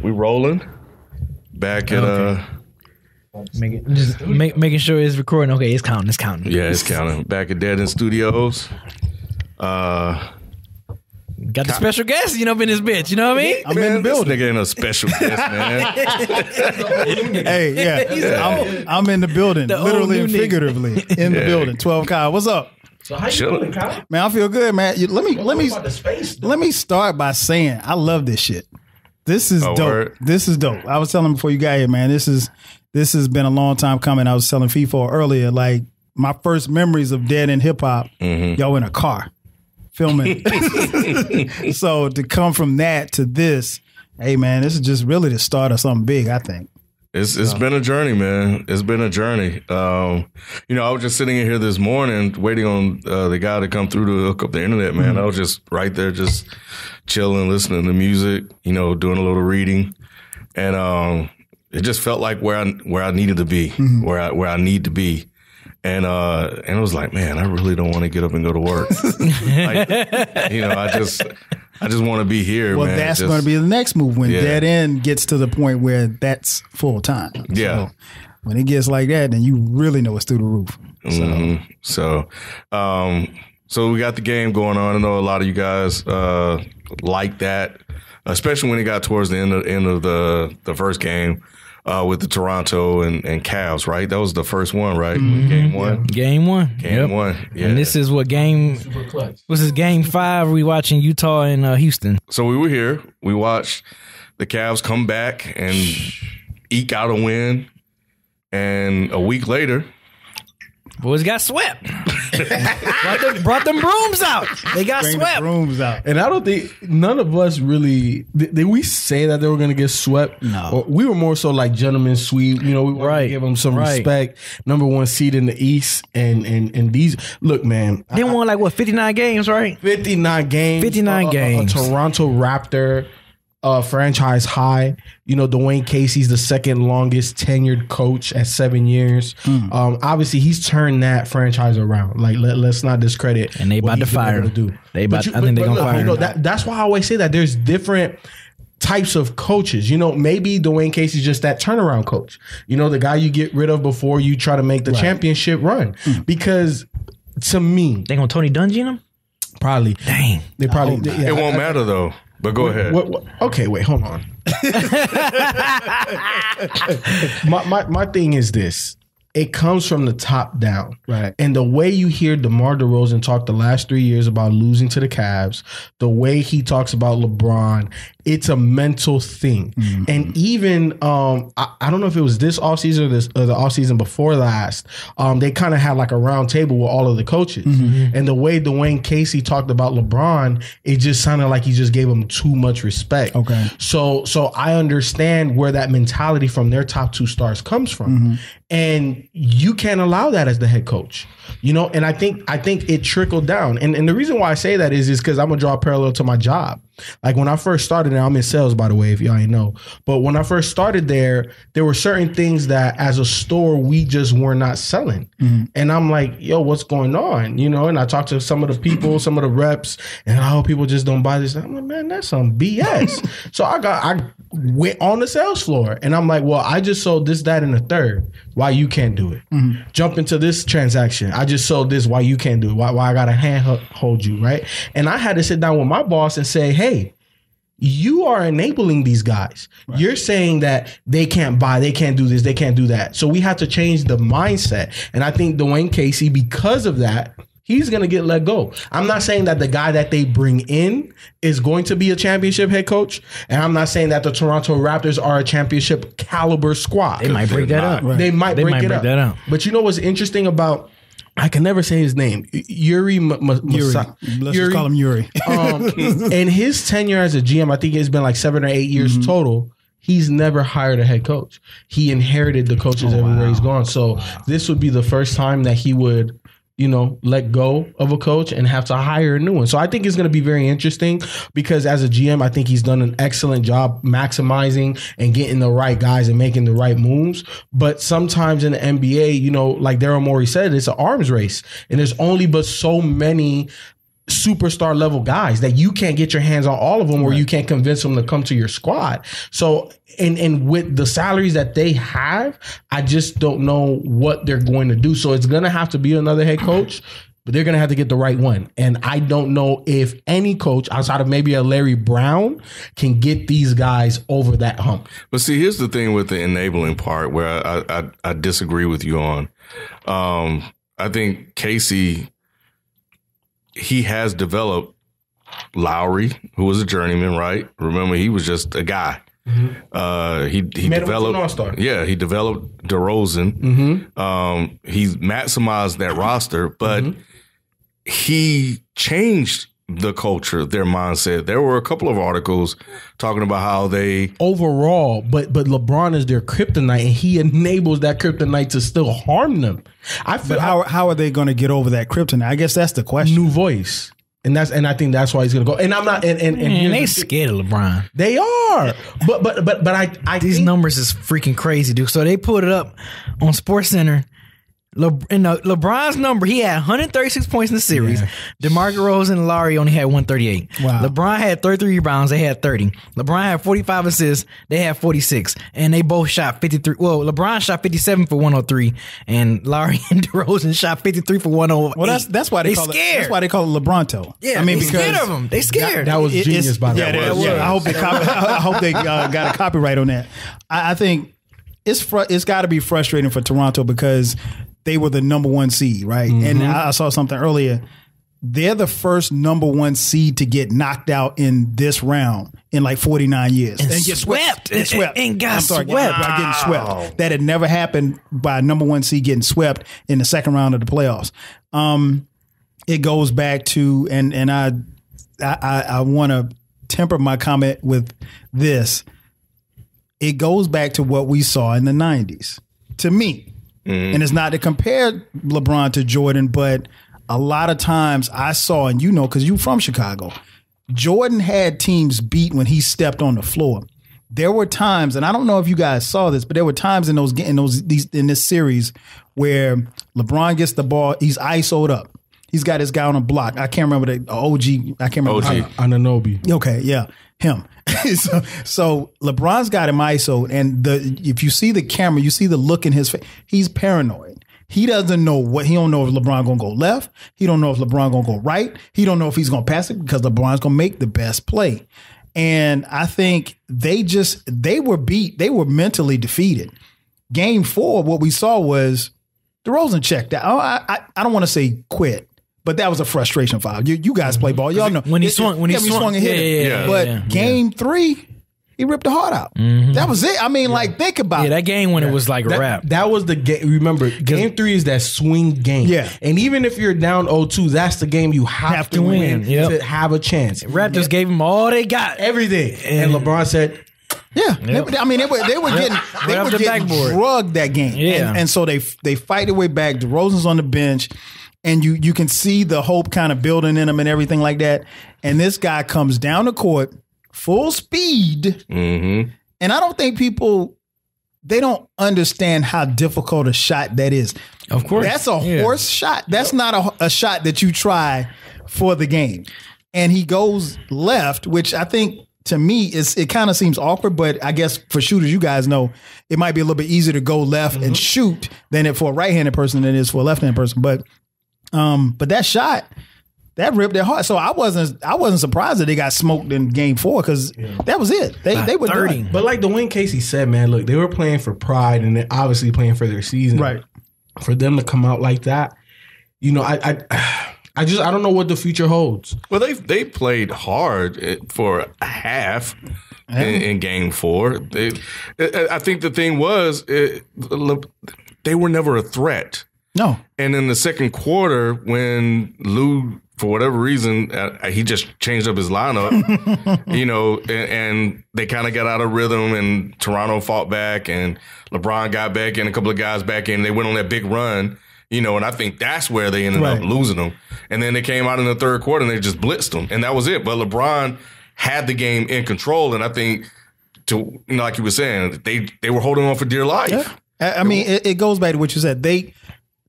we rolling back at making sure it's recording. Okay, it's counting. Yeah, it's counting. Back at Dead End Studios. Got the special guest, in this bitch. You know what I mean? I'm in the building. This nigga ain't a special guest, man. Hey, yeah, I'm in the building, literally and figuratively in the building. 12 Kyle, what's up? So how you doing, Kyle? Man, I feel good, man. Let me start by saying I love this shit. This is dope. Word. This is dope. I was telling him before you got here, man. This has been a long time coming. I was telling FIFO earlier, like my first memories of Dead End Hip Hop, y'all in a car filming. So to come from that to this, hey man, this is just really the start of something big, I think. It's been a journey, man. It's been a journey. I was just sitting in here this morning waiting on the guy to come through to hook up the internet, man. I was just right there, just chilling, listening to music, doing a little reading. And it just felt like where I needed to be, where I need to be. And I was like, man, I really don't want to get up and go to work. I just want to be here, well, man. That's going to be the next move when Dead End gets to the point where that's full time. Yeah. So when it gets like that, then you really know it's through the roof. So we got the game going on. I know a lot of you guys like that, especially when it got towards the end of the first game. With the Toronto and Cavs, right? That was the first one, right? Game one. Game one. Game one. Yeah. And this is what game? This is game 5. We watching Utah and Houston. So we were here. We watched the Cavs come back and eke out a win. And a week later, boys got swept. brought them brooms out. They got swept. Brooms out. And I don't think none of us really did we say that they were going to get swept. No, or we were more so like gentlemen sweep. We wanted to give them some respect. Number 1 seed in the East, and these look, man. They won 59 games, right? 59 games. 59 games. A Toronto Raptor. Franchise high. Dwayne Casey's the second longest tenured coach at 7 years. Obviously, he's turned that franchise around. Like, let's not discredit. And they about to fire him. I think they're gonna fire him. That's why I always say that there's different types of coaches. Maybe Dwayne Casey's just that turnaround coach. The guy you get rid of before you try to make the championship run. Because to me, they gonna Tony Dungy him? Probably. Dang. They probably. it won't matter though. But go ahead. Okay, wait, hold on. my thing is this. It comes from the top down. Right. And the way you hear DeMar DeRozan talk the last 3 years about losing to the Cavs, the way he talks about LeBron, it's a mental thing. And even, I don't know if it was this offseason or the offseason before last, they kind of had like a round table with all of the coaches. And the way Dwayne Casey talked about LeBron, it just sounded like he just gave him too much respect. Okay. So I understand where that mentality from their top 2 stars comes from. And you can't allow that as the head coach, and I think it trickled down. And the reason why I say that is because I'm gonna draw a parallel to my job. Like when I first started there, I'm in sales, by the way, if y'all ain't know. But when I first started there were certain things that as a store, we just were not selling. And I'm like, yo, what's going on? And I talked to some of the people, some of the reps, and how people just don't buy this. I'm like, man, that's some BS. So I went on the sales floor and I'm like, well, I just sold this, that, and the third. Why you can't do it? Jump into this transaction. I just sold this. Why you can't do it? Why I got to hold you, right? And I had to sit down with my boss and say, hey, you are enabling these guys. Right. You're saying that they can't buy, they can't do this, they can't do that. So we have to change the mindset. And I think Dwayne Casey, because of that, he's going to get let go. I'm not saying that the guy that they bring in is going to be a championship head coach. And I'm not saying that the Toronto Raptors are a championship caliber squad. They might break that up. Right. They might break that up. But you know what's interesting about, I can never say his name, Yuri. Let's just call him Yuri. And his tenure as a GM, I think it's been like 7 or 8 years total. He's never hired a head coach. He inherited the coaches everywhere he's gone. So this would be the first time that he would, let go of a coach and have to hire a new one. So I think it's going to be very interesting because as a GM, I think he's done an excellent job maximizing and getting the right guys and making the right moves. But sometimes in the NBA, like Daryl Morey said, it's an arms race and there's only but so many superstar level guys that you can't get your hands on all of them, or you can't convince them to come to your squad. So, and with the salaries that they have, I just don't know what they're going to do. So it's going to have to be another head coach, but they're going to have to get the right one. And I don't know if any coach outside of maybe a Larry Brown can get these guys over that hump. But see, here's the thing with the enabling part where I disagree with you on. I think Casey, he has developed Lowry, who was a journeyman, right? Remember, he was just a guy. Mm-hmm. He developed an all-star. Yeah, he developed DeRozan. Mm-hmm. He's maximized that roster, but he changed the culture, their mindset. There were a couple of articles talking about how they overall, but LeBron is their kryptonite, and he enables that kryptonite to still harm them. I feel. But how are they going to get over that kryptonite? I guess that's the question. New voice. And I think that's why he's gonna go. And I'm not. And they scared of LeBron. They are. But I these numbers is freaking crazy, dude. So they put it up on SportsCenter. LeBron's number, he had 136 points in the series. Yeah. DeMar DeRozan and Lowry only had 138. Wow. LeBron had 33 rebounds. They had 30. LeBron had 45 assists. They had 46. And they both shot 53. Well, LeBron shot 57 for 103, and Lowry and DeRozan shot 53 for 108. Well, that's why they call scared. it. That's why they call it Lebronto. Yeah, I mean, because scared of him. They scared. That was genius by the way. Yeah, I hope they got a copyright on that. I think it's got to be frustrating for Toronto because they were the number one seed, right? Mm-hmm. And I saw something earlier. They're the first number one seed to get knocked out in this round in like 49 years. And get swept. And got swept. By getting swept. That had never happened by a number one seed getting swept in the second round of the playoffs. It goes back to, and I want to temper my comment with this. It goes back to what we saw in the 90s, to me. Mm-hmm. And it's not to compare LeBron to Jordan, but a lot of times I saw, and you know, because you're from Chicago, Jordan had teams beat when he stepped on the floor. There were times, and I don't know if you guys saw this, but there were times in this series where LeBron gets the ball, he's ISO'd up. He's got his guy on a block. I can't remember the OG. I can't remember. Anunoby. Okay, yeah, him. so LeBron's got him ISO, and if you see the camera, you see the look in his face. He's paranoid. He doesn't know he don't know if LeBron gonna go left. He don't know if LeBron gonna go right. He don't know if he's gonna pass it because LeBron's gonna make the best play. And I think they were beat. They were mentally defeated. Game 4, what we saw was DeRozan checked out. I don't want to say quit, but that was a frustration foul. You guys play ball. Y'all know when he swung and hit it. Yeah. But game 3, he ripped the heart out. Mm-hmm. That was it. I mean, like, think about it. That game when it was like a wrap. That was the game. Remember, game 3 is that swing game. Yeah. And even if you're down 0-2, that's the game you have to win to have a chance. Raptors gave him all they got. Everything. And LeBron said, yeah. Yep. They were getting drugged that game. Yeah. And so they fight their way back. DeRozan's on the bench. And you can see the hope kind of building in him and everything like that. And this guy comes down the court, full speed. Mm-hmm. And I don't think they don't understand how difficult a shot that is. Of course. That's a horse shot. That's not a shot that you try for the game. And he goes left, which I think, to me, it kind of seems awkward, but I guess for shooters, you guys know, it might be a little bit easier to go left and shoot than for a right-handed person than it is for a left-handed person. But that shot, that ripped their heart. So I wasn't surprised that they got smoked in game 4 because that was it. They were 30. But like the Wayne Casey said, man, look, they were playing for pride and they're obviously playing for their season. Right. For them to come out like that, you know, I don't know what the future holds. Well, they played hard for a half in game 4. I think the thing was they were never a threat. No. And in the second quarter, when Lou, for whatever reason, he just changed up his lineup, you know, and they kind of got out of rhythm, and Toronto fought back, and LeBron got back in, a couple of guys back in. They went on that big run. You know, and I think that's where they ended up losing them. And then they came out in the third quarter and they just blitzed them. And that was it. But LeBron had the game in control. And I think, like you were saying, they were holding on for dear life. Yeah. I mean, it goes back to what you said.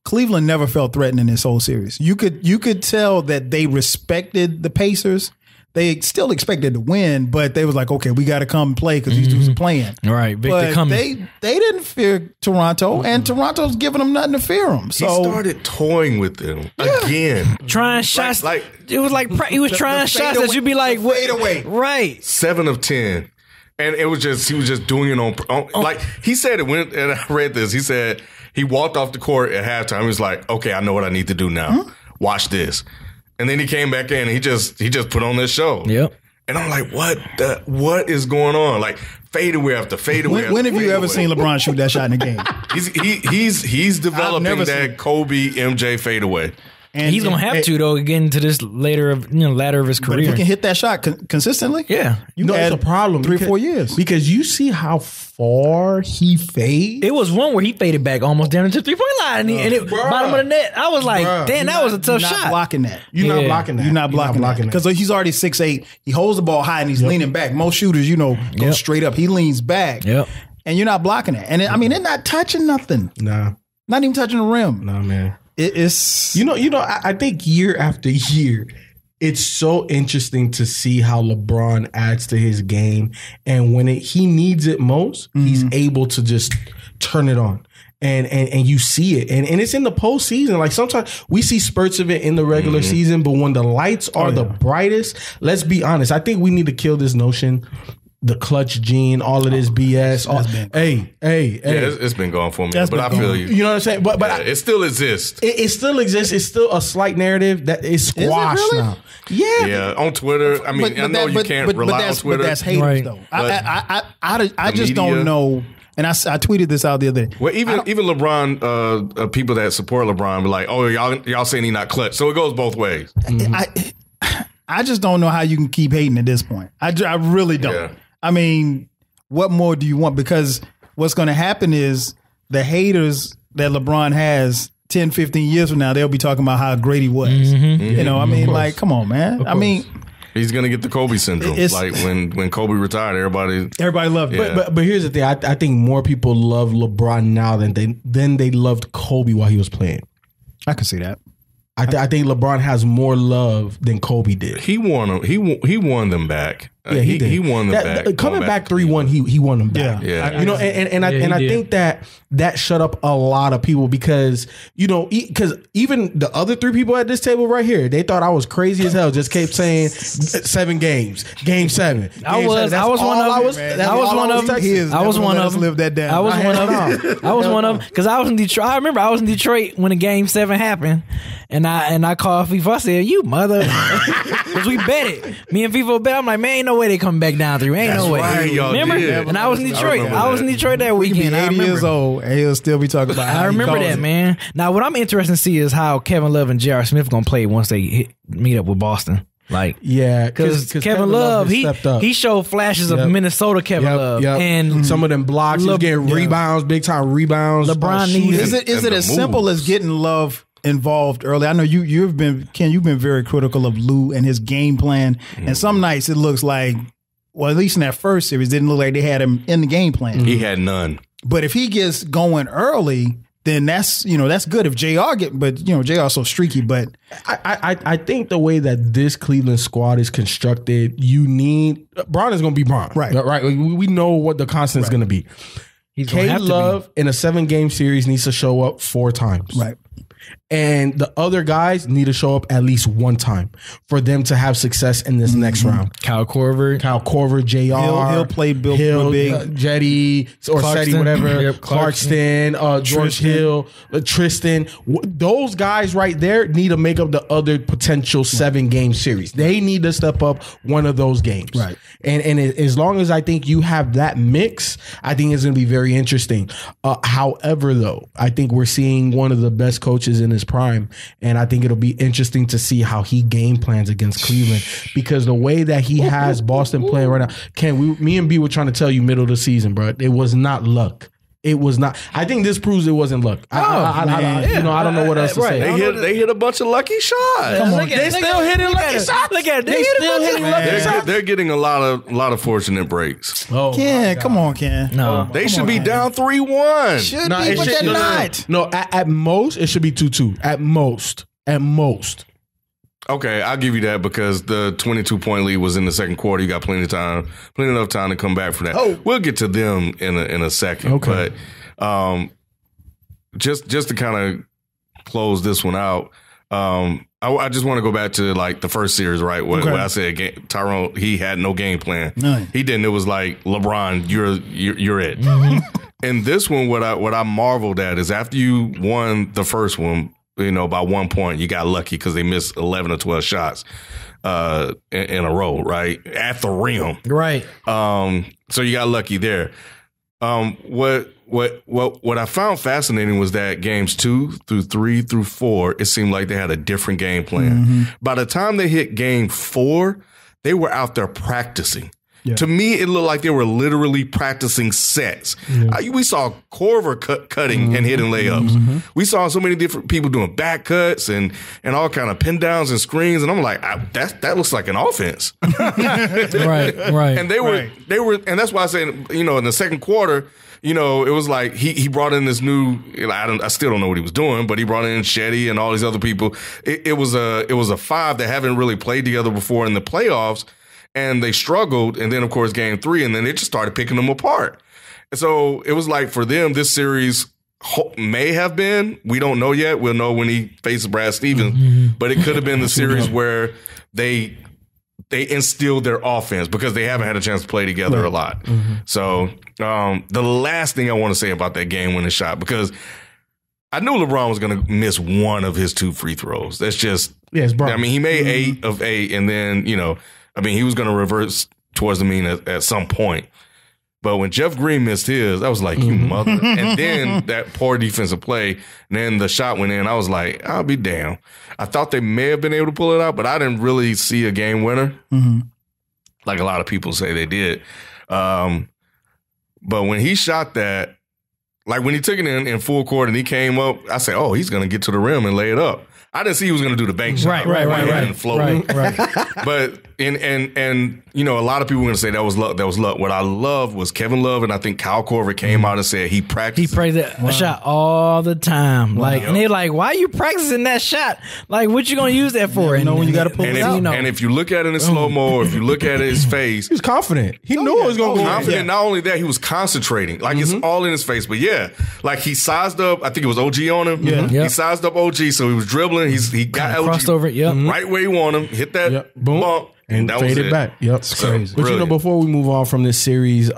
Cleveland never felt threatened in this whole series. You could tell that they respected the Pacers. They still expected to win, but they was like, okay, we got to come play because these dudes are playing. Right, Victor but they didn't fear Toronto, and Toronto's giving them nothing to fear them. So he started toying with them again, trying shots. It was like he was trying shots that you'd be like, fade away, right? 7 of 10, and he was just doing it on like he said it when, and I read this. He said he walked off the court at halftime. He was like, okay, I know what I need to do now. Watch this. And then he came back in and he just put on this show. Yep. And I'm like, what is going on? Like fadeaway after fadeaway. When have you ever seen LeBron shoot that shot in the game? He's developing that Kobe MJ fadeaway. And he's gonna have to though, getting to this later of his career. But if he can hit that shot consistently, you know it's a problem. 3-4 years because you see how far he fades. It was one where he faded back almost down into the 3-point line, and it bottom of the net. I was like, damn, that was a tough shot. You're not blocking that. You're not blocking that. You're not blocking that because he's already 6'8". He holds the ball high and he's leaning back. Most shooters, go straight up. He leans back. Yep. And you're not blocking that. And they're not touching nothing. Nah. Not even touching the rim. Nah, man. It's I think year after year, it's so interesting to see how LeBron adds to his game, and when he needs it most, he's able to just turn it on. And you see it, and it's in the postseason. Like sometimes we see spurts of it in the regular season, but when the lights are the brightest, let's be honest. I think we need to kill this notion. The clutch gene, all of this BS. It's been gone for me, but I feel you. You know what I'm saying? But it still exists. It still exists. It's still a slight narrative that is squashed really? now. Yeah, on Twitter. I mean, I know you can't rely on Twitter. But that's haters, though. I just don't know. And I tweeted this out the other day. Well, even LeBron, people that support LeBron be like, oh, y'all saying he not clutch. So it goes both ways. I just don't know how you can keep hating at this point. I really don't. Yeah. I mean, what more do you want? Because what's going to happen is the haters that LeBron has 10, 15 years from now, they'll be talking about how great he was. Like, come on, man. I mean, he's going to get the Kobe syndrome. Like when Kobe retired, everybody loved it. Yeah. But here's the thing. I think more people love LeBron now than they loved Kobe while he was playing. I can see that. I think LeBron has more love than Kobe did. He won them. He won them back. Yeah, he did. He won them back. Coming back 3-1, he won them back. Yeah. I think that shut up a lot of people because even the other 3 people at this table right here, they thought I was crazy as hell. Just kept saying 7 games, game 7. I was one of them. Live that down. I was one of them because I was in Detroit. I remember I was in Detroit when the game 7 happened, and I called FIFA. I said, "You mother," because we bet it. Me and FIFA bet. I'm like, man, ain't no way they coming back down 3. Ain't no way. Right, remember? Did. And I was in Detroit. I was in Detroit that weekend. He'll be 80 years old, and he'll still be talking about. I remember that, man. Now, what I'm interested to see is how Kevin Love and J.R. Smith gonna play once they meet up with Boston. Like, yeah, because Kevin Love, he showed flashes of Minnesota Kevin Love, and some of them blocks, he was getting rebounds, big time rebounds. LeBron needs. Is it as simple as getting Love involved early? I know you've been very critical of Lou and his game plan, and some nights it looks like, well, at least in that first series, didn't look like they had him in the game plan. He had none. But if he gets going early, then that's good. If JR JR's so streaky. But I think the way that this Cleveland squad is constructed, you need Bron is going to be Bron, right? We know what the constant is going to be. K-Love in a 7-game series needs to show up 4 times, right? And the other guys need to show up at least 1 time for them to have success in this next round. Kyle Korver, JR. He'll play Bill Big, Jetty or Seti, whatever. Clarkston, George Hill, Tristan. Those guys right there need to make up the other potential 7-game series. They need to step up one of those games. Right. And as long as I think you have that mix, I think it's going to be very interesting. However, though, I think we're seeing one of the best coaches in his prime, and I think it'll be interesting to see how he game plans against Cleveland, because the way that he has Boston playing right now, me and B were trying to tell you middle of the season, bro, it was not luck. it was not. I think this proves it wasn't luck. I don't know what else to say. They hit a bunch of lucky shots. Come on, They still hitting lucky shots. Look at it. They still hitting lucky shots. They're getting a lot of fortunate breaks. Oh, Ken, come on, Ken. No, They should be down 3-1. Should be, but they're not. No, at most it should be 2-2. At most. Okay, I'll give you that because the 22-point lead was in the second quarter. You got plenty enough time to come back for that. Oh. We'll get to them in a second. Okay. But just to kind of close this one out, I just want to go back to like the first series, right? Where I said Tyrone, he had no game plan. None. He didn't. It was like, LeBron, you're it. And this one, what I marveled at is after you won the first one, by 1 point, you got lucky because they missed 11 or 12 shots in a row, right? At the rim. right. So you got lucky there. What I found fascinating was that games 2 through 3 through 4, it seemed like they had a different game plan. By the time they hit game 4, they were out there practicing. Yeah. To me, it looked like they were literally practicing sets. Yeah. We saw Corver cutting and hitting layups. We saw so many different people doing back cuts and all kind of pin downs and screens. And I'm like, that looks like an offense. right. And they were, and that's why I said, in the second quarter, it was like he brought in this new. I still don't know what he was doing, but he brought in Shetty and all these other people. It was a five that haven't really played together before in the playoffs. And they struggled, and then, of course, game 3, and then they just started picking them apart. And so it was like for them, this series may have been, we don't know yet. We'll know when he faces Brad Stevens. But it could have been the series where they instilled their offense because they haven't had a chance to play together a lot. So the last thing I want to say about that game-winning shot, because I knew LeBron was going to miss one of his 2 free throws. That's just, he made 8 of 8, and then, he was going to reverse towards the mean at some point. But when Jeff Green missed his, I was like, you mother. And then that poor defensive play, and then the shot went in. I was like, I'll be damned. I thought they may have been able to pull it out, but I didn't really see a game winner like a lot of people say they did. But when he shot that, like when he took it in full court and he came up, I said, oh, he's going to get to the rim and lay it up. I didn't see he was going to do the bank shot. Right. And float. But and a lot of people were going to say that was luck. What I loved was Kevin Love, and I think Kyle Korver came out and said he practiced. He practiced that shot all the time. And they're like, why are you practicing that shot? Like, what you going to use that for? When you got to pull it out. And if you look at it in slow mo, or if you look at his face, he was confident. He knew it was going to go. Confident. Not only that, he was concentrating. Like it's all in his face. But like he sized up. I think it was OG on him. He sized up OG, so he was dribbling. He got crossed over. Right where he wanted him. Hit that bump. And that faded was back. Yep. It's crazy. But before we move on from this series,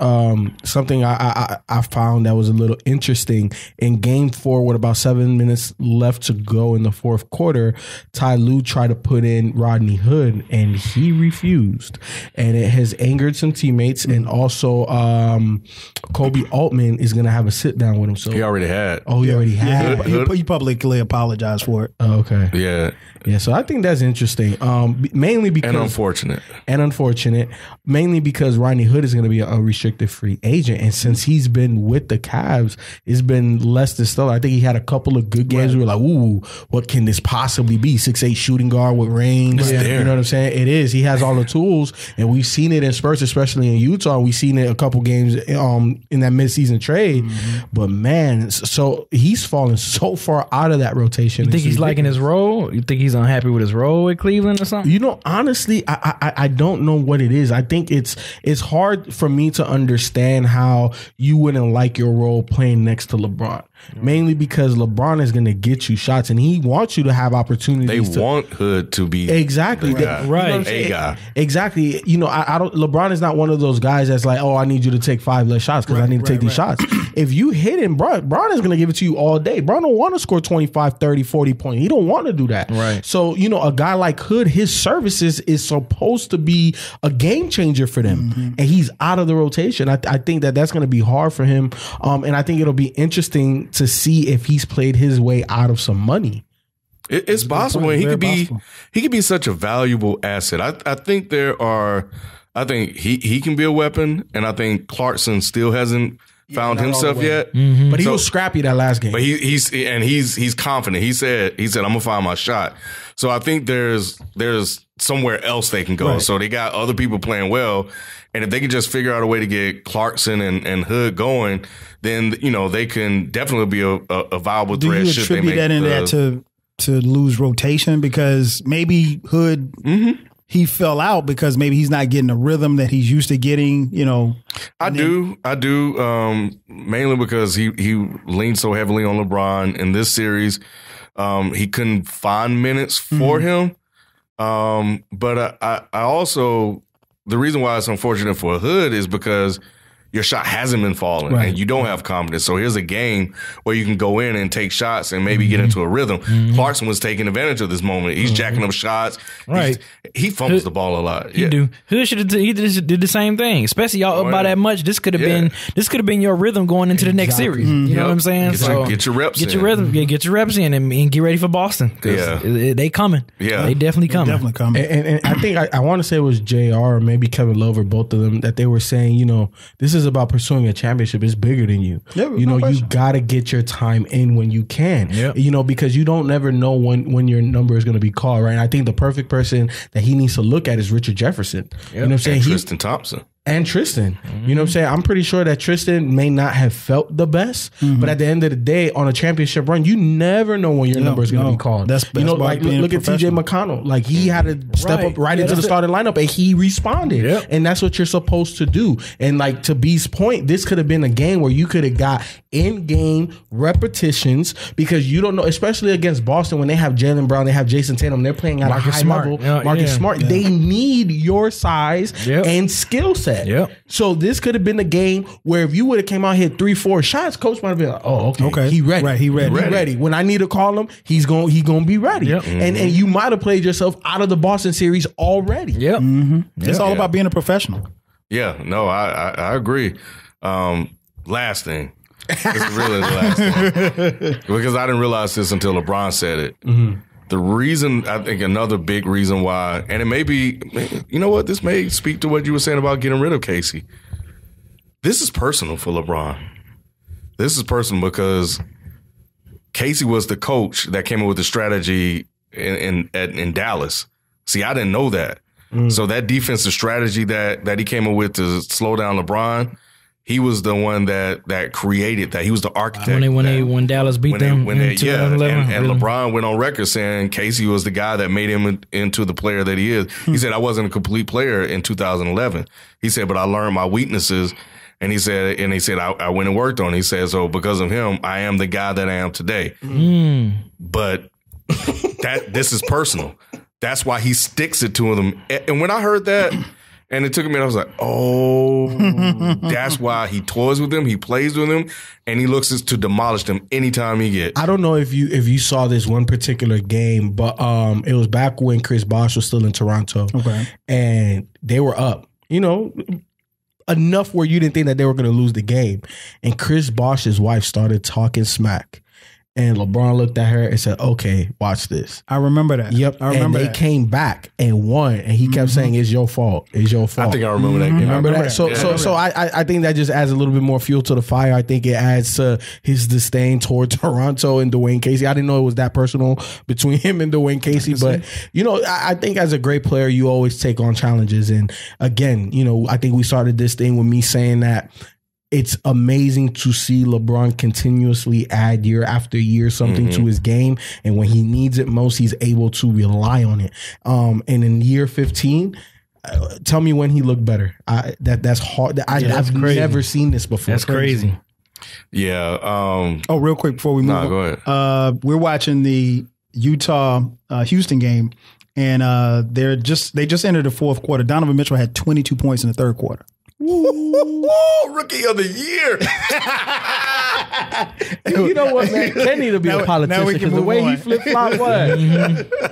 something I found that was a little interesting in game 4 with about 7 minutes left to go in the fourth quarter, Ty Lue tried to put in Rodney Hood and he refused. And it has angered some teammates, and also Kobe Altman is going to have a sit down with him. So he already had. Oh, he already had. He publicly apologized for it. Oh, okay. Yeah. So I think that's interesting. Mainly because unfortunate, mainly because Rodney Hood is going to be a restricted free agent, and since he's been with the Cavs, it's been less than stellar. I think he had a couple of good games. We were like, "Ooh, what can this possibly be?" 6'8" shooting guard with range. You know what I'm saying? It is. He has all the tools, and we've seen it in Spurs, especially in Utah. We've seen it a couple games in that midseason trade. But man, so he's fallen so far out of that rotation. You think he's liking his role? You think he's unhappy with his role at Cleveland or something? Honestly, I don't know what it is. I think it's hard for me to understand how you wouldn't like your role playing next to LeBron. Mainly because LeBron is going to get you shots, and he wants you to have opportunities. They want Hood to be exactly the guy. Right, a guy. Exactly. I don't. LeBron is not one of those guys that's like, oh, I need you to take 5 less shots because I need to take these shots. If you hit him, Bron is going to give it to you all day. Bron don't want to score 25, 30, 40 points. He don't want to do that. Right. So a guy like Hood, his services is supposed to be a game changer for them, and he's out of the rotation. I think that's going to be hard for him, and I think it'll be interesting to see if he's played his way out of some money. It's possible. He could be such a valuable asset. I think he can be a weapon, and I think Clarkson still hasn't found himself yet. Mm-hmm. But he was scrappy that last game. But he's confident. He said I'm gonna find my shot. So I think there's somewhere else they can go. Right. So they got other people playing well, and if they can just figure out a way to get Clarkson and Hood going, then they can definitely be a viable threat. Do you attribute that in that to lose rotation because maybe Hood? Mm-hmm. He fell out because maybe he's not getting the rhythm that he's used to getting, I do. Mainly because he leaned so heavily on LeBron in this series. He couldn't find minutes for him. But I also, the reason why it's unfortunate for Hood is because your shot hasn't been falling and you don't have confidence. So here's a game where you can go in and take shots and maybe get into a rhythm. Clarkson was taking advantage of this moment. He's jacking up shots. Right. He fumbles the ball a lot. He do. Hood should have did the same thing. Especially y'all up by that much. This could have been your rhythm going into the next series. You know what I'm saying? Get your reps in. Get your rhythm. Get your reps in and get ready for Boston. They coming. Yeah. They definitely coming. Definitely coming. And I think I want to say it was JR or maybe Kevin Love or both of them that they were saying, this is about pursuing a championship. It's bigger than you. You got to get your time in when you can. Because you don't never know when your number is going to be called, right? And I think the perfect person that he needs to look at is Richard Jefferson. You know what I'm saying? And Tristan Thompson. And Tristan. You know what I'm saying? I'm pretty sure that Tristan may not have felt the best, but at the end of the day, on a championship run, you never know when your number is going to be called. That's like look at TJ McConnell. Like he had to step up right into the starting lineup and he responded. And that's what you're supposed to do. And like to B's point, this could have been a game where you could have got in-game repetitions because you don't know, especially against Boston when they have Jaylen Brown, they have Jason Tatum, they're playing at a high level. Marcus Smart. They need your size and skill set. So this could have been a game where if you would have came out hit 3-4 shots, coach might have been like, "Oh, okay, he ready. Right, he ready. When I need to call him, he's gonna be ready." And you might have played yourself out of the Boston series already. It's all about being a professional. Yeah, no, I agree. Last thing. This is really the last thing. Because I didn't realize this until LeBron said it. The reason, I think another big reason why, and it may be, this may speak to what you were saying about getting rid of Casey. This is personal for LeBron. This is personal because Casey was the coach that came up with the strategy in Dallas. See, I didn't know that. So that defensive strategy that he came up with to slow down LeBron, he was the one that created that. He was the architect. When Dallas beat them in 2011. And LeBron went on record saying Casey was the guy that made him into the player that he is. He said, I wasn't a complete player in 2011. He said, but I learned my weaknesses. And he said, I went and worked on it. He said, so because of him, I am the guy that I am today. But this is personal. That's why he sticks it to them. And when I heard that, and it took a minute, I was like, oh, that's why he toys with them, he plays with them, and he looks to demolish them anytime he gets. I don't know if you saw this one particular game, but it was back when Chris Bosh was still in Toronto. Okay. And they were up, enough where you didn't think that they were going to lose the game. And Chris Bosh's wife started talking smack. And LeBron looked at her and said, okay, watch this. I remember that. Yep. I remember and they came back and won. And he kept saying, it's your fault. It's your fault. I think I remember that game. Remember that? So I think that just adds a little bit more fuel to the fire. I think it adds to his disdain toward Toronto and Dwayne Casey. I didn't know it was that personal between him and Dwayne Casey. But, I think as a great player, you always take on challenges. And again, I think we started this thing with me saying that it's amazing to see LeBron continuously add year after year something to his game. And when he needs it most, he's able to rely on it. And in year 15, tell me when he looked better. That's hard. I've never seen this before. That's crazy. Yeah. Real quick before we move on. Go ahead. We're watching the Utah Houston game, and they just entered the fourth quarter. Donovan Mitchell had 22 points in the third quarter. Rookie of the year. You know what, man? Ken need to be a politician because the way he flip-flop was,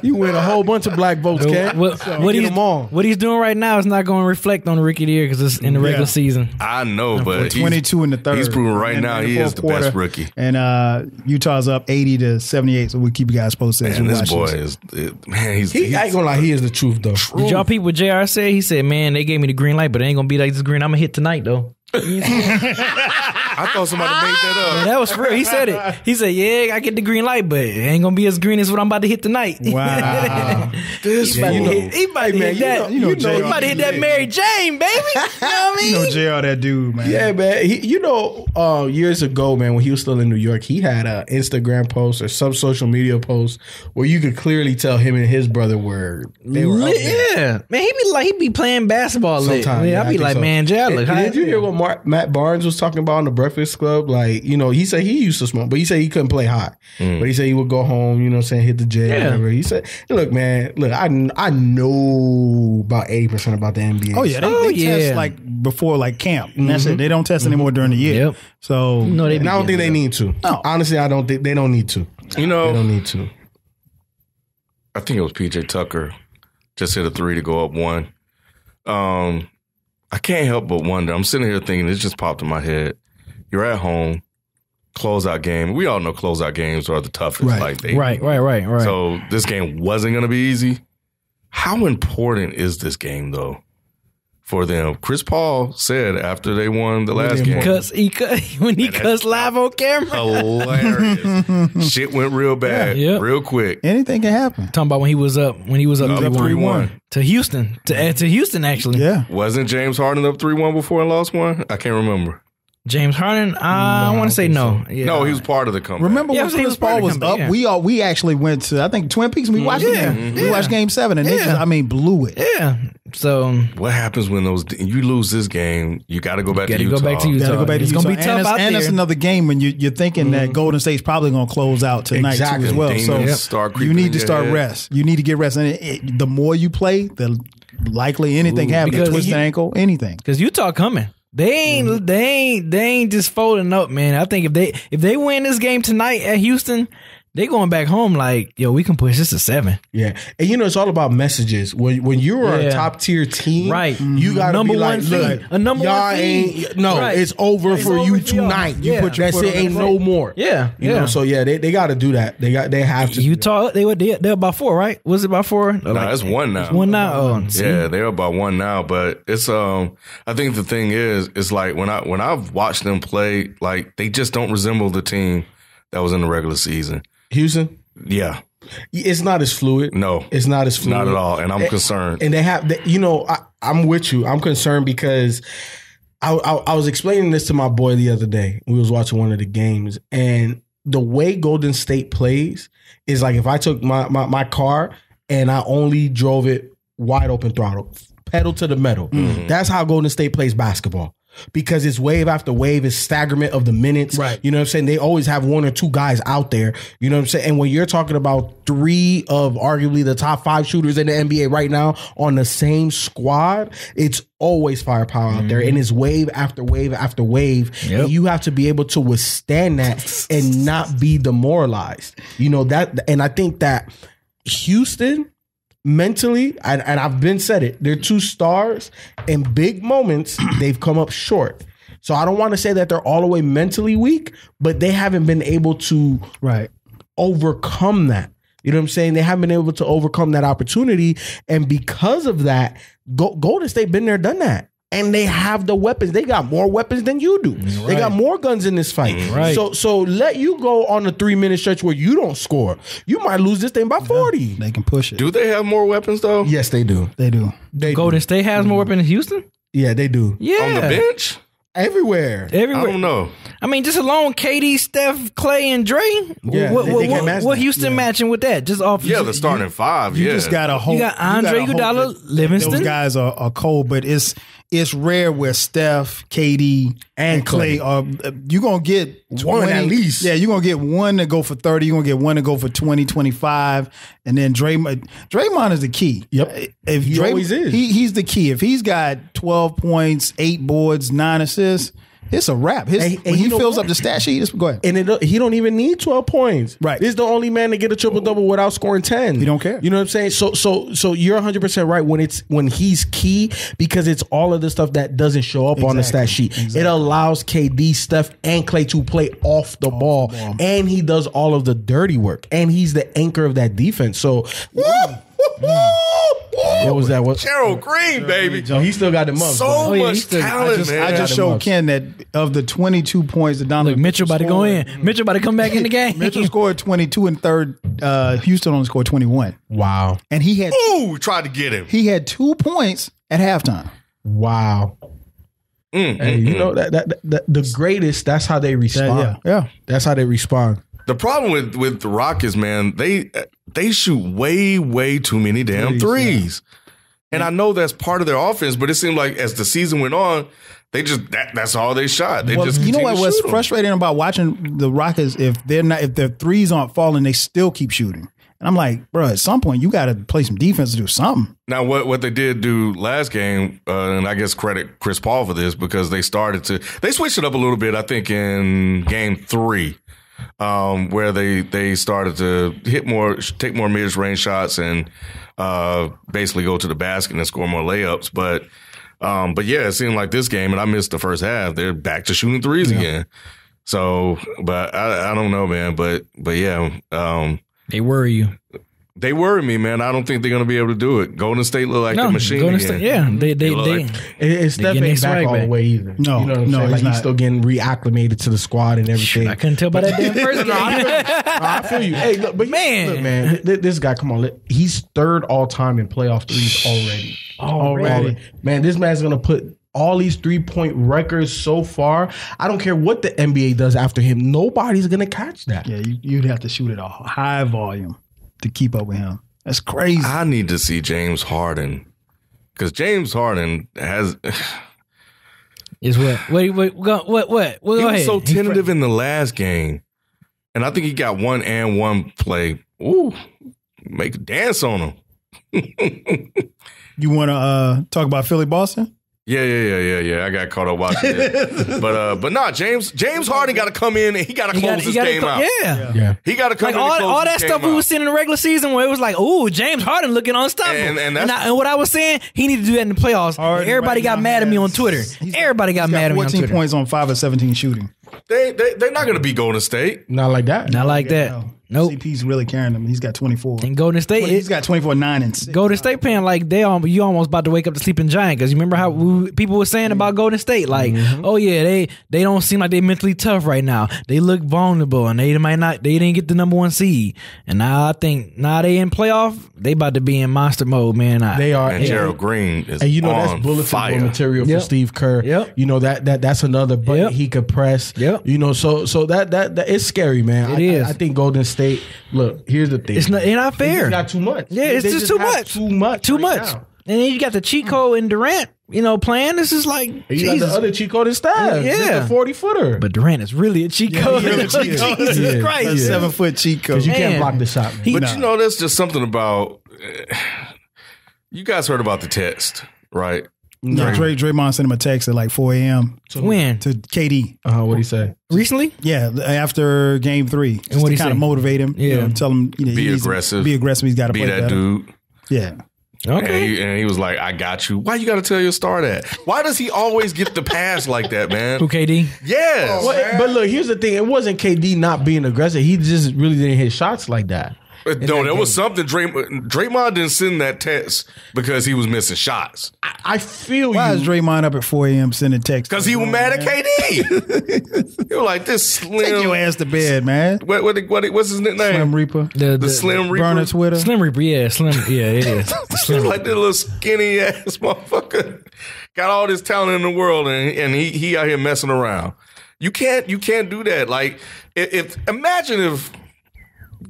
you win a whole bunch of black votes, Ken. What he's doing right now is not going to reflect on the Rookie of the Year because it's in the regular season. I know, but 22 in the third. He's proving right now he is the best rookie. And Utah's up 80-78, so we'll keep you guys posted. Man, this boy is, he ain't gonna lie, he is the truth though. Did y'all peep what JR said? He said, man, they gave me the green light, but it ain't gonna be like this green. I'm gonna hit tonight though. I thought somebody made that up. Yeah, that was real. He said it. He said, "Yeah, I get the green light, but it ain't gonna be as green as what I'm about to hit tonight." Wow. He about to hit that. He about to hit that Mary Jane, baby. You know what I mean? You know JR, that dude, man. Yeah, man. Years ago, man, when he was still in New York, he had an Instagram post or some social media post where you could clearly tell him and his brother were up there. Yeah, man. He be playing basketball late. Sometimes, I'd be like, so. man, Jay, look. Did you hear what Matt Barnes was talking about on the Breakfast Club? Like, he said he used to smoke, but he said he couldn't play hot. But he said he would go home, hit the gym, whatever. He said, look, man, I know about 80% about the NBA. Oh yeah, they test like before like camp. And that's it. They don't test anymore during the year. Yep. So and I don't think they need to. No. Honestly, I don't think they don't need to. They don't need to. I think it was PJ Tucker just hit a 3 to go up 1. I can't help but wonder. I'm sitting here thinking, it just popped in my head. You're at home, closeout game. We all know closeout games are the toughest. Right. Right. So this game wasn't going to be easy. How important is this game, though, for them? Chris Paul said after they won the last game. When he cussed live on camera. Hilarious. Shit went real bad, real quick. Anything can happen. Talking about when he was up 3-1. To Houston. To Houston, actually. Yeah. Wasn't James Harden up 3-1 before and lost one? I can't remember. James Harden, I want to say no. Yeah. No, he was part of the comeback. Remember when Chris Paul was up? Yeah. We actually went to, I think, Twin Peaks and we watched the game. We watched Game 7 and they just, blew it. Yeah. So what happens when you lose this game? You got to go back to Utah. It's going to be tough out there. And it's another game when you're thinking that Golden State's probably going to close out tonight too as well. So you need to start rest. You need to get rest. And the more you play, the likely anything happens. Twist an ankle, anything. Because Utah coming. They ain't just folding up, man. I think if they win this game tonight at Houston, they going back home like, yo, we can push this to 7. Yeah. And it's all about messages. When you are a top tier team, right? You gotta be like, look, a number y'all one ain't it's over for you tonight. You put your foot on ain't no more. Yeah. You know, so they gotta do that. They have to. Utah, they're about 4, right? Was it about 4? No, it's 1 now. It's 1 now. Oh, yeah, they're about 1 now. But it's I think the thing is, it's like when I've watched them play, like they just don't resemble the team that was in the regular season. Houston? Yeah. It's not as fluid. No. It's not as fluid. Not at all. And I'm concerned. And they have, I'm with you. I'm concerned because I was explaining this to my boy the other day. We was watching one of the games. And the way Golden State plays is like if I took my car and I only drove it wide open throttle, pedal to the metal. Mm-hmm. That's how Golden State plays basketball. Because it's wave after wave, it's staggerment of the minutes. Right. You know what I'm saying? They always have 1 or 2 guys out there. You know what I'm saying? And when you're talking about 3 of arguably the top 5 shooters in the NBA right now on the same squad, it's always firepower out there. And it's wave after wave after wave. Yep. And you have to be able to withstand that and not be demoralized. And I think that Houston, mentally, and I've been said it, they're 2 stars. In big moments, they've come up short. So I don't want to say that they're all the way mentally weak, but they haven't been able to overcome that. You know what I'm saying? They haven't been able to overcome that opportunity. And because of that, Golden State been there, done that. And they have the weapons. They got more weapons than you do. Right. They got more guns in this fight. Right. So let you go on a 3-minute stretch where you don't score. You might lose this thing by 40. They can push it. Do they have more weapons though? Yes, they do. They do. Golden State has more weapons than Houston? Yeah, they do. Yeah. On the bench? Everywhere. I don't know. I mean, just alone KD, Steph, Clay, and Dre. Yeah, what Houston matching with that? Just off. Yeah, the starting 5. You just got to hope. You got Andre Iguodala, Livingston. Those guys are cold, but it's rare where Steph, KD, and Clay are. You're going to get 20, 1 at least. Yeah, you're going to get 1 to go for 30. You're going to get 1 to go for 20, 25. And then Draymond is the key. Yep. He always is. He's the key. If he's got 12 points, 8 boards, 9 assists, it's a wrap. When he fills up the stat sheet, go ahead. And he don't even need 12 points. Right. He's the only man to get a triple-double without scoring 10. He don't care. You know what I'm saying? So you're 100% right when he's key, because it's all of the stuff that doesn't show up on the stat sheet. Exactly. It allows KD, Steph, and Clay to play off the ball. And he does all of the dirty work. And he's the anchor of that defense. So What was that? What? Gerald Green, baby. No, he still got them up. So much talent, man. I just showed Ken that of the 22 points that Donovan Mitchell about to go in. Mitchell about to come back in the game. Mitchell scored 22 and third. Houston only scored 21. Wow. And he had tried to get him. He had 2 points at halftime. Wow. Hey, you know that the greatest. That's how they respond. Yeah. That's how they respond. The problem with the Rockets, man, they shoot way too many damn threes. And I know that's part of their offense, but it seemed like as the season went on, they just that's all they shot. They just you know what was them. frustrating about watching the Rockets, if their threes aren't falling, they still keep shooting. And I'm like, bro, at some point you got to play some defense to do something. Now, what they did do last game, and I guess credit Chris Paul for this, because they switched it up a little bit, I think, in game 3, where they started to take more mid-range shots and basically go to the basket and score more layups. But yeah, it seemed like this game, and I missed the first half, they're back to shooting threes again. So, but I don't know, man. But yeah, they worry you. They worry me, man. I don't think they're going to be able to do it. Golden State look like the machine Golden again. State, It's Steph ain't back all the way either. No, you know what I'm saying? Like he's still getting reacclimated to the squad and everything. I couldn't tell by that damn first game. I feel you. Hey, look, but man, this guy, come on, he's third all time in playoff threes already. Man, this man's gonna put all these 3-point records so far. I don't care what the NBA does after him. Nobody's gonna catch that. Yeah, you'd have to shoot at a high volume to keep up with him. That's crazy. I need to see James Harden, because James Harden has is what? Wait, what? Well, he go was ahead. so tentative in the last game, and I think he got 1-and-1 play. Ooh, make a dance on him. You want to talk about Philly Boston? Yeah. I got caught up watching it. But nah, James Harden got to come in and he got to close this game out. Yeah. He got to come in and close all that this stuff game we out. was seeing in the regular season where it was like, ooh, James Harden looking unstoppable. And what I was saying, he needed to do that in the playoffs. Harden Everybody got mad at me on Twitter. Everybody got mad at me on Twitter. 14 points on 5 of 17 shooting. They're not going to beat Golden State. Not like that. Not like that. Nope. CP's really carrying him. He's got 24. And Golden State, he's got 24, 9, and 6. Golden State playing like you almost about to wake up the sleeping giant, because you remember how people were saying about Golden State, like, oh yeah, they don't seem like they're mentally tough right now. They look vulnerable, and they didn't get the number 1 seed. And now I think they in playoff, they about to be in monster mode, man. They are. And Gerald Green is and you know on that's bulletin fire. board material for Steve Kerr. Yep. You know that's another button he could press. Yep. You know, so that it's scary, man. It is. I think Golden State. Look, here's the thing. It's not fair. They just got too much. Yeah, it's just too much. Too much. And then you got the cheat code and Durant, playing. This is like, You Jesus. got the other cheat code and Steph. Yeah. The 40-footer. But Durant is really a cheat code. Jesus Christ. A 7-foot cheat code. Because you can't block the shot, man. But you know, there's just something about you guys heard about the test, right? No, Draymond sent him a text at like 4 a.m. When? To KD. What'd he say? Recently? Yeah, after game 3. And what'd he kind say? of motivate him. Yeah. Tell him Be aggressive. Be aggressive. He's got to Be play that better. dude. Yeah. Okay. And he was like, I got you. Why you got to tell your star that? Why does he always get the pass like that, man? Who, KD? Yes. But look, here's the thing. It wasn't KD not being aggressive. He just really didn't hit shots like that. No, there was something. Draymond didn't send that text because he was missing shots. I feel Why is Draymond up at 4 a.m. sending texts? Because he was mad at KD. He was like, this slim. Take your ass to bed, man. What's his nickname? Slim Reaper. The Slim Reaper. Burner Twitter. Slim Reaper, yeah. Slim, yeah, it is. Slim like this little skinny ass motherfucker. Got all this talent in the world, and he out here messing around. You can't do that. Like, imagine if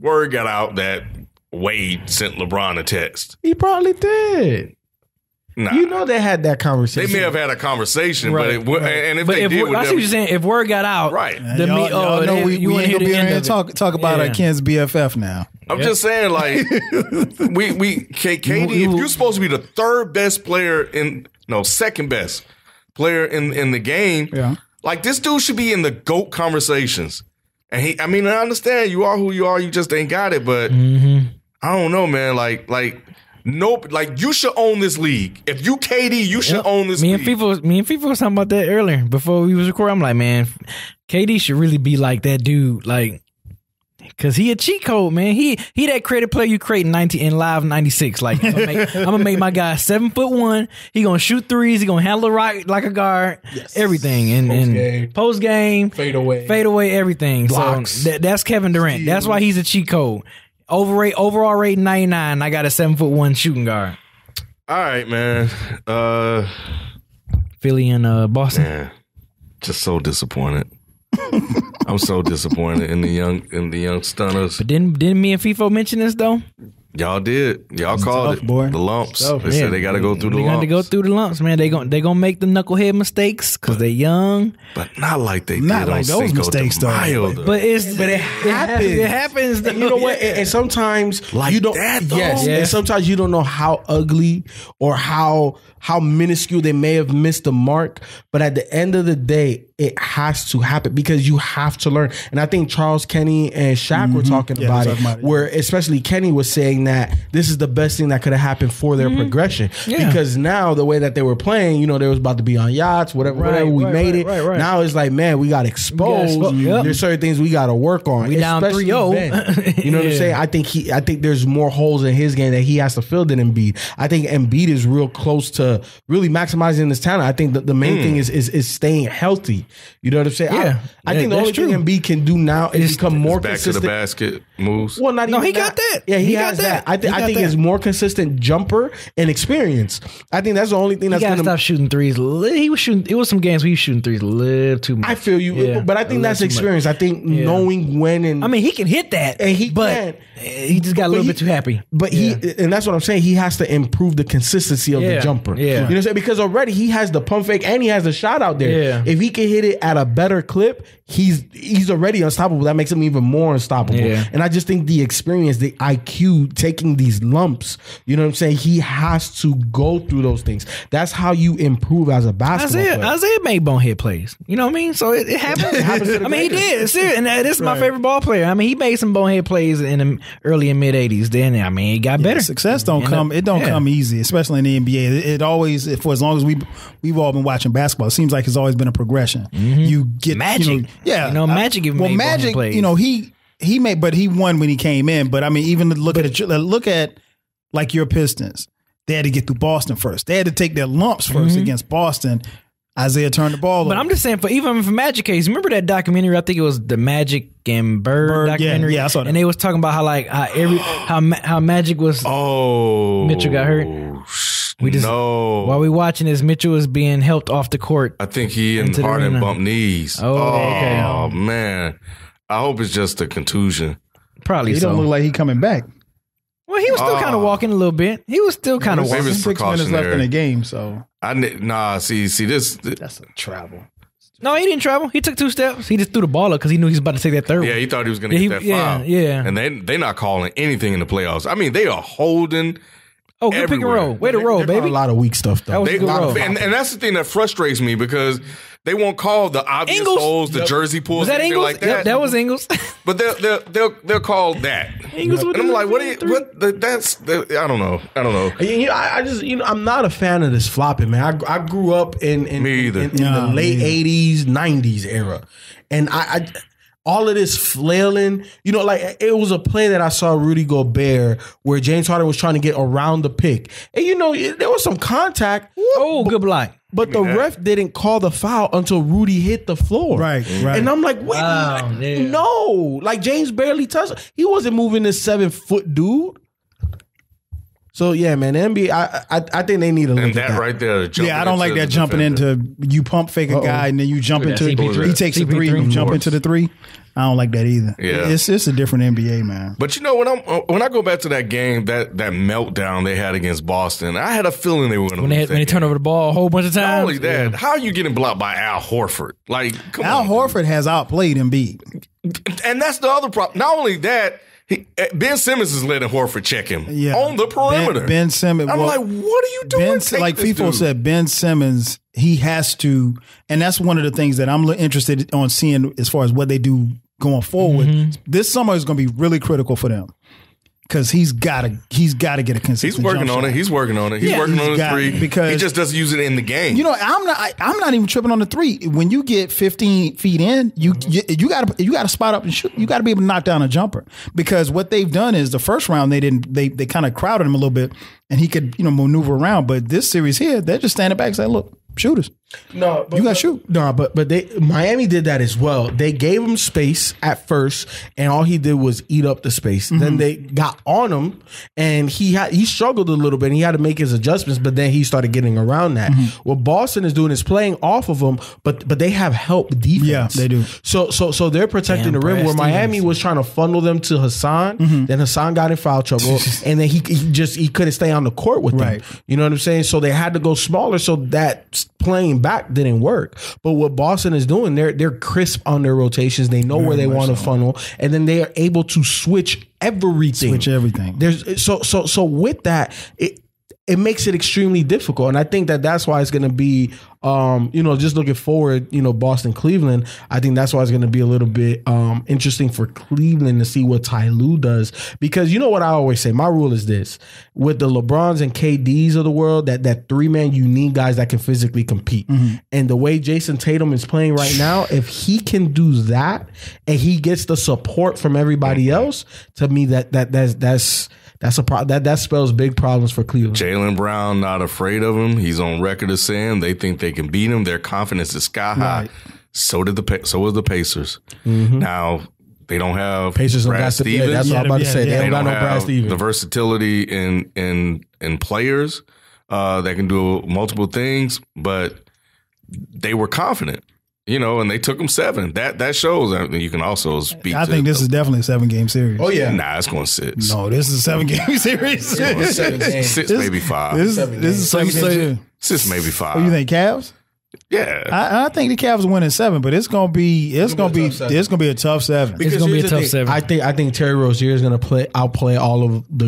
word got out that Wade sent LeBron a text. He probably did. Nah. You know they had that conversation. They may have had a conversation, Right, but and if they did, I see what you're saying. If word got out, right? Y'all know we ain't gonna be in here talk about Ken's BFF now. I'm just saying, like, KD, if you're supposed to be the second best player in the game, like, this dude should be in the GOAT conversations. And I understand you are who you are, you just ain't got it, but I don't know, man. Nope. Like, you should own this league. If you KD, you should own this league. Me and FIFA was talking about that earlier before we was recording. I'm like, man, KD should really be like that dude. Like, Cause he a cheat code, man. He that creative player you create in live 96. Like I'm gonna make my guy 7'1". He gonna shoot threes. He gonna handle the rock like a guard. Yes. Everything and post game, fade away, everything. Blocks. So that's Kevin Durant. That's why he's a cheat code. Overall rating 99. I got a 7'1" shooting guard. All right, man. Philly and Boston. Man, just so disappointed. I'm so disappointed in the young stunners. But didn't me and FIFO mention this though? Y'all did. Y'all called it. Boy. The lumps. They said they got to go through the lumps. They got to go through the lumps, man. They gonna make the knucklehead mistakes because they're young. But not like they not did like those mistakes, though. But it happens. It happens. And you know what? And sometimes like you don't. That, though? Yes. And sometimes you don't know how ugly or how minuscule they may have missed the mark. But at the end of the day, it has to happen because you have to learn. And I think Charles Kenny and Shaq were talking about it, where especially Kenny was saying that this is the best thing that could have happened for their progression. Yeah. Because now the way that they were playing, they was about to be on yachts, whatever we made it. Now it's like, man, we got exposed. There's certain things we got to work on. We down 3-0. You know what I'm saying? I think there's more holes in his game that he has to fill than Embiid. I think Embiid is real close to really maximizing his talent. I think the main thing is staying healthy. You know what I'm saying? Yeah, I think the only thing Embiid can do now is become more back consistent. to the basket moves. Well, not even he got that. Yeah, he has that. I think it's more consistent jumper and experience. I think that's the only thing that's going to stop shooting threes. He was shooting. It was some games where he was shooting threes a little too much. I feel you, but I think that's experience. I think knowing when and I mean he can hit that, and he can. He just got a little bit too happy. But and that's what I'm saying. He has to improve the consistency of the jumper. Yeah. You know what I'm saying? Because already he has the pump fake and he has the shot out there. Yeah. If he can hit it at a better clip, he's already unstoppable. That makes him even more unstoppable. Yeah. And I just think the experience, the IQ, taking these lumps, you know what I'm saying? He has to go through those things. That's how you improve as a basketball player. Isaiah made bonehead plays. You know what I mean? So it happens. I mean, he did. And this is my favorite ball player. I mean, he made some bonehead plays in the early and mid 80s. Then, I mean, it got better. Success don't come easy, especially in the NBA. It always, for as long as we've all been watching basketball, it seems like it's always been a progression. Mm-hmm. You get Magic. Magic even made Magic, plays. he made, but he won when he came in. But I mean, even look at like your Pistons. They had to get through Boston first. They had to take their lumps first against Boston. Isaiah turned the ball over. But I'm just saying, even for Magic case, remember that documentary? I think it was the Magic and Bird documentary. Yeah, I saw that. And they was talking about how Magic was. Oh, Mitchell got hurt. While we watching this, Mitchell was being helped off the court. I think he and Harden bumped knees. Okay. Oh man, I hope it's just a contusion. Probably he so. Don't look like he coming back. Well, he was still kind of walking a little bit. He was still kind of walking. Maybe it's 6 minutes left in the game, so see this. That's a travel. No, he didn't travel. He took 2 steps. He just threw the ball up because he knew he was about to take that third one. Yeah, he thought he was going to get that foul. Yeah. And they not calling anything in the playoffs. I mean, they are holding. Oh, good pick and roll. Way to roll, baby. A lot of weak stuff, though. That was a good roll. And that's the thing that frustrates me because they won't call the obvious holes, the jersey pulls, was that anything Ingles? like that. Yep, that was Ingles. But they'll call that. Ingles and I'm like, I don't know. I'm not a fan of this flopping, man. I grew up in the late 80s, 90s era. And I all of this flailing, like it was a play that I saw Rudy Gobert where James Harden was trying to get around the pick. And there was some contact. Oh, good block. But the ref didn't call the foul until Rudy hit the floor. Right. And I'm like, wait, no. Like James barely touched. He wasn't moving this 7-foot dude. So yeah, man, the NBA, I think they need to look at that right there. I don't like that jumping into you pump fake a guy and then you jump into he takes a 3 and you jump into the 3. I don't like that either. Yeah, it's a different NBA, man. But when I go back to that game, that meltdown they had against Boston, I had a feeling they were going to lose. When they turned over the ball a whole bunch of times. Not only that, how are you getting blocked by Al Horford? Like, come on, Al Horford has outplayed Embiid, and that's the other problem. Not only that. Ben Simmons is letting Horford check him on the perimeter. Ben Simmons. I'm like, what are you doing? Like FIFO said, Ben Simmons, he has to, and that's one of the things that I'm interested on seeing as far as what they do going forward. This summer is going to be really critical for them because he's got to get a consistent. He's working on it. He's working on it. He's working on the three because he just doesn't use it in the game. You know, I'm not even tripping on the three. When you get 15 feet in, you got to spot up and shoot. You got to be able to knock down a jumper, because what they've done is the first round they kind of crowded him a little bit and he could maneuver around. But this series here, they're just standing back and saying, look, shooters. No, but, you got to shoot. No, but Miami did that as well. They gave him space at first, and all he did was eat up the space. Then they got on him, and he struggled a little bit, and he had to make his adjustments. But then he started getting around that. What Boston is doing is playing off of him, but they have help defense. Yeah, they do. So they're protecting the rim. Where Miami was trying to funnel them to Hassan, then Hassan got in foul trouble, and then he couldn't stay on the court with them. You know what I'm saying? So they had to go smaller. So that playing back didn't work. But what Boston is doing, they're crisp on their rotations. They know where they want to funnel, and then they are able to switch everything. There's so with that, it makes it extremely difficult. And I think that's why it's going to be, just looking forward, Boston, Cleveland, I think that's why it's going to be a little bit interesting for Cleveland to see what Ty Lue does. Because you know what I always say, my rule is this: with the LeBrons and KDs of the world, that three-man, you need guys that can physically compete. And the way Jason Tatum is playing right now, if he can do that and he gets the support from everybody else, to me, that's a problem. That spells big problems for Cleveland. Jaylen Brown not afraid of him. He's on record as saying they think they can beat him. Their confidence is sky high. Right. So was the Pacers. Now they don't have Brad Stevens. That's what I'm about to say. They don't got no Brad Stevens. The versatility in players that can do multiple things, but they were confident. And they took them 7. That shows. I mean, you can also speak. I think this is definitely a 7-game series. Oh yeah, nah, it's going 6. No, this is a 7-game series. 6 maybe 5. This is 7 6 maybe 5. Oh, you think Cavs? Yeah, I think the Cavs winning 7, but it's gonna be a tough 7. It's gonna be a tough 7. I think Terry Rozier is gonna outplay all of the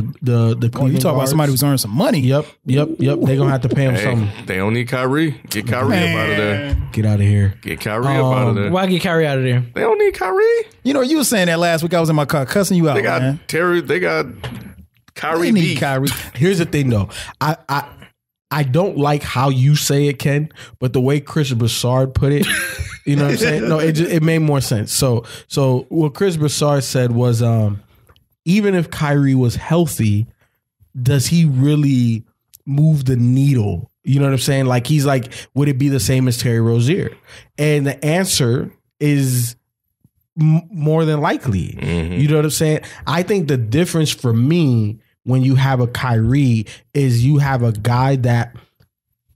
you talk about somebody who's earning some money. Yep. They're gonna have to pay him something. They don't need Kyrie. Get Kyrie up out of there. Get out of here. Get Kyrie up out of there. Why get Kyrie out of there? They don't need Kyrie. You were saying that last week. I was in my car cussing you out. They got man. Terry. They got Kyrie. They need Kyrie. Here's the thing, though. I don't like how you say it, Ken, but the way Chris Broussard put it, you know what I'm saying? No, it made more sense. So what Chris Broussard said was, even if Kyrie was healthy, does he really move the needle? You know what I'm saying? Like, he's like, would it be the same as Terry Rozier? And the answer is more than likely. You know what I'm saying? I think the difference for me when you have a Kyrie is you have a guy that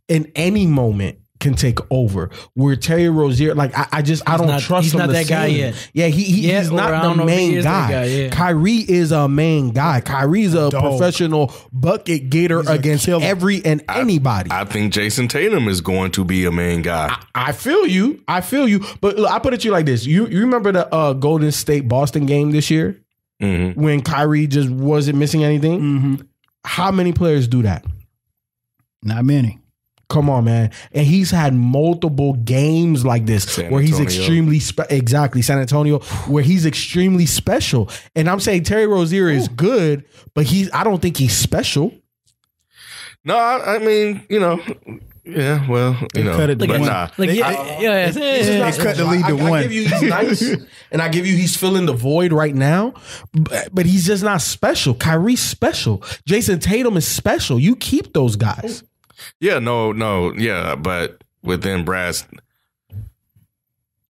in any moment can take over. Where Terry Rozier, like I don't trust him. He's not that guy yet. Yeah, he's not the main guy. Kyrie is a main guy. Kyrie's a professional bucket getter against every and anybody. I think Jason Tatum is going to be a main guy. I feel you. But look, I put it to you like this. You remember the Golden State Boston game this year? When Kyrie just wasn't missing anything? How many players do that? Not many. Come on, man. And he's had multiple games like this where he's extremely San Antonio, where he's extremely special. And I'm saying Terry Rozier is good, but I don't think he's special. No, I mean, yeah, well, cut it to one. Nah. Cut the lead to 1. I give you he's nice, and I give you he's filling the void right now, but he's just not special. Kyrie's special. Jason Tatum is special. You keep those guys. Yeah, yeah, but within Brad's.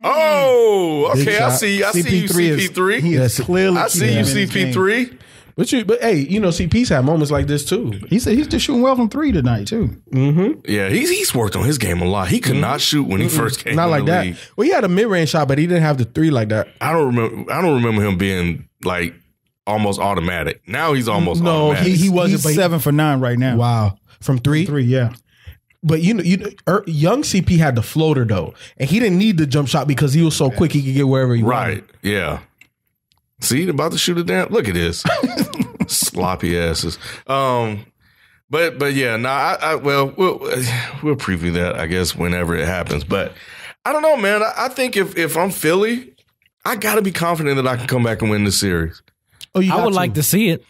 Oh, okay. I see you, CP3. He is clearly. I see you, CP3. But hey, CP's had moments like this too. He said he's just shooting well from 3 tonight too. Yeah, he's worked on his game a lot. He could not shoot when he first came. Not like that. League. Well, he had a mid-range shot, but he didn't have the 3 like that. I don't remember him being like almost automatic. Now he's almost automatic. he wasn't. He's 7 for 9 right now. Wow, from 3. 3, yeah. But young CP had the floater though, and he didn't need the jump shot because he was so quick he could get wherever he wanted. Right? Yeah. See, about to shoot it down. Look at this. Sloppy asses. But yeah, we'll preview that, I guess, whenever it happens. But I don't know, man. I think if I'm Philly, I got to be confident that I can come back and win this series. I would like to see it.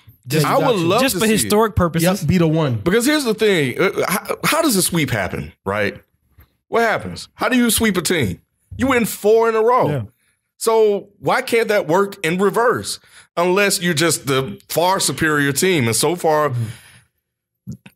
I would love just to for see historic purposes. Yep, be the one. Because here's the thing. How does a sweep happen, right? What happens? How do you sweep a team? You win 4 in a row. Yeah. So why can't that work in reverse? Unless you're just the far superior team. And so far,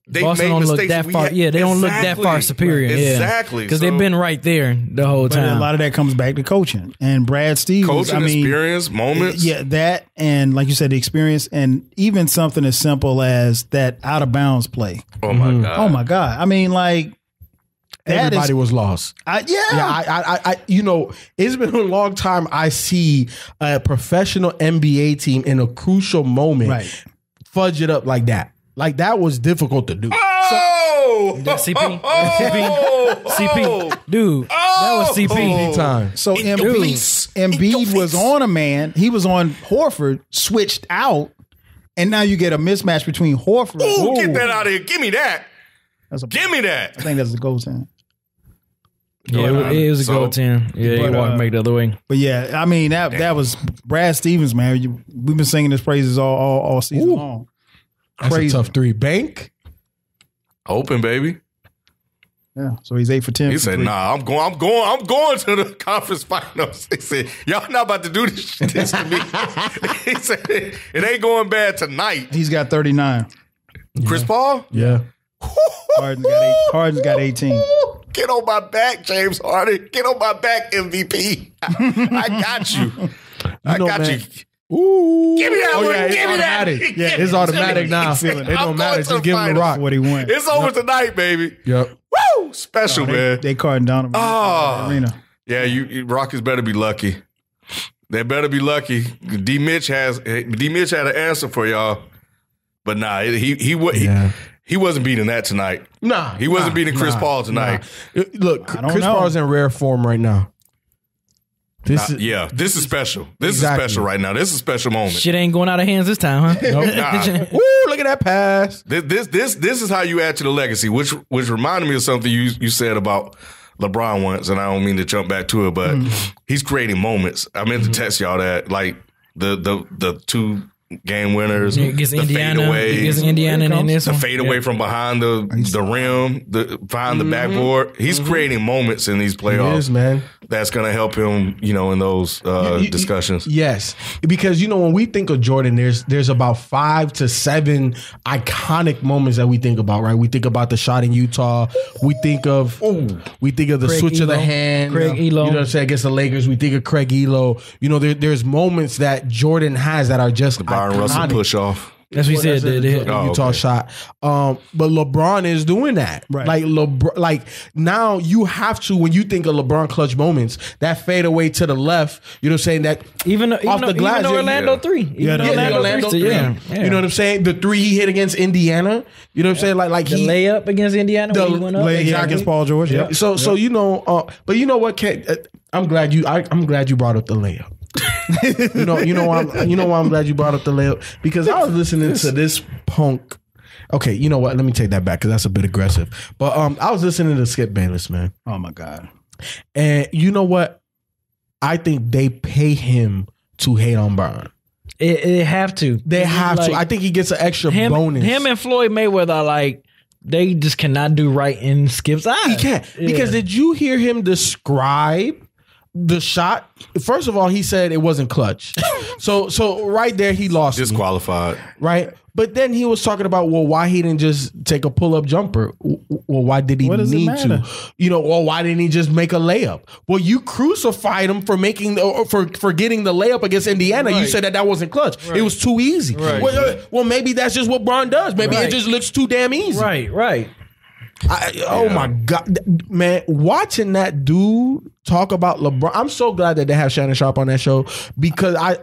they've Boston made don't mistakes. look that far. Yeah, they don't look that far superior. Right. Exactly. Because they've been right there the whole time. A lot of that comes back to coaching. And Brad Stevens. Coaching, experience, moments. Yeah, that and like you said, the experience and even something as simple as that out of bounds play. Oh, my God. Oh, my God. I mean, like. Everybody was lost. I you know, it's been a long time I see a professional NBA team in a crucial moment fudge it up like that. Like, that was difficult to do. CP? CP. Dude, that was CP. Time. So Embiid was on a man. He was on Horford, switched out, and now you get a mismatch between Horford. Ooh, get that out of here. Give me that. Give me that. I think that's a goaltend. Yeah, it was a goaltend. Yeah, he walked back the other way. But yeah, I mean that was Brad Stevens, man. We've been singing his praises all season long. That's a tough 3. Bank. Open, baby. Yeah, so he's 8 for 10. He said, "Nah, I'm going to the conference finals." He said, "Y'all not about to do this to me." He said, "It ain't going bad tonight." He's got 39. Chris Paul? Yeah. Harden's got 18. Get on my back, James Harden. Get on my back, MVP. I got you. I got you. Ooh. Give me that one. Yeah, Give me automatic. that. Yeah, it's automatic now. It don't matter. Just give him the rock. What he won. It's over tonight, baby. Yep. Woo! Special, man. They carding Donovan in the arena. Yeah, you Rockets better be lucky. They better be lucky. D. Mitch had an answer for y'all, but nah, he wasn't beating that tonight. Nah, he wasn't beating Chris Paul tonight. Look, Chris Paul's in rare form right now. This is special. This is special right now. This is a special moment. Shit ain't going out of hands this time, huh? Nope. Woo! Look at that pass. This is how you add to the legacy, which reminded me of something you said about LeBron once, and I don't mean to jump back to it, but he's creating moments. I meant to text y'all that, like the 2 game winners, against Indiana, the fade away from behind the rim, behind the backboard. He's creating moments in these playoffs. He is, man. That's going to help him, in those discussions. Yes, because when we think of Jordan, there's about 5 to 7 iconic moments that we think about. Right, we think about the shot in Utah. We think of the Craig switch Elo. of the hand. Craig Elo. You know what I'm saying, against the Lakers. We think of Craig Elo. There's moments that Jordan has that are just Byron Russell push off. That's what he said. The Utah shot. But LeBron is doing that. Right. Like now you have to, when you think of LeBron clutch moments, that fade away to the left, you know what I'm saying? That even off the glass. Even Orlando 3. Orlando 3. Yeah. You know what I'm saying? The 3 he hit against Indiana. You know what I'm saying? Like the layup against Indiana when he went up. Against Paul George. Yeah. So but you know what, Ken? I'm glad you brought up the layup. you know why I'm glad you brought up the layup, because I was listening to this punk. Okay, you know what? Let me take that back because that's a bit aggressive. But I was listening to Skip Bayless, man. Oh my God! And you know what? I think they pay him to hate on Bron. It have to. They have to. I think he gets an extra bonus. Him and Floyd Mayweather are like, they just cannot do right in Skip's eyes. He can't. Because did you hear him describe the shot? First of all, he said it wasn't clutch. So right there, he lost. Disqualified. Right? But then he was talking about, well, why he didn't just take a pull-up jumper? Well, why did he need to? Or why didn't he just make a layup? Well, you crucified him for getting the layup against Indiana. Right. You said that wasn't clutch. Right. It was too easy. Right. Well, maybe that's just what Bron does. Maybe it just looks too damn easy. Right. Oh my God, man! Watching that dude talk about LeBron, I'm so glad that they have Shannon Sharp on that show, because I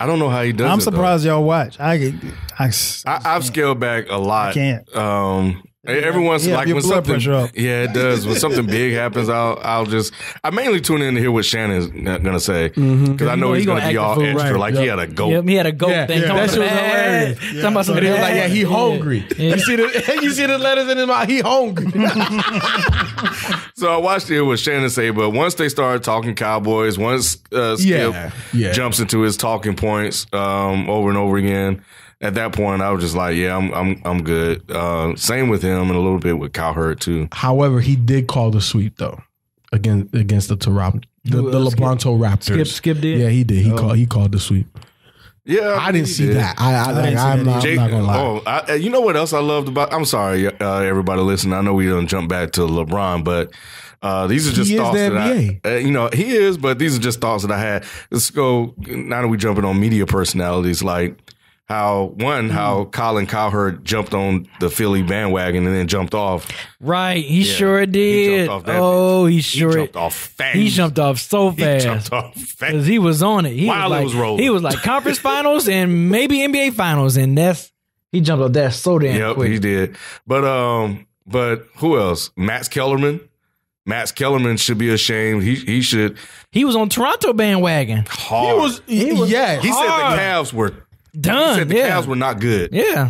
don't know how he does. I'm surprised y'all watch. I've scaled back a lot. I can't. Every once like when something, it does. When something big happens, I mainly tune in to hear what Shannon's gonna say, because I know he's gonna be all extra, like he had a goat. Yep, he had a goat thing. That shit was hilarious. Talking about something. He was like, he hungry. You see the letters in his mouth. He hungry. So I watched to hear what Shannon say, but once they started talking Cowboys, once Skip jumps into his talking points over and over again. at that point, I was just like, yeah, I'm good. Same with him and a little bit with Cowherd too. However, he did call the sweep though against the Toronto, the Lebronto Raptors. Skip did. Yeah, he did. He called the sweep. Yeah, I didn't see that. I'm not gonna lie. You know what else I loved about? I'm sorry, everybody listening. I know we don't jump back to LeBron, but these are just thoughts that he is. But these are just thoughts that I had. Let's go. Now that we jumping on media personalities, like how Colin Cowherd jumped on the Philly bandwagon and then jumped off. Right, he sure did. He jumped off he jumped off fast. He jumped off so fast. He jumped off fast because he was on it. While it was rolling, he was like conference finals and maybe NBA finals, and he jumped off that so damn quick. He did. But who else? Max Kellerman. Max Kellerman should be ashamed. He should. He was on Toronto bandwagon. Hard. He was. Yeah. He said the Cavs were done. He said the Cavs were not good. Yeah.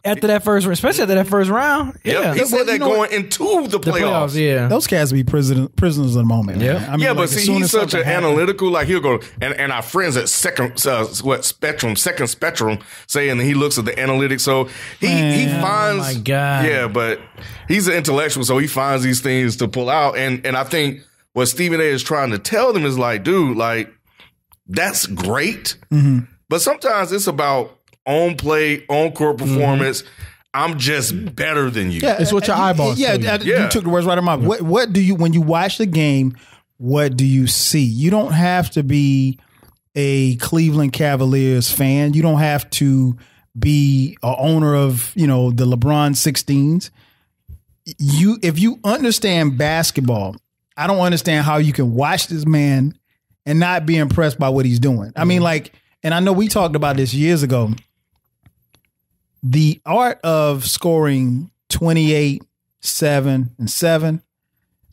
Especially after that first round. Yeah. He said that going into the playoffs. Yeah. Those cats be prisoners of the moment. Yeah. Man. I mean, but see, he's such an analytical. Like he'll go and our friends at second spectrum saying that he looks at the analytics. So he finds. Oh my God. Yeah, but he's an intellectual, so he finds these things to pull out. And I think what Stephen A is trying to tell them is like, dude, like that's great. Mm-hmm. But sometimes it's about on play, on court performance. I'm just better than you. Yeah, it's what your eyeballs. You took the words right out of my mouth. What do you, when you watch the game, what do you see? You don't have to be a Cleveland Cavaliers fan. You don't have to be an owner of, the LeBron 16s. If you understand basketball, I don't understand how you can watch this man and not be impressed by what he's doing. I mean, and I know we talked about this years ago. The art of scoring 28, 7, and 7,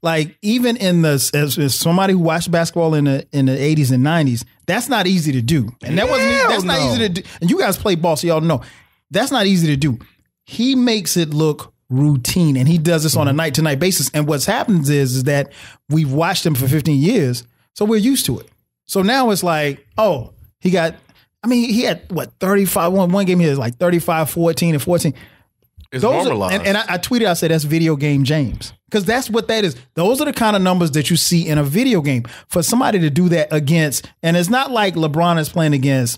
like even as somebody who watched basketball in the 80s and 90s, that's not easy to do. And that's not easy to do. And you guys play ball, so y'all know that's not easy to do. He makes it look routine, and he does this on a night-to-night basis. And what's happens is that we've watched him for 15 years, so we're used to it. So now it's like, he had 35. One game he has like 35, 14, and 14. It's normalized. And I tweeted, I said, that's video game James. Because that's what that is. Those are the kind of numbers that you see in a video game. For somebody to do that against, and it's not like LeBron is playing against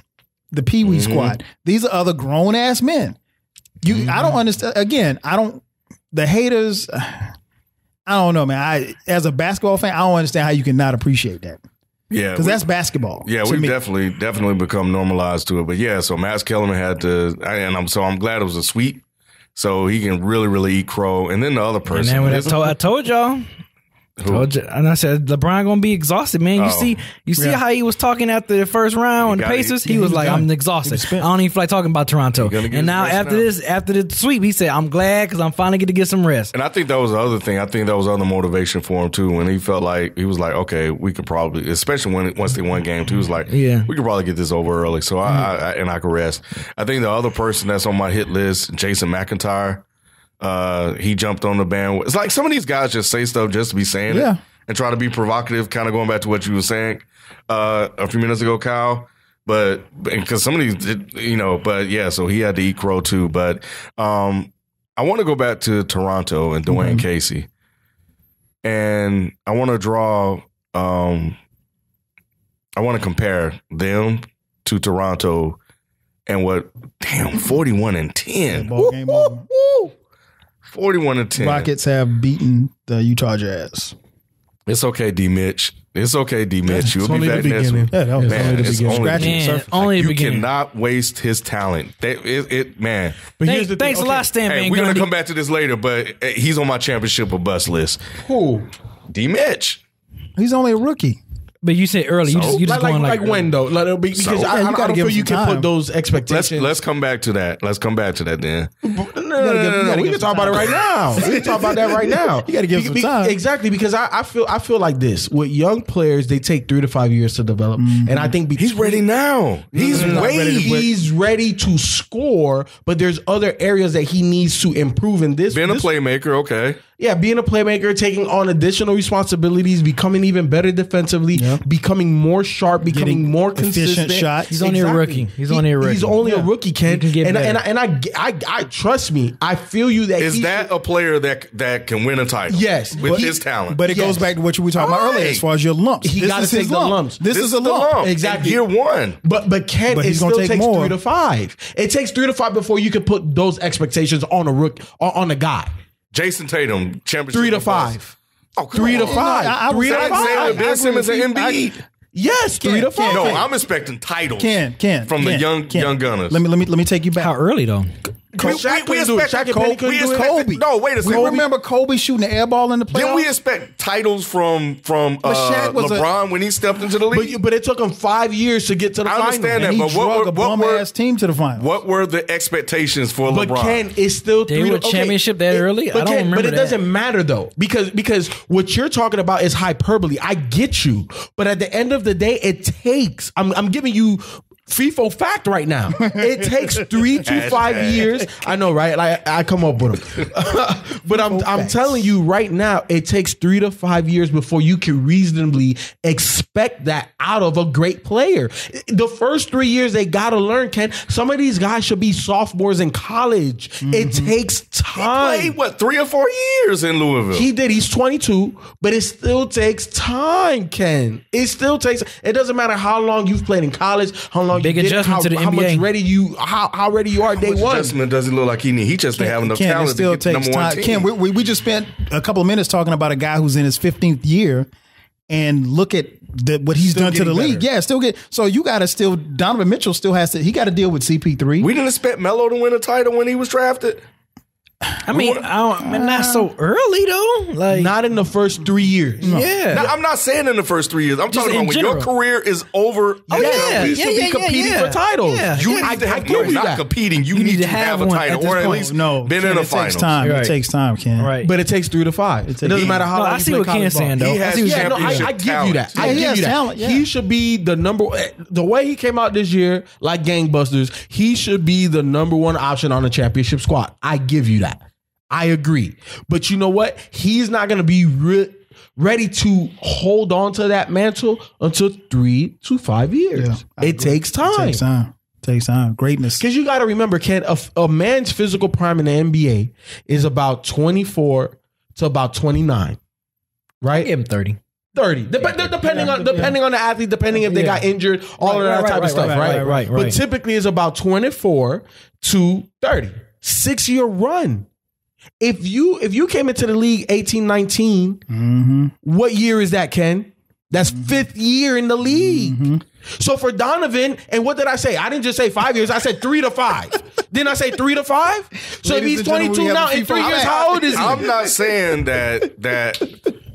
the Pee Wee squad. These are other grown ass men. I don't understand. Again, the haters, I don't know, man. As a basketball fan, I don't understand how you can not appreciate that. Yeah, because that's basketball. Yeah, we've definitely become normalized to it. But yeah, so Max Kellerman had to, and I'm glad it was a sweep, so he can really, really eat crow. And then the other person, and then I told y'all. And I said LeBron gonna be exhausted, man. You see how he was talking after the first round on the Pacers. He was like, "I'm exhausted. I don't even feel like talking about Toronto." And now after the sweep, he said, "I'm glad because I'm finally getting to get some rest." And I think that was the other thing. I think that was other motivation for him too. When he felt like he was like, "Okay, we could probably," especially once they won game 2, he was like, "Yeah, we could probably get this over early." So I could rest. I think the other person that's on my hit list, Jason McIntyre. He jumped on the band. It's like some of these guys just say stuff just to be saying it and try to be provocative, kind of going back to what you were saying a few minutes ago, Kyle. But because some of these, but yeah, so he had to eat crow too. But I want to go back to Toronto and Dwayne Casey. And I want to draw, I want to compare them to Toronto and 41-10. Ball game over. 41-10. Rockets have beaten the Utah Jazz. It's okay, D. Mitch. It's okay, D. Mitch. You'll be back next week. Yeah, that was only the beginning. You cannot waste his talent. Man. But thanks a lot, Stan Van Gundy. We're going to come back to this later, but he's on my championship or bust list. Who? D. Mitch. He's only a rookie. But you said earlier, you just going like when though? Because I don't feel you can put those expectations. Let's come back to that. then. No, we can talk about it right now. We can talk about that right now. You got to give him some time. Exactly, because I feel like this with young players, they take 3 to 5 years to develop, and I think he's ready now. He's ready to score, but there's other areas that he needs to improve in this. Being a playmaker, okay. Yeah, being a playmaker, taking on additional responsibilities, becoming even better defensively, becoming more sharp, becoming more consistent. Shots. He's only a rookie. He's only a rookie, Ken. And I trust me. I feel you that is that a player that can win a title? Yes, with his talent. But it goes back to what you were talking about earlier, as far as your lumps. He got to take the lumps. This is a lump. Exactly. Year one. But Ken, it still takes 3 to 5. It takes 3 to 5 before you can put those expectations on a rook on a guy. Jason Tatum, championship 3 to 5. Oh, 3 to 5. 3 to 5. Ben Simmons and Embiid. Yes, 3 to 5. No, I'm expecting titles. From the young Gunners. Let me take you back. How early though? We expect Kobe. No, wait a second. We remember Kobe shooting the air ball in the playoffs. Didn't we expect titles from LeBron when he stepped into the league? But it took him 5 years to get to the final. I understand that, but what were ass team to the final? What were the expectations for LeBron? But Ken, it's still they were championship that early. I don't remember but it that. doesn't matter though, because what you're talking about is hyperbole. I get you, but at the end of the day, it takes. I'm giving you FIFO fact right now. It takes 3 to 5 years. I know, right? Like I come up with them, but I'm telling you right now, it takes 3 to 5 years before you can reasonably expect that out of a great player. The first 3 years they gotta learn. Ken, some of these guys should be sophomores in college. It takes time. He played 3 or 4 years in Louisville. He did. He's 22, but it still takes time, Ken. It still takes. It doesn't matter how long you've played in college, how long. Big adjustment to the how NBA. Much ready you? How ready you are day one? Adjustment doesn't look like he need. He just didn't have enough talent. It still to get takes number time. one team. Ken, we just spent a couple of minutes talking about a guy who's in his 15th year, and look at what he's done to the league. Yeah, still get. So you got to still. Donovan Mitchell still has to. He got to deal with CP3. We didn't expect Melo to win a title when he was drafted. I mean, not so early though. Like not in the first 3 years. No. Yeah, now, I'm not saying in the first 3 years. I'm talking about when general. your career is over. You should be competing for titles. You need to have. You're not competing. You need to have a title, or at least been in a final. It takes time. It takes time, Ken. Right, but it takes 3 to 5. It doesn't matter how long. I see what Ken's saying though. He has I give you that. I give you that. He should be the number. The way he came out this year, like gangbusters, he should be the number one option on the championship squad. I give you that. I agree. But you know what? He's not going to be ready to hold on to that mantle until 3 to 5 years. Yeah, it takes time. It takes time. Greatness. Because you got to remember, Ken, a man's physical prime in the NBA is about 24 to about 29. Right? Give him 30. 30. Depending on the athlete, depending if they got injured, all of that type of stuff, right? But typically it's about 24 to 30. 6-year run. If you came into the league 18, 19, what year is that, Ken? That's 5th year in the league. So for Donovan, and what did I say? I didn't just say 5 years. I said 3 to 5. Didn't I say 3 to 5? So if he's 22 now, in 3 years, how old is he? I'm not saying that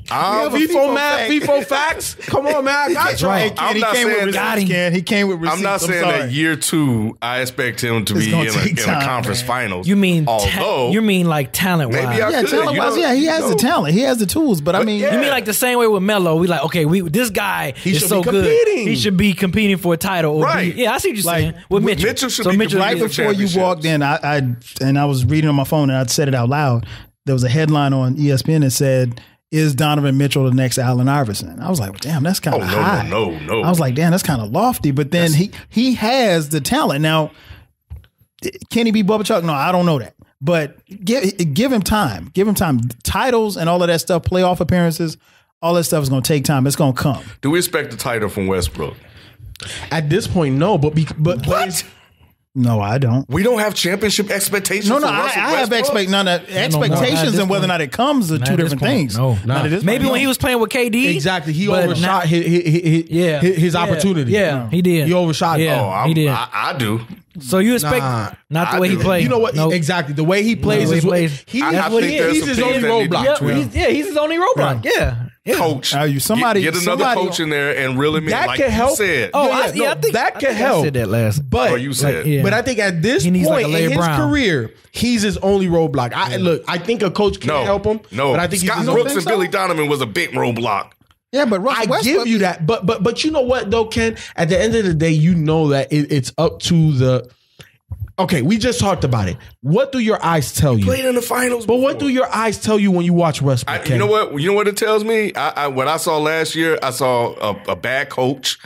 FIFO math, FIFO facts. Come on, man. I got you. Right. I'm not saying he came with receipts. I'm not saying that year 2, I expect him to be in a conference finals. You mean although you mean like talent wise? Talent wise, he has the talent. He has the tools. But I mean, you mean like the same way with Melo? We like, okay, this guy is so good. He should be competing for a title. Right. I see what you're saying. With Mitchell. Mitchell should be right before you walked in, I was reading on my phone and I said it out loud. There was a headline on ESPN that said, "Is Donovan Mitchell the next Allen Iverson?" I was like, well, damn, that's kind of high. No. I was like, damn, that's kind of lofty. But then he has the talent. Now, can he be Bubba Chuck? No, I don't know that. But give him time. Give him time. Titles and all of that stuff, playoff appearances, all that stuff is going to take time. It's going to come. Do we expect a title from Westbrook? At this point, no. But what? No, I don't. We don't have championship expectations. No, I have expectations, and whether or not it comes are two different things. No, not at this maybe point. when he was playing with KD, exactly. He overshot his opportunity. Yeah, he did. He overshot. Yeah, he did. I do. So you expect not the way he played. You know what? Nope. Exactly. The way he plays is what he's his only roadblock. He's his only roadblock. Yeah. Coach, get another coach in there and reel him in. That like can help. You said. I think that can help. I said that last. But you said. But I think at this point in his career, he's his only roadblock. I think a coach can help him. No, but I think Scott Brooks and Billy Donovan was a big roadblock. Yeah, but I give you that. But you know what though, Ken? At the end of the day, you know that it's up to Okay, we just talked about it. What do your eyes tell you? Played in the finals. But what do your eyes tell you when you watch Westbrook? You know what? You know what it tells me? What I saw last year, I saw a bad coach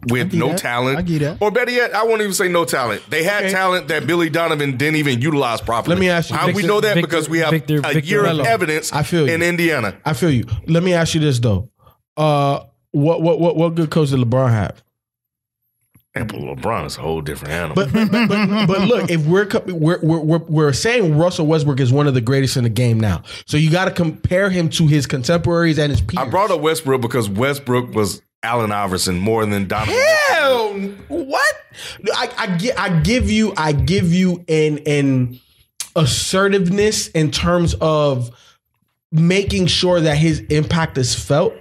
with no talent. I get that. Or better yet, I won't even say no talent. They had talent that Billy Donovan didn't even utilize properly. Let me ask you, how we know that? Because we have a year of evidence in Indiana. I feel you. Let me ask you this though. What good coach did LeBron have? And LeBron is a whole different animal. But look, if we're saying Russell Westbrook is one of the greatest in the game now, so you got to compare him to his contemporaries and his peers. I brought up Westbrook because Westbrook was Allen Iverson more than Donovan. Hell, what? I give you an assertiveness in terms of making sure that his impact is felt.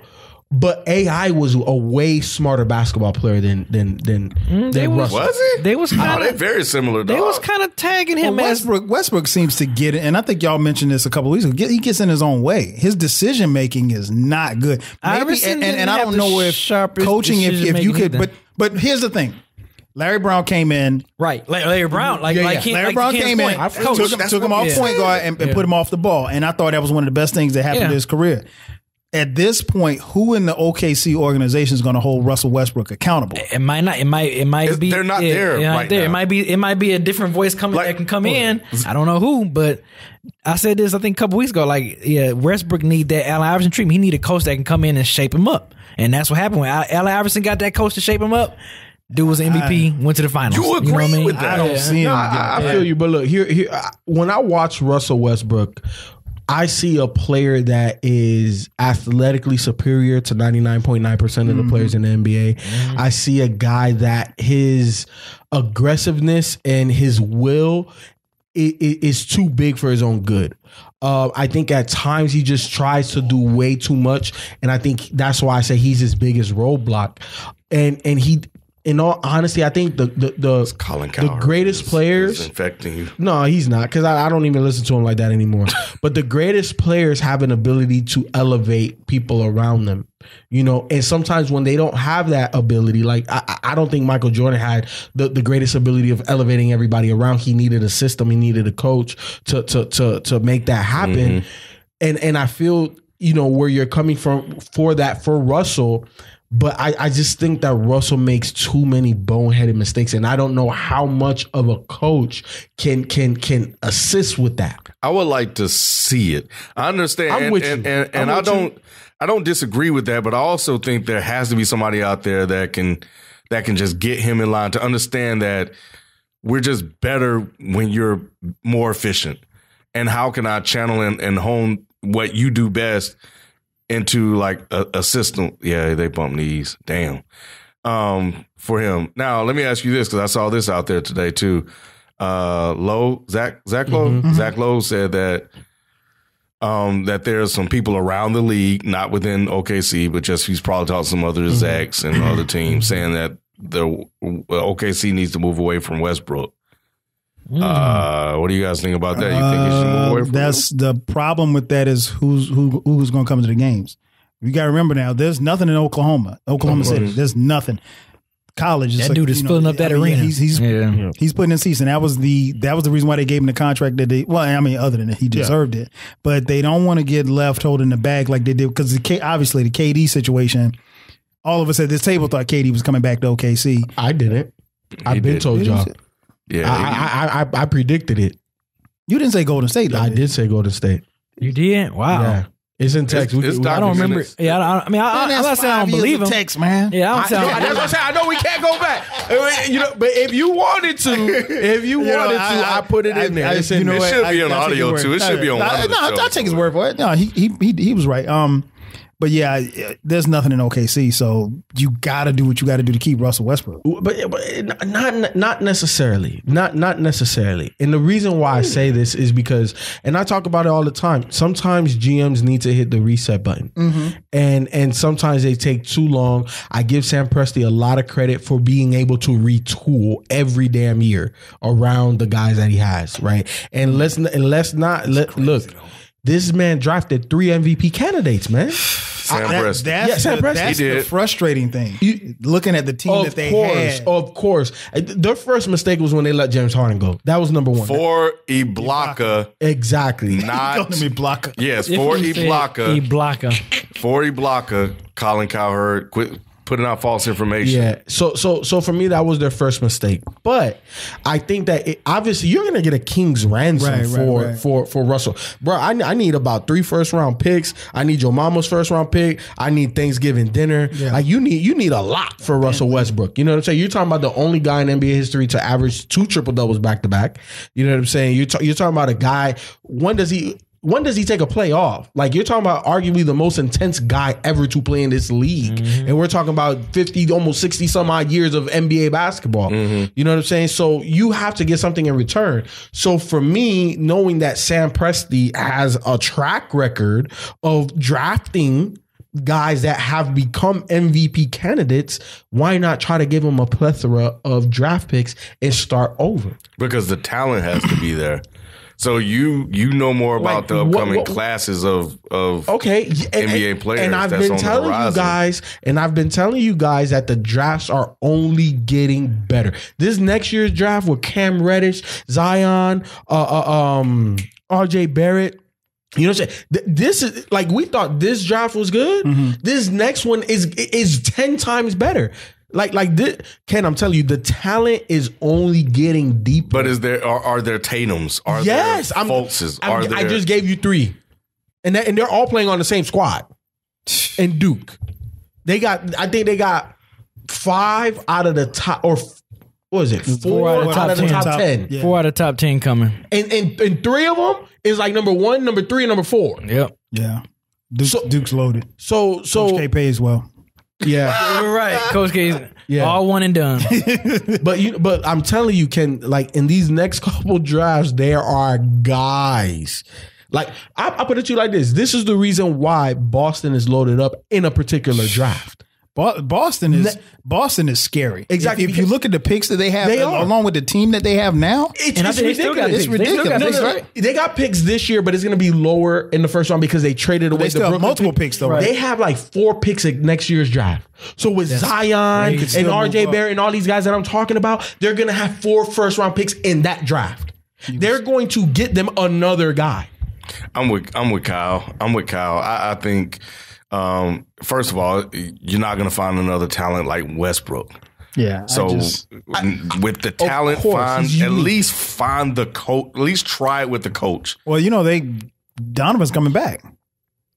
But AI was a way smarter basketball player than Russell. Was it? They was kind they're very similar. They was kind of tagging him. Westbrook seems to get it, and I think y'all mentioned this a couple of weeks ago. He gets in his own way. His decision making is not good. Maybe, and I don't know if coaching, if you could, but here's the thing. Larry Brown came in. Right. Larry Brown. Larry Brown came in, took him off point guard and put him off the ball. And I thought that was one of the best things that happened to his career. At this point, who in the OKC organization is going to hold Russell Westbrook accountable? It might not. It might be. They're not there right now. It might be a different voice that can come in. I don't know who, but I said this I think a couple weeks ago. Westbrook need that Allen Iverson treatment. He need a coach that can come in and shape him up, and that's what happened when Allen Iverson got that coach to shape him up. Dude was MVP, went to the finals. You agree know what I mean? with that? I don't see him. I feel you, but look here. When I watch Russell Westbrook, I see a player that is athletically superior to 99.9% of the players in the NBA. I see a guy that his aggressiveness and his will is too big for his own good. I think at times he just tries to do way too much, and I think that's why I say he's his biggest roadblock. And he, in all honesty, I think the greatest players is infecting you. No, he's not, because I don't even listen to him like that anymore. But the greatest players have an ability to elevate people around them, and sometimes when they don't have that ability, like I don't think Michael Jordan had the greatest ability of elevating everybody around. He needed a system, he needed a coach to make that happen. And I feel where you're coming from for Russell. But I just think that Russell makes too many boneheaded mistakes, and I don't know how much of a coach can assist with that. I would like to see it. I understand, I'm with you. And I don't disagree with that, but I also think there has to be somebody out there that can just get him in line to understand that we're just better when you're more efficient. And how can I channel and hone what you do best into like a system? Yeah, they bump knees. Damn. For him. Now, let me ask you this, because I saw this out there today too. Zach Lowe? Zach Lowe said that that there's some people around the league, not within OKC, but just he's probably talked to some other Zachs and other teams, saying that the OKC needs to move away from Westbrook. What do you guys think about that? You think he should move away from That's the problem with that is who's going to come to the games. You got to remember now, there's nothing in Oklahoma City. There's nothing. College. That dude is filling up that arena. He's putting in seats, and that was the reason why they gave him the contract that they. Well, I mean, other than that, he deserved it, but they don't want to get left holding the bag like they did, because obviously the KD situation. All of us at this table thought KD was coming back to OKC. I didn't. I've been told y'all. Yeah, I predicted it. You didn't say Golden State, though. I did say Golden State. You did? Wow. Yeah. It's in text. I don't remember. Yeah, I'm not saying I don't believe him. Text, man. Yeah, that's what I'm saying. I know we can't go back. But if you wanted to, I put it in there. It should be on audio too. It should be on one of the shows. I'll take his word for it. No, he was right. But yeah, there's nothing in OKC, so you got to do what you got to do to keep Russell Westbrook. But not necessarily. Not necessarily. And the reason why I say this is because, and I talk about it all the time, sometimes GMs need to hit the reset button. And sometimes they take too long. I give Sam Presti a lot of credit for being able to retool every damn year around the guys that he has, right? And let's not look. This man drafted 3 MVP candidates, man. Sam Presti. That's the frustrating thing. Looking at the team that they had. Of course. Their first mistake was when they let James Harden go. That was number one. For Ibaka. Exactly. Not Ibaka. Yes, for Ibaka. For Ibaka, Colin Cowherd quit putting out false information. Yeah. So for me, that was their first mistake. But I think that obviously you're gonna get a king's ransom for Russell. Bro, I need about 3 first-round picks. I need your mama's first-round pick. I need Thanksgiving dinner. Yeah. Like you need a lot for Russell Westbrook. You know what I'm saying? You're talking about the only guy in NBA history to average 2 triple-doubles back-to-back. You know what I'm saying? You're talking about a guy. When does he take a play off? Like you're talking about arguably the most intense guy ever to play in this league. Mm-hmm. And we're talking about 50, almost 60 some odd years of NBA basketball. Mm-hmm. You know what I'm saying? So you have to get something in return. So for me, knowing that Sam Presti has a track record of drafting guys that have become MVP candidates, why not try to give him a plethora of draft picks and start over? Because the talent has to be there. So you know more about the upcoming classes of NBA players. And I've been telling you guys that the drafts are only getting better. This next year's draft with Cam Reddish, Zion, RJ Barrett. You know what I'm saying? This is like, we thought this draft was good. Mm-hmm. This next one is 10 times better. Like this, Ken, I'm telling you, the talent is only getting deeper. But are there Tatums? Are there Fultzes? I just gave you 3, and they're all playing on the same squad. And Duke, I think they got 5 out of the top, or what is it? 4 out of the top 10. Yeah. 4 out of the top 10 coming, and 3 of them is like number 1, number 3, and number 4. Yep. Yeah. Duke's loaded. So Coach K pays well. Yeah, you're right. Coach K, all one and done. but I'm telling you, Ken, like in these next couple drafts, there are guys. Like I put it to you like this: this is the reason why Boston is loaded up in a particular draft. Boston is scary. Exactly. If you look at the picks that they have, along with the team that they have now, it's ridiculous. Right? They got picks this year, but it's going to be lower in the first round because they traded away. They still have multiple picks though. Right? They have like 4 picks at next year's draft. So with Zion and RJ Barrett and all these guys that I'm talking about, they're going to have 4 first-round picks in that draft. They're going to get them another guy. I'm with Kyle. I think. First of all, you're not going to find another talent like Westbrook. Yeah. So with the talent, at least find the coach. At least try it with the coach. Well, Donovan's coming back.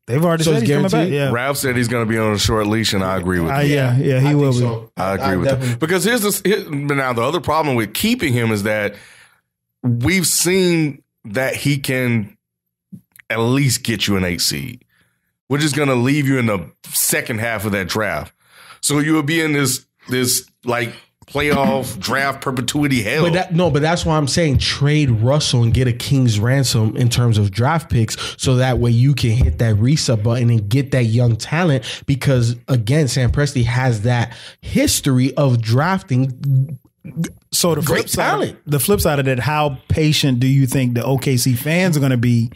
They've already said he's coming back. Yeah. Ralph said he's going to be on a short leash, and I agree with him. Yeah, he will be. So. I agree with that. Because now the other problem with keeping him is that we've seen that he can at least get you an 8 seed. We're just going to leave you in the second half of that draft. So you will be in this like playoff draft perpetuity hell. But that's why I'm saying trade Russell and get a king's ransom in terms of draft picks, so that way you can hit that reset button and get that young talent. Because again, Sam Presti has that history of drafting. So the flip side of that, how patient do you think the OKC fans are going to be?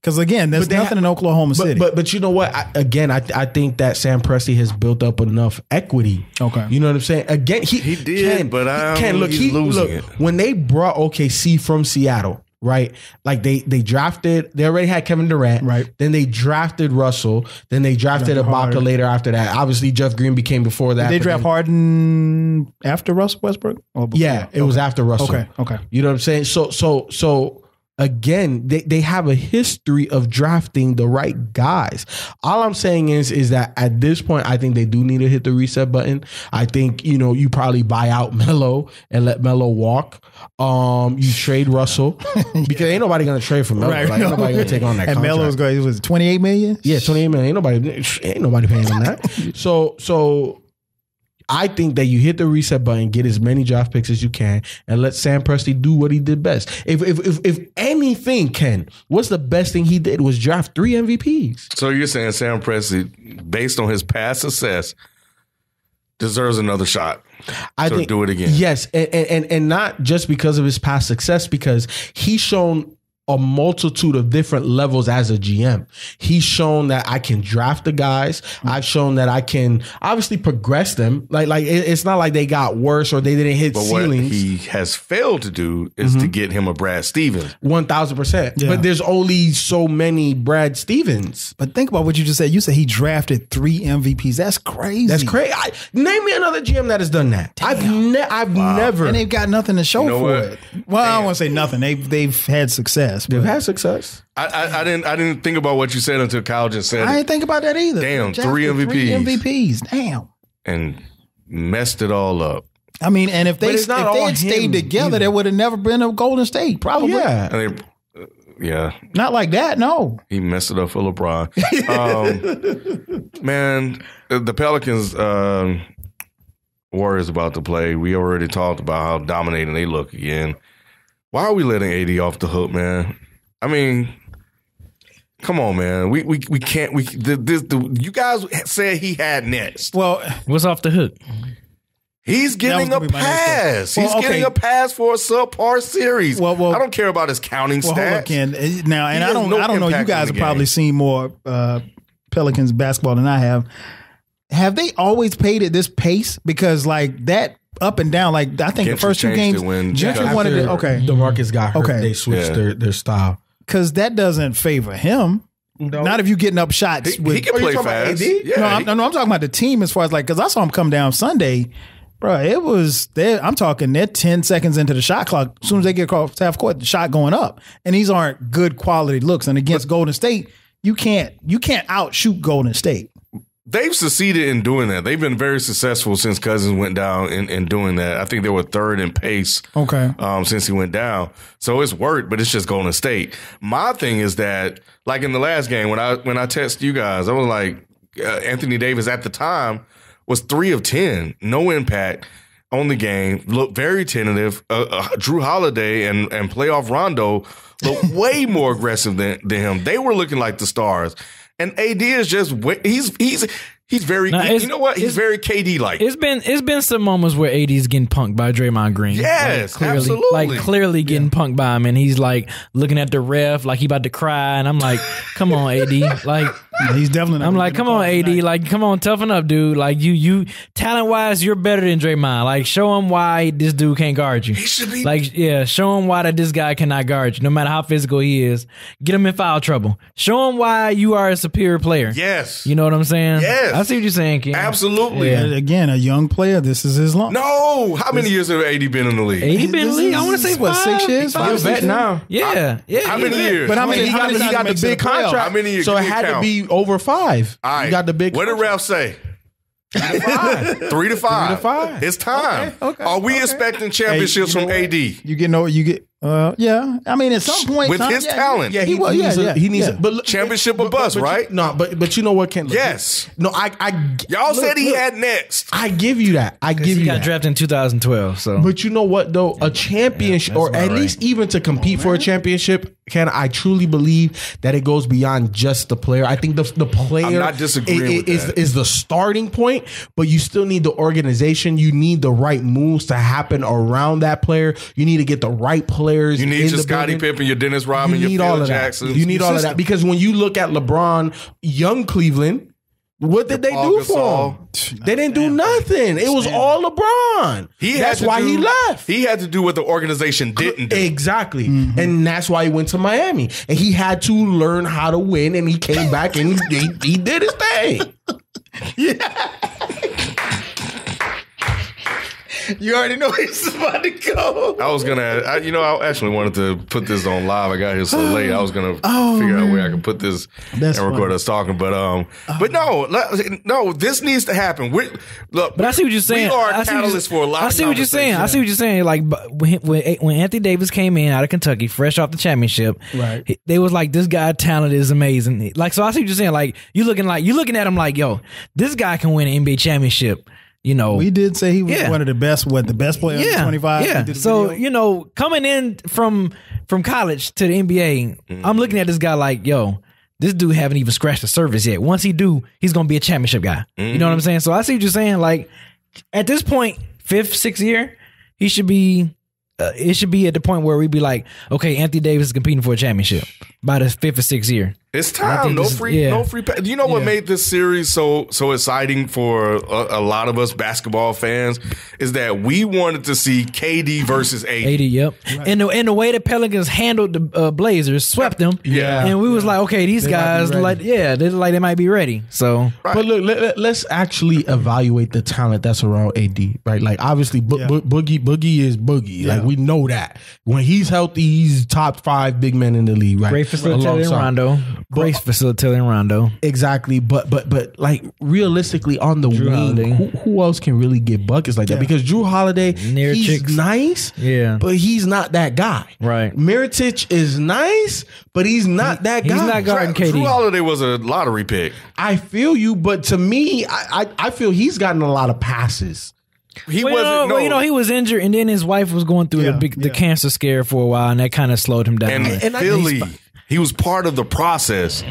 Because again, there's nothing in Oklahoma City. But you know what? I think that Sam Presti has built up enough equity. Okay, you know what I'm saying? Again, he did, but he's losing it. When they brought OKC from Seattle, right? Like they already had Kevin Durant, right? Then they drafted Russell. Then they drafted Ibaka later after that. Obviously, Jeff Green became before that. Did they draft Harden after Russell Westbrook? Yeah, it was after Russell. Okay. You know what I'm saying? So. Again, they have a history of drafting the right guys. All I'm saying is that at this point, I think they do need to hit the reset button. I think, you probably buy out Melo and let Melo walk. You trade Russell because ain't nobody going to trade for Melo. Right. Like, ain't nobody going to take on that contract. And Melo's going, was it 28 million? Yeah, 28 million. Ain't nobody paying him that. So I think that you hit the reset button, get as many draft picks as you can, and let Sam Presti do what he did best. If anything, Ken, what's the best thing he did was draft 3 MVPs. So you're saying Sam Presti, based on his past success, deserves another shot to do it again? Yes, and not just because of his past success, because he's shown a multitude of different levels as a GM. He's shown that I can draft the guys. I've shown that I can obviously progress them. Like it's not like they got worse or they didn't hit ceilings. What he has failed to do is to get him a Brad Stevens. 1,000%. Yeah. But there's only so many Brad Stevens. But think about what you just said. You said he drafted 3 MVPs. That's crazy. That's crazy. Name me another GM that has done that. I've never. And they've got nothing to show You know for what? it. Well, I don't want to say nothing. They've had success. They've had success. I didn't think about what you said until Kyle just said I it didn't think about that either. Damn, Drafted 3 MVPs. 3 MVPs. Damn. and messed it all up. I mean, and if they it's not all had stayed him together, either. there would have never been a Golden State. Probably. Yeah. And yeah, Not like that. No. he messed it up for LeBron. Man, the Pelicans Warriors about to play. We already talked about how dominating they look again. Why are we letting AD off the hook, man? I mean, come on, man. We can't. You guys said he had next. Well, What's off the hook? He's getting a gonna be my next pass. question. He's Well, getting okay. a pass for a subpar series. Well, I don't care about his counting well, hold on, stats. Ken. Now, and He I has don't no know. You impact guys on have the probably game. seen more Pelicans basketball than I have. Have they always played at this pace? Because like that up and down, like I think Gentry the first 2 changed games, it when Gentry After wanted it. Okay, DeMarcus got hurt. Okay. They switched Yeah. their style. because that doesn't favor him. No. Not if you getting up shots. He with, can you play talking about fast. AD? Yeah, no, I'm talking about the team as far as like because I saw him come down Sunday, bro. It was there. I'm talking they're 10 seconds into the shot clock. As soon as they get across half court, the shot going up, and these aren't good quality looks. And against Golden State, you can't outshoot Golden State. They've succeeded in doing that. They've been very successful since Cousins went down in doing that. I think they were 3rd in pace since he went down. So it's worked, but it's just Golden State. My thing is that, like in the last game, when I texted you guys, I was like, Anthony Davis at the time was 3 of 10, no impact on the game, looked very tentative. Drew Holiday and playoff Rondo looked way more aggressive than him. They were looking like the stars. And AD is just he's very you know what? He's very KD like. It's been some moments where AD's getting punked by Draymond Green. Yes, clearly, absolutely. clearly getting punked by him, and he's like looking at the ref like he about to cry, and I'm like, come on, AD, like. He's definitely. I'm like, come on, AD, like, come on, toughen up, dude. Like, you talent wise, you're better than Draymond. Like, show him why this dude can't guard you. He should be. Like, yeah, show him why that this guy cannot guard you, no matter how physical he is. Get him in foul trouble. Show him why you are a superior player. Yes. You know what I'm saying? Yes. I see what you're saying, Ken. Absolutely. Yeah. Again, a young player. This is his long. No. How many years have AD been in the league? AD been in the league. I want to say what, 6 years? five, You're a six vet years. now. Yeah. How he's many a vet. years? But how many? He got the makes big it to the playoffs? contract. How many years? So Give it me a had to count. be over 5. All right. You got the big. What did Ralph say? 3 to 5. 3 to 5. 3 to 5. It's time. Okay, Are we okay. expecting championships Hey, you from know AD? You get no. You get. Yeah. I mean, at some point, With his talent. Yeah, he was. Yeah, needs a- yeah. he needs. yeah. A, but look- Championship or bust, but right? No, but you know what, Ken? Look, Yes. No, Y'all look, said he look, had next. I give you that. I give He you got that. drafted in 2012, so. But you know what though? A championship, or at least even to compete for a championship, Ken, I truly believe that it goes beyond just the player. I think the player I'm not disagreeing with that. is the starting point, but you still need the organization. You need the right moves to happen around that player. You need to get the right players. You need in your the Scottie building. Pippen, your Dennis Rodman, You your need all Phil of that. Jackson. You need all of that because when you look at LeBron, young Cleveland, what did they Paul do for Gasol. him? They didn't do nothing. It was all LeBron. That's why he left. He had to do what the organization didn't do. Exactly. And that's why he went to Miami. And he had to learn how to win, and he came back and he did his thing. You already know he's about to go. I was gonna, I actually wanted to put this on live. I got here so late. I was gonna figure out where I could put this That's and record funny. us talking. But no, this needs to happen. Look, But I see what you're saying. We are I a see what catalyst for a lot. I see what you're saying. I see what you're saying. Like when Anthony Davis came in out of Kentucky, fresh off the championship, Right. They was like, this guy talent is amazing. Like, so I see what you're saying. Like you looking at him like, yo, this guy can win an NBA championship. You know, We did say he was Yeah. one of the best. What, the best player under 25? We Yeah. did the So, video. coming in from college to the NBA, I'm looking at this guy like, yo, this dude haven't even scratched the surface yet. Once he do, he's going to be a championship guy. You know what I'm saying? So I see what you're saying. Like, at this point, 5th, 6th year, he should be it should be at the point where we be like, okay, Anthony Davis is competing for a championship by the 5th or 6th year. It's time. No free. You know what made this series so exciting for a lot of us basketball fans is that we wanted to see KD versus AD. Yep. Right. And the way the Pelicans handled the Blazers, swept them. Yeah. And we was like, okay, these guys they might be ready. So, but look, let's actually evaluate the talent that's around AD. Right, like obviously Boogie is Boogie. Yeah. Like we know that when he's healthy, he's top 5 big men in the league. Right, great facilitator Rondo. Great facilitating Rondo. Exactly. But like realistically on the wing, who else can really get buckets like that? Because Drew Holiday, he's nice, but he's not that guy. Right. Mirotic is nice, but he's not that guy. He's not guarding KD. Drew Holiday was a lottery pick. I feel you, but to me, I feel he's gotten a lot of passes. He was injured, and then his wife was going through the cancer scare for a while, and that kind of slowed him down. And Philly, he was part of the process.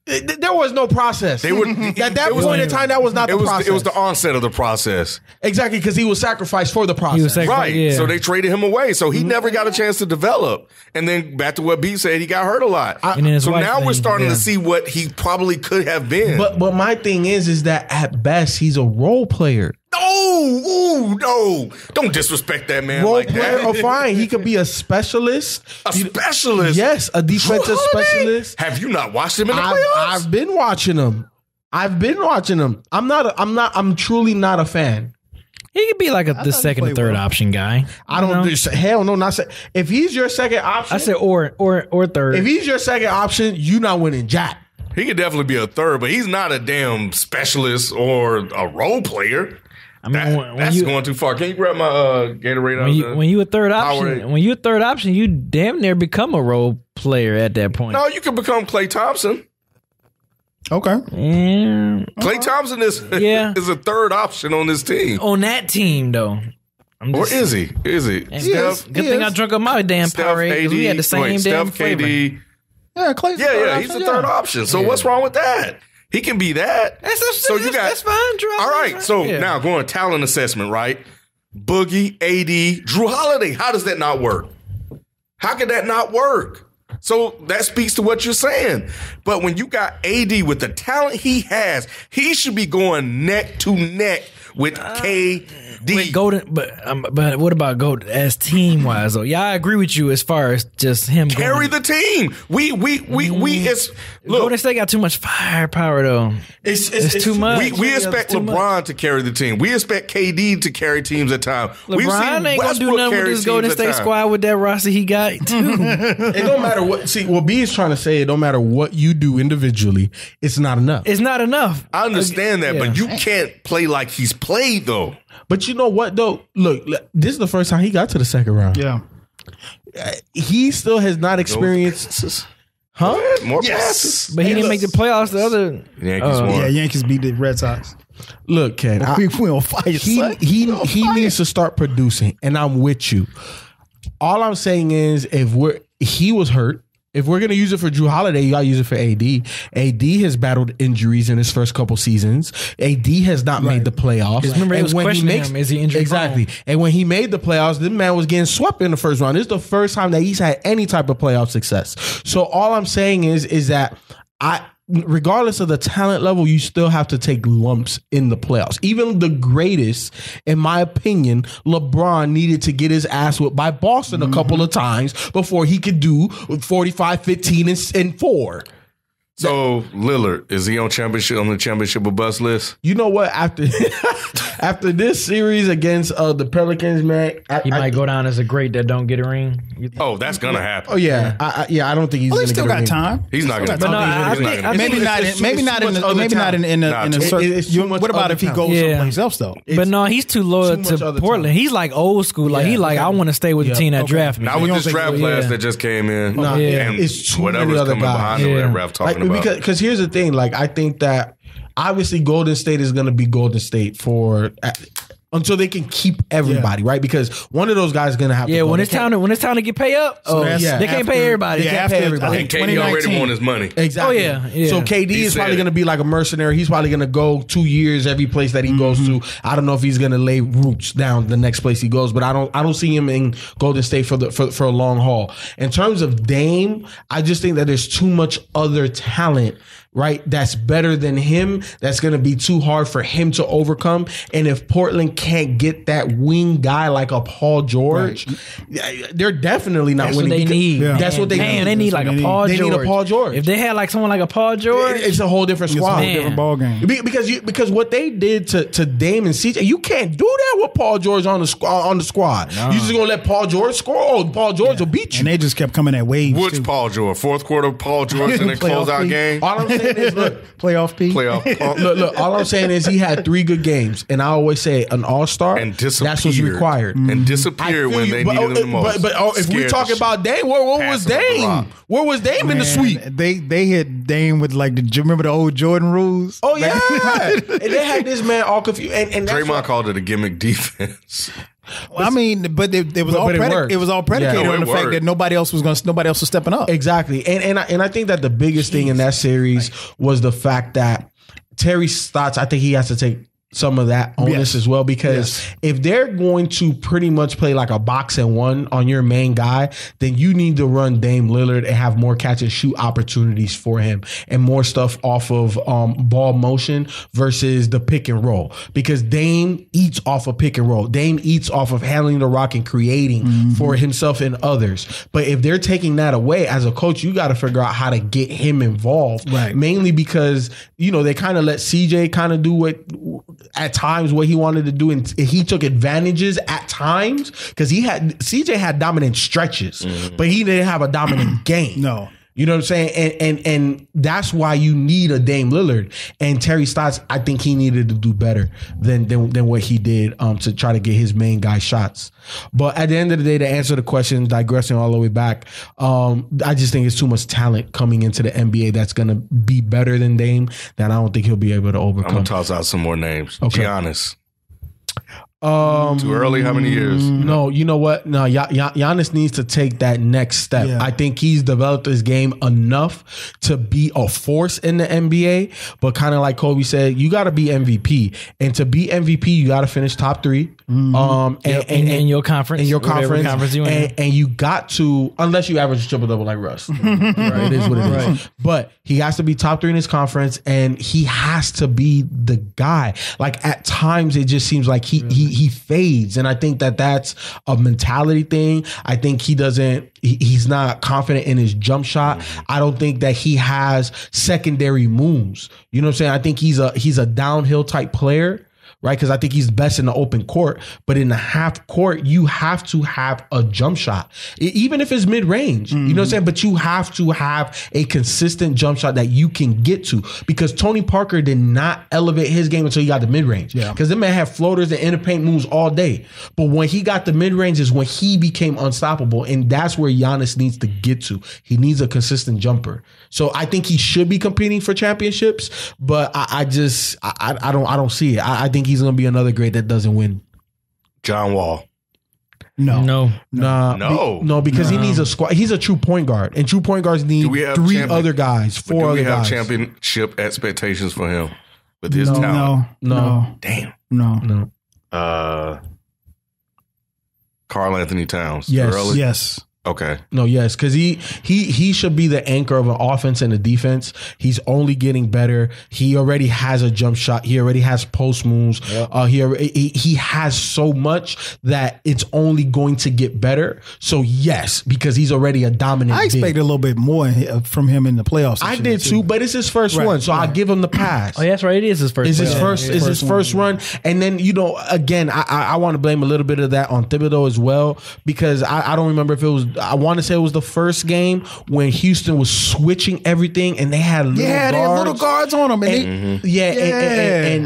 There was no process. At that point in time, that was not the process. It was the onset of the process. Exactly, because he was sacrificed for the process. Right. Yeah. So they traded him away. So he never got a chance to develop. And then back to what B said, he got hurt a lot. So now we're starting to see what he probably could have been. But my thing is that at best, he's a role player. No. Don't disrespect that man role like player, that. Or fine. He could be a specialist. A specialist? Yes, a defensive specialist. Have you not watched him in the playoffs? I've been watching him. I'm truly not a fan. He could be like the second or third option guy. I don't know. Hell no, not if he's your second option. I said or third. If he's your second option, you not winning jack. He could definitely be a third, but he's not a damn specialist or a role player. I mean, that's going too far. Can you grab my Gatorade? When you a third option, you damn near become a role player at that point. No, you can become Klay Thompson. Okay. Klay Thompson is a third option on this team. On that team, though. Or is he? Steph? Good thing I drunk up my damn Powerade because we had the same damn flavor. KD. Yeah, Klay's he's the third option. So what's wrong with that? He can be that. That's fine, Drew. All right. So now going talent assessment, right? Boogie, AD, Drew Holiday. How does that not work? How can that not work? So that speaks to what you're saying. But when you got AD with the talent he has, he should be going neck to neck with KD. But what about Golden as team wise though? Yeah, I agree with you as far as just him carry the team. Golden State got too much firepower though. It's too much. We expect LeBron to carry the team. We expect KD to carry teams at times. LeBron ain't gonna do nothing with this Golden State squad with that roster he got. It don't matter what. See, what B is trying to say, it don't matter what you do individually, it's not enough. It's not enough. I understand that, but you can't play like he's played though. But you know what though? Look, this is the first time he got to the second round. Yeah. He still has not experienced. More passes. But he didn't make the playoffs. The other Yankees won. Yeah, Yankees beat the Red Sox. Look, Ken, we on fire. He needs to start producing, and I'm with you. All I'm saying is, he was hurt. If we're going to use it for Drew Holiday, you got to use it for AD. AD has battled injuries in his first couple seasons. AD has not made the playoffs. Remember, it was questioning him. Is he injured? Exactly. And when he made the playoffs, this man was getting swept in the first round. This is the first time that he's had any type of playoff success. So all I'm saying is that regardless of the talent level, you still have to take lumps in the playoffs. Even the greatest, in my opinion, LeBron needed to get his ass whipped by Boston a couple of times before he could do 45, 15, and 4. So Lillard, is he on the championship or bust list? You know what? After this series against the Pelicans, man, he might go down as a great that don't get a ring. Oh, that's gonna happen. Oh yeah, I don't think he's going to get a ring. Still got time. He's not going to. Maybe not in a certain. What about if he goes someplace else though? But no, he's too loyal to Portland. He's like old school. Like I want to stay with the team that drafted me. Not with this draft class that just came in. And it's whatever's coming behind it that ref talking about. Because here's the thing, like I think that obviously Golden State is going to be Golden State for until they can keep everybody, right? Because one of those guys is going to have to go. When it's time to get paid up, they can't pay everybody. Yeah, they can't pay everybody. I think KD already won his money. Exactly. Oh, yeah. So KD is probably going to be like a mercenary. He's probably going to go 2 years every place that he goes to. I don't know if he's going to lay roots down the next place he goes, but I don't see him in Golden State for a long haul. In terms of Dame, I just think that there's too much other talent, right, that's better than him, that's going to be too hard for him to overcome. And if Portland can't get that wing guy like a Paul George, they're definitely not winning. What they need. That's what they need. They need like a Paul George. They need a Paul George. If they had like someone like a Paul George, it's a whole different squad. It's a whole different ball game. Because what they did to Dame and CJ, you can't do that with Paul George on the squad. No. You just gonna let Paul George score? Oh, Paul George will beat you. And they just kept coming at waves. Which Paul George? Fourth quarter Paul George in the closeout game. All I'm saying is, look, playoff P. Look. All I'm saying is he had 3 good games, and I always say an all-star. And disappeared. That's what's required. And disappeared when they needed him the most. But if we talk about Dame, where was Dame? Where was Dame in the sweep? They hit Dame with like remember the old Jordan rules? Oh yeah, and they had this man all confused. And Draymond called it a gimmick defense. Well, I mean, it was all predicated on the fact that nobody else was stepping up. Exactly, and I think that the biggest thing in that series was the fact that Terry Stotts, I think he has to take some of that onus as well, because if they're going to pretty much play like a box and one on your main guy, then you need to run Dame Lillard and have more catch and shoot opportunities for him and more stuff off of ball motion versus the pick and roll, because Dame eats off of pick and roll. Dame eats off of handling the rock and creating for himself and others. But if they're taking that away, as a coach, you got to figure out how to get him involved, mainly because, they kind of let CJ kind of do at times what he wanted to do, and he took advantages at times, because CJ had dominant stretches, but he didn't have a dominant game. No. You know what I'm saying? And that's why you need a Dame Lillard. And Terry Stotts, I think he needed to do better than what he did to try to get his main guy shots. But at the end of the day, to answer the question, digressing all the way back, I just think it's too much talent coming into the NBA that's going to be better than Dame that I don't think he'll be able to overcome. I'm going to toss out some more names. Okay. Giannis. Too early? How many years? No, you know what? No, Giannis needs to take that next step. Yeah. I think he's developed his game enough to be a force in the NBA, but kind of like Kobe said, you got to be MVP. And to be MVP, you got to finish top 3. In your conference. In your conference. You and you got to, unless you average triple-double like Russ. Right? It is what it is. But he has to be top 3 in his conference, and he has to be the guy. Like, at times, it just seems like he fades, and I think that that's a mentality thing. I think he's not confident in his jump shot. I don't think that he has secondary moves. You know what I'm saying? I think he's a downhill type player, right? Because I think he's best in the open court, but in the half court, you have to have a jump shot, even if it's mid range. You know what I'm saying? But you have to have a consistent jump shot that you can get to, because Tony Parker did not elevate his game until he got the mid range. Because the man had floaters and inner paint moves all day, but when he got the mid range is when he became unstoppable, and that's where Giannis needs to get to. He needs a consistent jumper. So I think he should be competing for championships, but I don't see it. I think he's going to be another great that doesn't win. John Wall. No. Because he needs a squad. He's a true point guard, and true point guards need 4 other guys. Do we have championship expectations for him with his talent? No. Damn. No. Karl Anthony Towns. Yes. Okay. No, yes, because he should be the anchor of an offense and a defense. He's only getting better. He already has a jump shot. He already has post moves. He has so much that it's only going to get better. So yes, because he's already a dominant. I expected a little bit more from him in the playoffs. I did too, but it's his first one, so I give him the pass. Oh, that's right. It is his first. It's his first run, and then again, I want to blame a little bit of that on Thibodeau as well, because I don't remember if it was. I want to say it was the first game when Houston was switching everything, and they had little guards. They had little guards on them.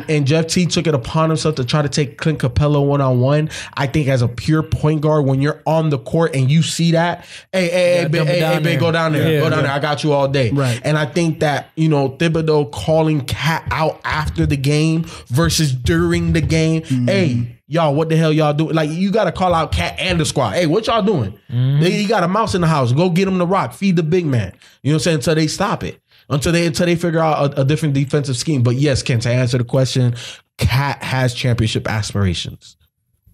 And Jeff T took it upon himself to try to take Clint Capella one-on-one. I think as a pure point guard, when you're on the court and you see that, hey, go down there. I got you all day. Right. And I think that, Thibodeau calling Cat out after the game versus during the game, hey, y'all, what the hell y'all doing? Like, you got to call out Cat and the squad. Hey, what y'all doing? You got a mouse in the house. Go get him the rock. Feed the big man. You know what I'm saying? Until they stop it. Until they figure out a different defensive scheme. But yes, Ken, to answer the question, Cat has championship aspirations.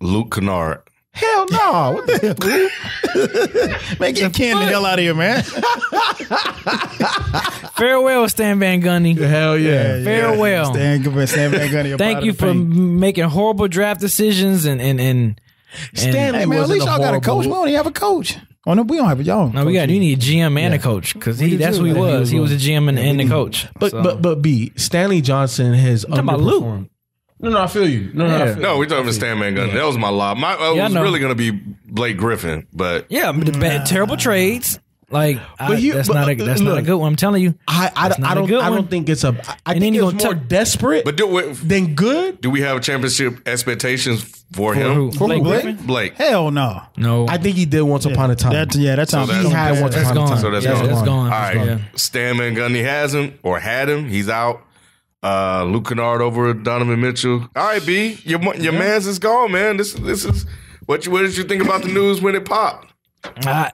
Luke Kennard. Hell no. What the hell? Man, get Ken the hell out of here, man. Farewell, Stan Van Gundy. Hell yeah. Farewell. Stan Van Gundy. Thank you for making horrible draft decisions and Stanley, hey, man, at least y'all got a coach. We don't even have a coach. Oh no, we don't have a y'all. No, you need a GM and a coach because that's who he was. He was a GM and the coach. But B, Stanley Johnson has underperformed. No, I feel you. No, we're talking about Stan Van Gundy. That was my lob. I was really going to be Blake Griffin, but terrible trades. Like, that's not a good one. I'm telling you, I don't think it's a. I think it's more desperate, than good. Do we have championship expectations for him? For Blake Griffin? Blake. Hell no. I think he did once upon a time. That's he had once upon a time. So that's gone. All right, Stan Van Gundy has him or had him. He's out. Luke Kennard over Donovan Mitchell. All right, B, your man's is gone, man. This is what did you think about the news when it popped? I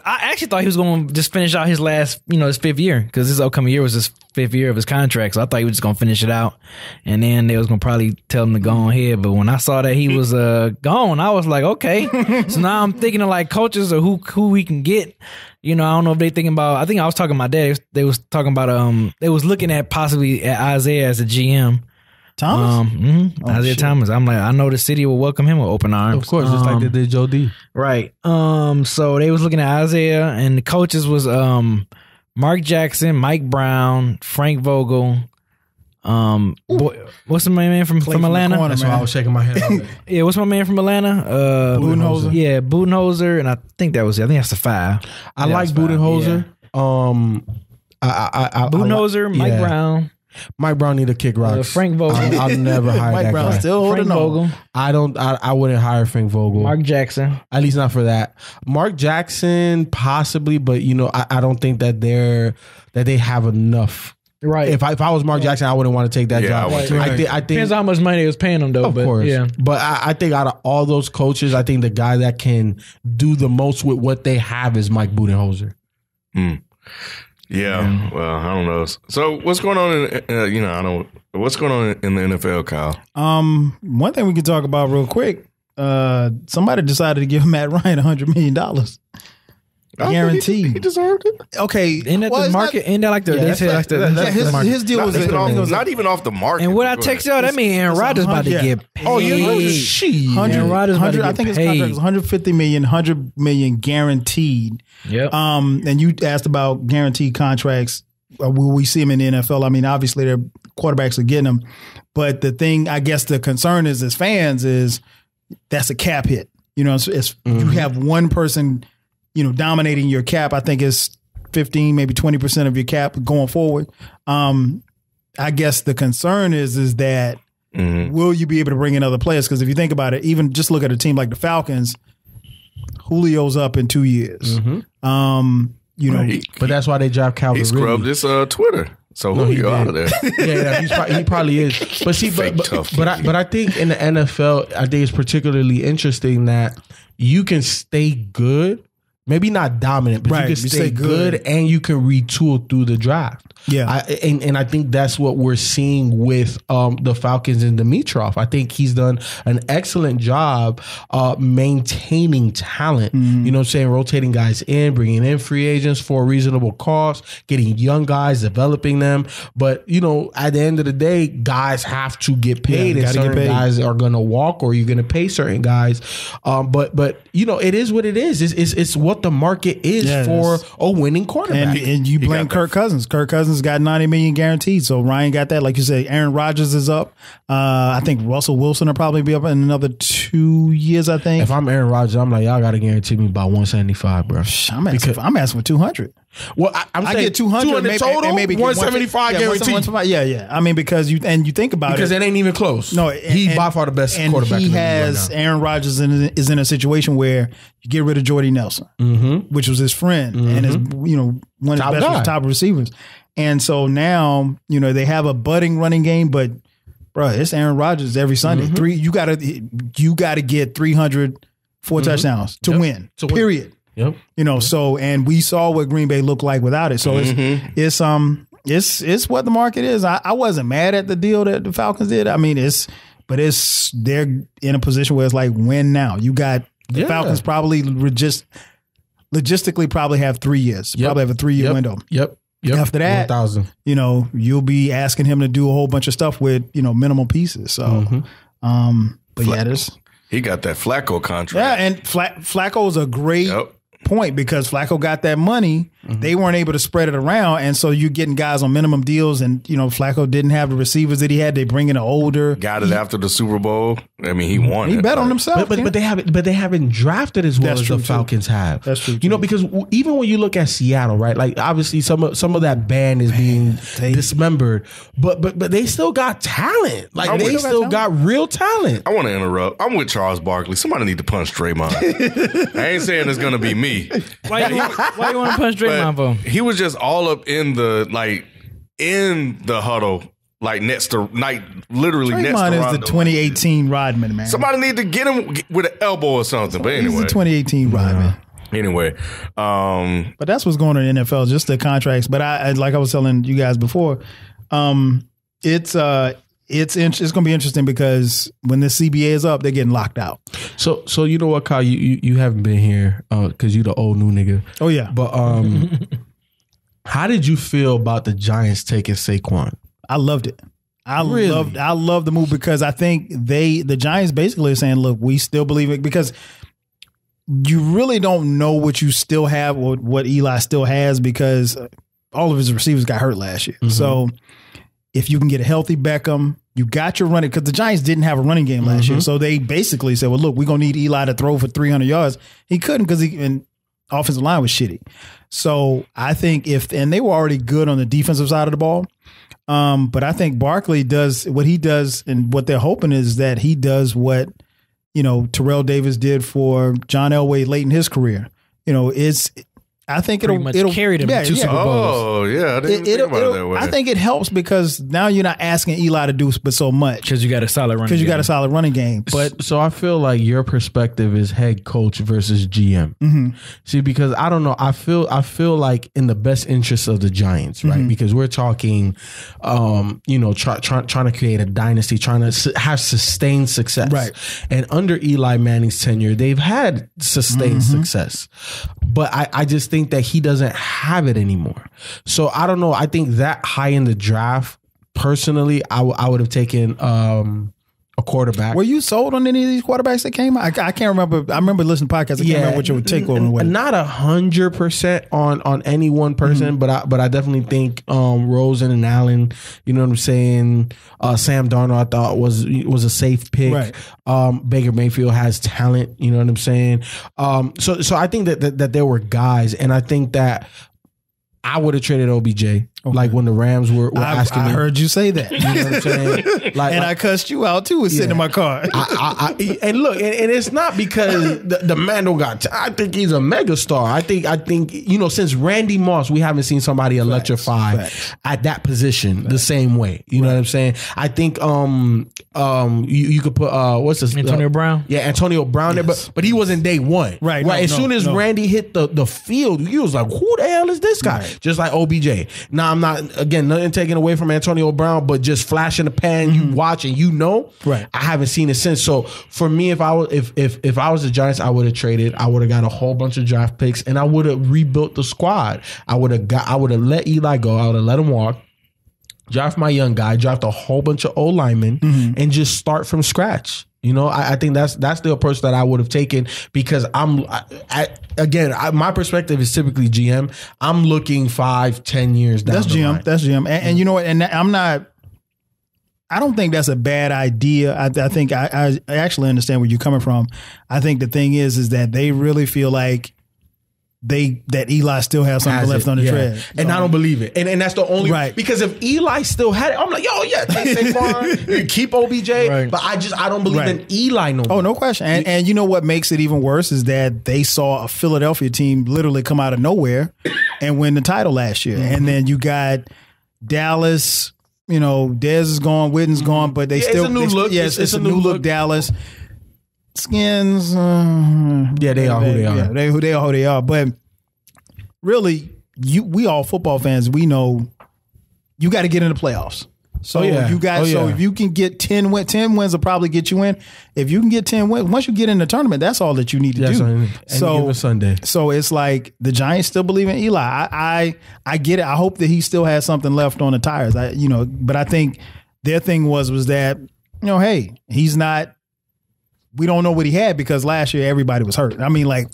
actually thought he was going to just finish out his last, his fifth year because this upcoming year was his fifth year of his contract. So I thought he was just going to finish it out, and then they was going to probably tell him to go ahead. But when I saw that he was gone, I was like, okay. So now I'm thinking of like coaches or who we can get. I don't know if they thinking about. I think I was talking to my dad. They was talking about they was looking at possibly at Isaiah as a GM. Thomas? Isaiah Thomas. I'm like, I know the city will welcome him with open arms. Of course, just like they did Joe D. Right. So they was looking at Isaiah, and the coaches was Mark Jackson, Mike Brown, Frank Vogel. What's the man from Atlanta? That's why I was shaking my head. Yeah, what's my man from Atlanta? Budenholzer. Yeah, Budenholzer, and I think that was it. I think that's the five. I like Budenholzer. Yeah. Budenholzer, Mike Brown. Mike Brown need to kick rocks. Frank Vogel. I'll never hire Mike that Brown guy. still holding Frank Vogel. I wouldn't hire Frank Vogel. Mark Jackson. At least not for that. Mark Jackson possibly, but I don't think that they have enough. Right. If I was Mark Jackson, I wouldn't want to take that job. I think depends on how much money they was paying him though. Of course. Yeah. But I think out of all those coaches, I think the guy that can do the most with what they have is Mike Budenholzer. Yeah, well, I don't know. So what's going on what's going on in the NFL, Kyle? One thing we can talk about real quick. Somebody decided to give Matt Ryan $100 million. Guaranteed. He deserved it. Okay. Isn't that the market? Isn't that like the they say like the his deal was not even off the market. And what I text y'all, that mean Aaron Rodgers about to get paid. Oh, Aaron Rodgers about to get I think his contract was $150 million, $100 million guaranteed. Yep. And you asked about guaranteed contracts. Will we see them in the NFL? I mean, obviously their quarterbacks are getting them, but the thing I guess the concern is as fans is that's a cap hit. You have one person dominating your cap. I think it's 15, maybe 20% of your cap going forward. I guess the concern is that will you be able to bring in other players? Because if you think about it, even just look at a team like the Falcons, Julio's up in 2 years. But that's why they dropped Calvin. He scrubbed his Twitter. So Julio out of there. He probably is. But see, but I think in the NFL, I think it's particularly interesting that you can stay good. Maybe not dominant, but you can stay good and you can retool through the draft. Yeah. And I think that's what we're seeing with the Falcons and Dimitroff. I think he's done an excellent job maintaining talent. You know what I'm saying? Rotating guys in, bringing in free agents for a reasonable cost, getting young guys, developing them. But, at the end of the day, guys have to get paid and certain guys are going to walk or you're going to pay certain guys. But it is what it is. It's what the market is for a winning quarterback. And you blame Kirk Cousins. Kirk Cousins got $90 million guaranteed. So Ryan got that. Like you say, Aaron Rodgers is up. I think Russell Wilson will probably be up in another 2 years, I think. If I'm Aaron Rodgers, I'm like, y'all got to guarantee me about 175, bro. I'm asking for 200. Well, I get 200 maybe, total, maybe 175 guaranteed. Yeah. I mean, because you think about because it ain't even close. No, he's by far the best quarterback. He has right Aaron Rodgers is in a situation where you get rid of Jordy Nelson, which was his friend and is one of his best top receivers. And so now they have a budding running game, but bro, it's Aaron Rodgers every Sunday. You gotta get 304 touchdowns to win. Period. Yep. You know, so, and we saw what Green Bay looked like without it. So it's what the market is. I wasn't mad at the deal that the Falcons did. I mean, they're in a position where it's like, win now. You got the Falcons probably just logistically probably have 3 years. Probably have a 3-year window. Yep. After that, 1,000. you know, you'll be asking him to do a whole bunch of stuff with, you know, minimal pieces. So, but he got that Flacco contract. Yeah, and Flacco's a great point because Flacco got that money. They weren't able to spread it around, and so you're getting guys on minimum deals, and you know Flacco didn't have the receivers that he had. They bring in an older. Got it after the Super Bowl. I mean, he won. He bet on himself, but they haven't drafted as well as the Falcons have. That's true. You know, because even when you look at Seattle, right? Like obviously some of that band is being dismembered, but they still got talent. Like they still got real talent. I want to interrupt. I'm with Charles Barkley. Somebody need to punch Draymond. I ain't saying it's gonna be me. Why you want to punch Draymond for? He was just all up in the huddle, like next to literally Draymond next to is Rondo. the 2018 Rodman, man. Somebody need to get him with an elbow or something. But anyway, he's the 2018 Rodman. Anyway, but that's what's going on in the NFL, just the contracts. But I like I was telling you guys before, it's going to be interesting because when the CBA is up, they're getting locked out. So you know what, Kyle, you haven't been here because you the old new nigga. Oh yeah, but how did you feel about the Giants taking Saquon? I loved it. I love the move because I think the Giants basically are saying, look, we still believe it because you really don't know what you still have or what Eli still has because all of his receivers got hurt last year. So if you can get a healthy Beckham, you got your running because the Giants didn't have a running game last year. So they basically said, well, look, we're going to need Eli to throw for 300 yards. He couldn't because and offensive line was shitty. So I think and they were already good on the defensive side of the ball. But I think Barkley does what he does, and what they're hoping is that he does what, you know, Terrell Davis did for John Elway late in his career. You know, I think it'll carry them to Super Bowls. Oh yeah, I didn't think about it that way. I think it helps because now you're not asking Eli to do but so much because you got a solid running. Because you got a solid running game. But so I feel like your perspective is head coach versus GM. See, because I don't know, I feel like in the best interest of the Giants, right? Because we're talking, you know, trying to create a dynasty, trying to have sustained success, right? And under Eli Manning's tenure, they've had sustained success, but I just think that he doesn't have it anymore. So I don't know. I think that high in the draft, personally, I would have taken a quarterback. Were you sold on any of these quarterbacks that came out? I can't remember. I remember listening to podcasts. I can't remember what your take on was. Not 100% on any one person, but I definitely think Rosen and Allen. You know what I'm saying? Sam Darnold I thought was a safe pick. Right. Baker Mayfield has talent. You know what I'm saying? So I think that there were guys, and I think that I would have traded OBJ. Okay. Like when the Rams were asking me. I heard you say that. You know what I'm saying? I cussed you out too with sitting in my car. And look, and it's not because the man don't got. I think he's a megastar. I think you know, since Randy Moss, we haven't seen somebody electrify at that position the same way. You know what I'm saying? I think you could put what's this? Antonio Brown. Yeah, Antonio Brown there, but he wasn't day one. Right. Right. As soon as Randy hit the field, you was like, who the hell is this guy? Right. Just like OBJ. Now I'm not, again, nothing taken away from Antonio Brown, but just flash in the pan, you watch and you know. Right. I haven't seen it since. So for me, if I was the Giants, I would have traded. I would have got a whole bunch of draft picks and I would have rebuilt the squad. I would have let Eli go. I would have let him walk. Draft my young guy, draft a whole bunch of old linemen, and just start from scratch. You know, I think that's the approach that I would have taken because my perspective is typically GM. I'm looking 5-10 years down. That's the GM. line. That's GM. And you know what? And I don't think that's a bad idea. I think I actually understand where you're coming from. I think the thing is that they really feel like that Eli still has something left on the tread. And I don't believe it. And that's the only because if Eli still had it, I'm like, yo, yeah, take Saquon, you keep OBJ. But I don't believe in Eli no more. Oh, no question. And you know what makes it even worse is that they saw a Philadelphia team literally come out of nowhere and win the title last year. And then you got Dallas, You know, Dez is gone, Witten's gone, but they still it's a new look. Yes, it's a new look. Dallas Skins. They are who they are. Yeah, they are who they are. But really, we all football fans. We know you got to get in the playoffs. So if you can get 10 wins will probably get you in. If you can get 10 wins, once you get in the tournament, that's all that you need to do. And give Sunday. So it's like the Giants still believe in Eli. I get it. I hope that he still has something left on the tires. But I think their thing was that, hey, he's not. We don't know what he had because last year everybody was hurt. I mean, like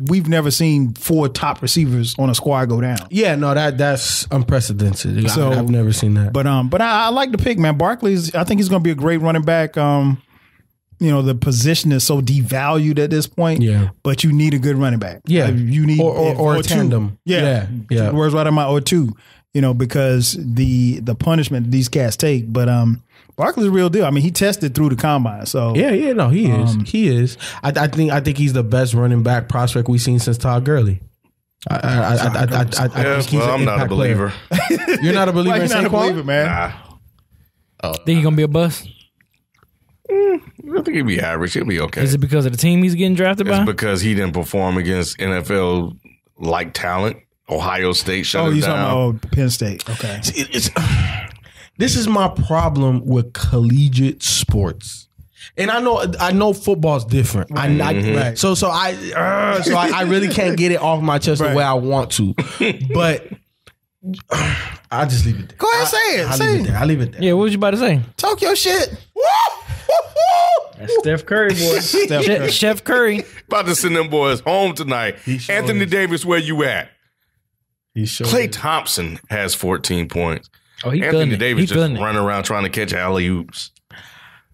we've never seen 4 top receivers on a squad go down. Yeah, no, that's unprecedented. So, I've never seen that. But I like the pick, man. Barkley's. I think he's going to be a great running back. The position is so devalued at this point. Yeah, but you need a good running back. Yeah, you need or a tandem. Yeah. Words right on my or two. Because the punishment these cats take, but Barkley's a real deal. I mean, he tested through the combine, so he is. He is. I think he's the best running back prospect we've seen since Todd Gurley. I think he's I'm not a believer. You're not a believer in not a believer, man. Nah. Think he's gonna be a bust? I think he'll be average. He'll be okay. Is it because of the team he's getting drafted by? It's because he didn't perform against NFL like talent. Ohio State shut it down. Talking about Penn State. Okay. This is my problem with collegiate sports. And I know football's different. Right. So I really can't get it off my chest the way I want to. But I'll just leave it there. Go ahead, say it. I'll leave it there. Yeah, what was you about to say? Talk your shit. That's Steph Curry, boy. Chef Curry. About to send them boys home tonight. Anthony Davis, where you at? Klay Thompson has 14 points. Oh, he Anthony Davis just running around trying to catch alley-oops.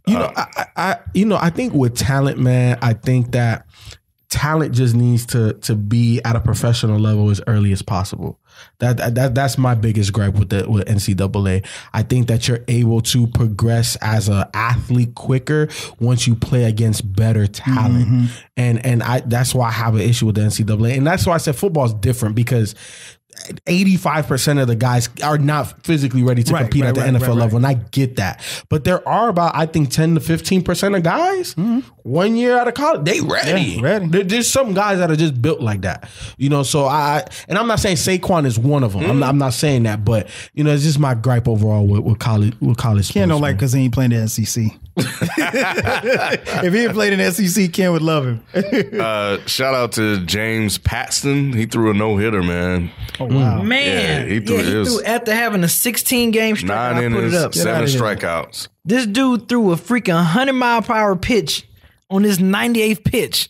I think with talent, man, I think that talent just needs to be at a professional level as early as possible. That's my biggest gripe with NCAA. I think that you're able to progress as an athlete quicker once you play against better talent, and that's why I have an issue with the NCAA, and that's why I said football is different because 85% of the guys are not physically ready to compete at the NFL level, and I get that. But there are about, I think, 10 to 15% of guys 1 year out of college, they ready. Yeah, ready. There's some guys that are just built like that, So and I'm not saying Saquon is one of them. I'm not saying that, but it's just my gripe overall with college sports. Ken don't like because he ain't playing the SEC. If he had played in the SEC, Ken would love him. Shout out to James Paxton. He threw a no-hitter, man. Oh, wow. Man. Yeah, he threw after having a 16-game streak. 9 innings, 7 strikeouts. This dude threw a freaking 100-mile-per-hour pitch on his 98th pitch.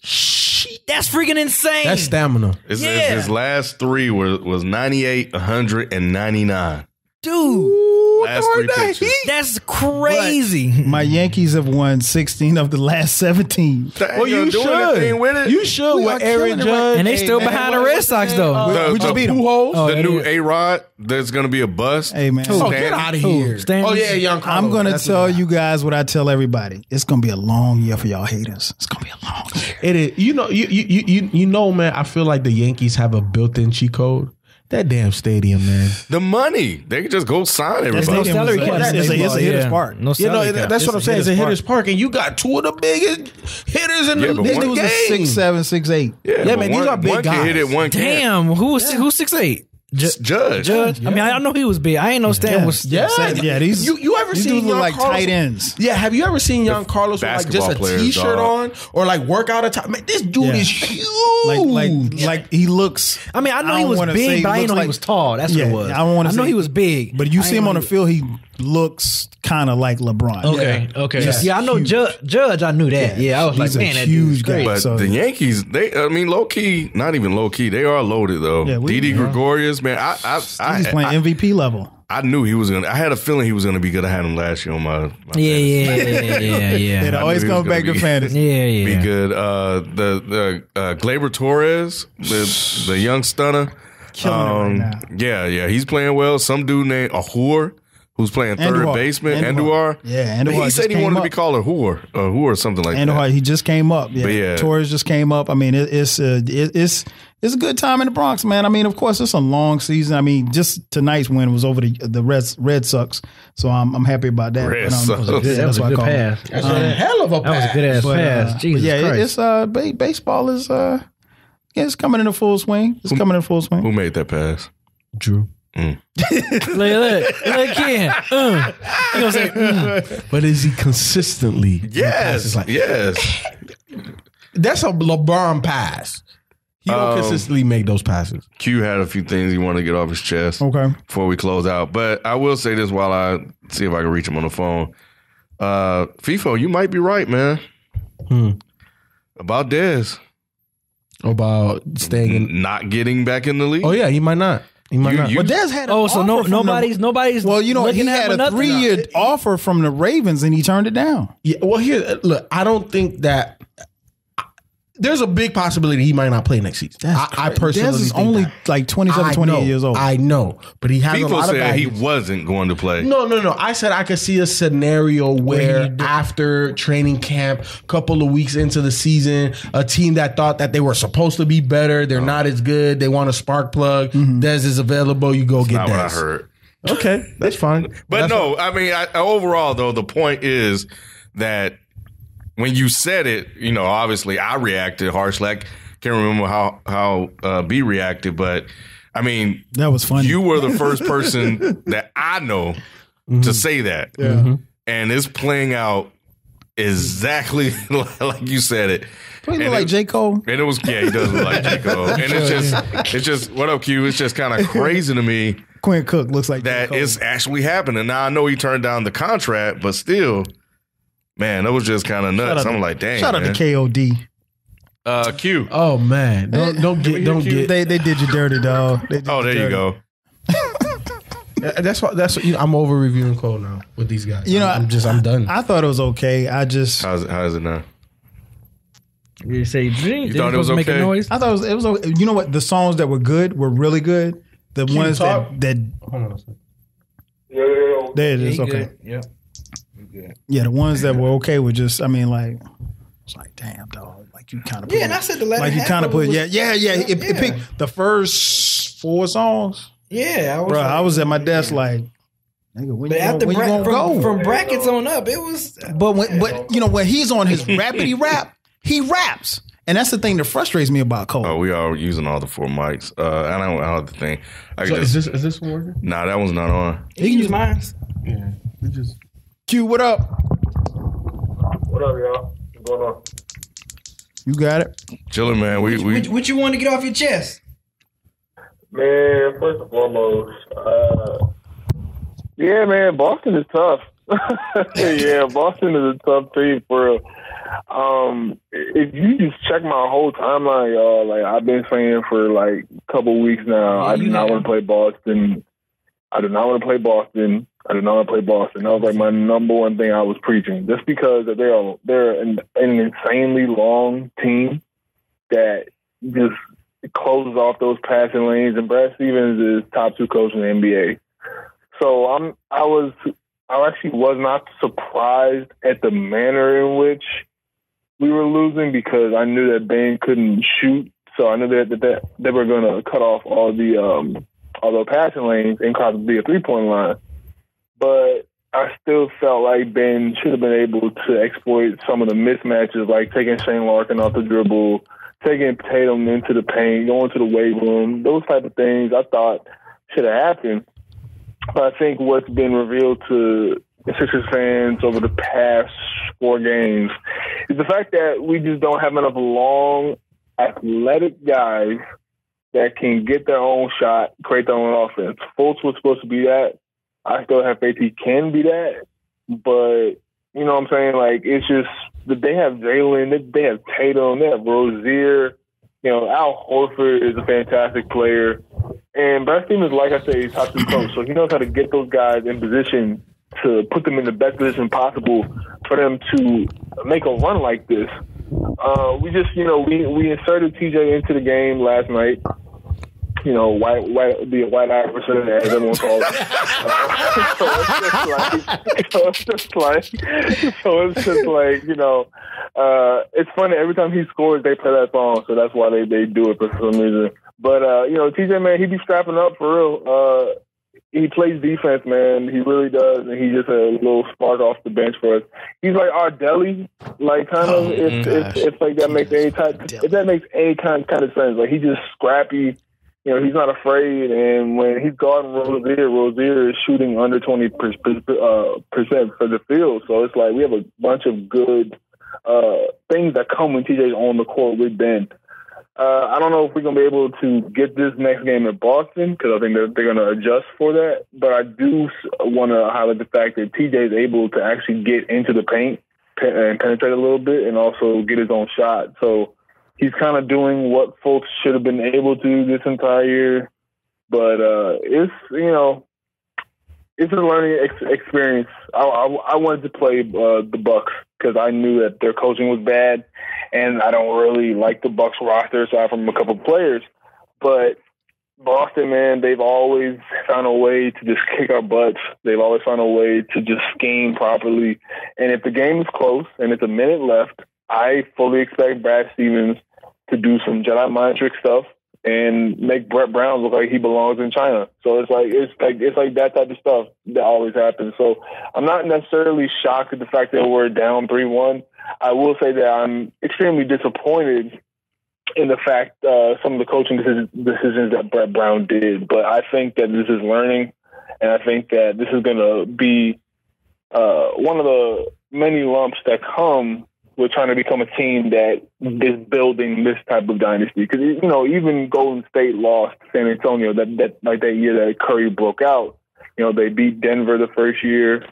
That's freaking insane. That's stamina. His last 3 was 98, 100, and 99. Dude. Last 3 pitches. That's crazy. My Yankees have won 16 of the last 17. Well, you should. With it? You should with Aaron Judge. And they still behind the Red Sox, though. We just beat them. The new A-Rod, there's going to be a bust. Hey, man. Get out of here. Young Carlos. I'm going to tell you guys what I tell everybody. It's going to be a long year for y'all haters. It's going to be a long year. It is. You know, man, I feel like the Yankees have a built-in cheat code. That damn stadium, man. The money. They can just go sign everybody. No salary cap. It's a hitter's park. No salary cap. That's what I'm saying. It's a hitter's park, and you got 2 of the biggest hitters in the game. 6'7", 6'8". Yeah, man, these are big guys. Can hit it, one Damn, who's 6'8"? Judge. I mean, I know he was big. I ain't no Stan was. Yeah. You ever seen young like Carlos? tight ends? Yeah, have you ever seen young Carlos with like just a T-shirt on or like workout attire? Man, this dude is huge. Like he looks. I mean, I know he was big, but I didn't know he was tall. That's what it was. I know he was big, but you see him on the field, he looks kind of like LeBron. Okay. Yeah, I know Judge. I knew that. Yeah, I was like, man, that huge guy. But the Yankees, low key, not even low key, they are loaded though. Yeah, Didi Gregorius, man, he's playing MVP level. I knew he was gonna. I had a feeling he was gonna be good. I had him last year on my yeah. It always comes back to fantasy. Yeah. Be good. The Gleyber Torres, the young stunner, killing it right now. Yeah, he's playing well. Some dude named Ahur, who's playing third baseman, Andujar. Yeah, Andujar. He said he wanted to be called a whore or something like that. Andujar, he just came up. Yeah, yeah. Torres just came up. I mean, it's a good time in the Bronx, man. I mean, of course, it's a long season. I mean, just tonight's win was over the Red Sox, so I'm happy about that. That was a good pass. That's a hell of a pass. That was a good ass pass. Jesus Christ. It's baseball is it's coming into full swing. Coming in full swing. Who made that pass? Drew. Look, Ken. He gonna say, But is he consistently? Yes. Yes. That's a LeBron pass. He don't consistently make those passes. Q had a few things he wanted to get off his chest before we close out. But I will say this while I see if I can reach him on the phone. FIFO, you might be right, man. About Dez. About staying in, not getting back in the league. Oh yeah, he might not. He might not. But Dez had nobody's. Well, you know, he had a 3-year offer from the Ravens and he turned it down. Yeah. Well, here, look, I don't think that. There's a big possibility he might not play next season. I personally Dez is think only that. like 27, 28 years old. I know, but he has People a lot of said baggage. he wasn't going to play. No. I said I could see a scenario where after training camp, couple of weeks into the season, a team that thought that they were supposed to be better, they're not as good, they want a spark plug, Dez is available, you go get Dez. Not what I heard. Okay, that's fine. But I mean, overall, though, the point is that when you said it, you know, obviously I reacted harshly. I can't remember how B reacted, but I mean, that was funny. You were the first person that I know to say that. Yeah. And it's playing out exactly like you said it. He look like J. Cole. And it was, he does look like J. Cole. And it's just, what up, Q? It's just kind of crazy to me. Quinn Cook looks like that it's actually happening. Now I know he turned down the contract, but still. Man, that was just kind of nuts. I'm like, dang. Shout out to KOD. Q. Oh man, don't get. They did you dirty, dog. There you go. That's what I'm over reviewing Cole now with these guys. You know, I'm done. I thought it was okay. How is it now? You say you thought it was okay? Make a noise? I thought it was okay. You know what? The songs that were good were really good. The ones that hold on a second. There it is. Okay. Yeah. Yeah, the ones that were okay were just, I mean, like, it's like, damn, dog. Like, you kind of put and I said the last like, you kind of put, it picked the first 4 songs. Yeah. I was at my desk like, nigga, when you gonna go? From brackets on up, it was. But you know, when he's on his rappity rap, he raps. And that's the thing that frustrates me about Cole. Oh, we are using all the 4 mics. I don't have the thing. Is this one working? Nah, that one's not on. You can use mine. Yeah. We just. Q, what up? What up, y'all? What's going on? You got it. Chilling, man. What you want to get off your chest? Man, first and foremost, man, Boston is tough. Yeah, Boston is a tough team for real. If you just check my whole timeline, y'all, like I've been saying for like a couple weeks now, I do not want to play Boston. I do not want to play Boston. That was like my number one thing I was preaching, just because they're an insanely long team that just closes off those passing lanes, and Brad Stevens is top 2 coach in the NBA. So I actually was not surprised at the manner in which we were losing, because I knew that Bane couldn't shoot, so I knew that they were going to cut off all the passing lanes and probably a 3-point line. But I still felt like Ben should have been able to exploit some of the mismatches, like taking Shane Larkin off the dribble, taking Tatum into the paint, going to the weight room. Those type of things I thought should have happened. But I think what's been revealed to Sixers fans over the past 4 games is the fact that we just don't have enough long, athletic guys that can get their own shot, create their own offense. Fultz was supposed to be that. I still have faith he can be that, but you know what I'm saying? Like, it's just that they have Jalen, they have Tatum, they have Rozier. You know, Al Horford is a fantastic player, and Brad Stevens, like I say, he's top 2 coach, so he knows how to get those guys in position to put them in the best position possible for them to make a run like this. We just, you know, we inserted TJ into the game last night. the white Iverson, as everyone calls it. It's funny every time he scores, they play that song, so that's why they do it for some reason. But TJ, man, he be strapping up for real. He plays defense, man. He really does, and he just a little spark off the bench for us. He's like our Deli, like kind of. If like that makes any type, if that makes any kind of sense. Like he's just scrappy. He's not afraid, and when he's guarding Rozier is shooting under 20% for the field. So it's like we have a bunch of good things that come when TJ's on the court with Ben. I don't know if we're going to be able to get this next game in Boston because I think they're going to adjust for that. But I do want to highlight the fact that TJ is able to actually get into the paint and penetrate a little bit and also get his own shot. So he's kind of doing what folks should have been able to do this entire year. But it's a learning experience. I wanted to play the Bucks because I knew that their coaching was bad, and I don't really like the Bucks roster aside from a couple of players. But Boston, man, they've always found a way to just kick our butts. They've always found a way to just scheme properly. And if the game is close and it's a minute left, I fully expect Brad Stevens to do some Jedi mind trick stuff and make Brett Brown look like he belongs in China. So it's like that type of stuff that always happens. So I'm not necessarily shocked at the fact that we're down 3-1. I will say that I'm extremely disappointed in the fact some of the coaching decisions that Brett Brown did. But I think that this is learning, and I think that this is going to be one of the many lumps that come with trying to become a team that is building this type of dynasty. Because, even Golden State lost San Antonio that year that Curry broke out. They beat Denver the first year,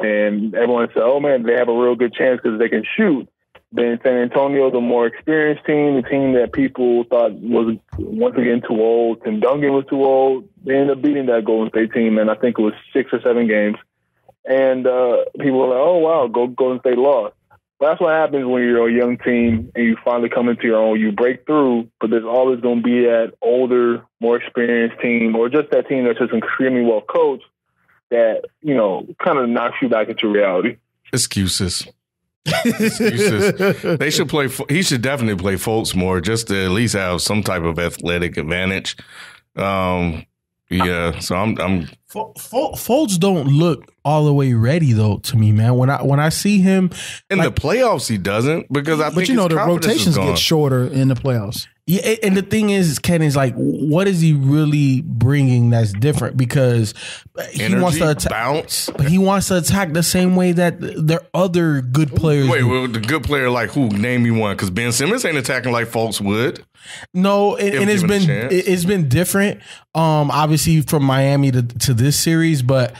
and everyone said, oh, man, they have a real good chance because they can shoot. Then San Antonio, the more experienced team, the team that people thought was once again too old, Tim Duncan was too old, they ended up beating that Golden State team, and I think it was 6 or 7 games. And people were like, oh, wow, Golden State lost. But that's what happens when you're a young team and you finally come into your own. You break through, but there's always going to be that older, more experienced team or just that team that's just extremely well coached that, kind of knocks you back into reality. Excuses. They should play. He should definitely play Fultz more just to at least have some type of athletic advantage. Yeah, so I'm Fultz don't look all the way ready though to me, man. When I see him in the playoffs, he doesn't because I think the rotations get shorter in the playoffs. Yeah, and the thing is, Ken, is like, what is he really bringing that's different? Because he wants to bounce, but he wants to attack the same way that their other good players. Wait, well, the good player like who? Name me one, because Ben Simmons ain't attacking like Fultz would. No, and it's been different. Obviously from Miami to this series, but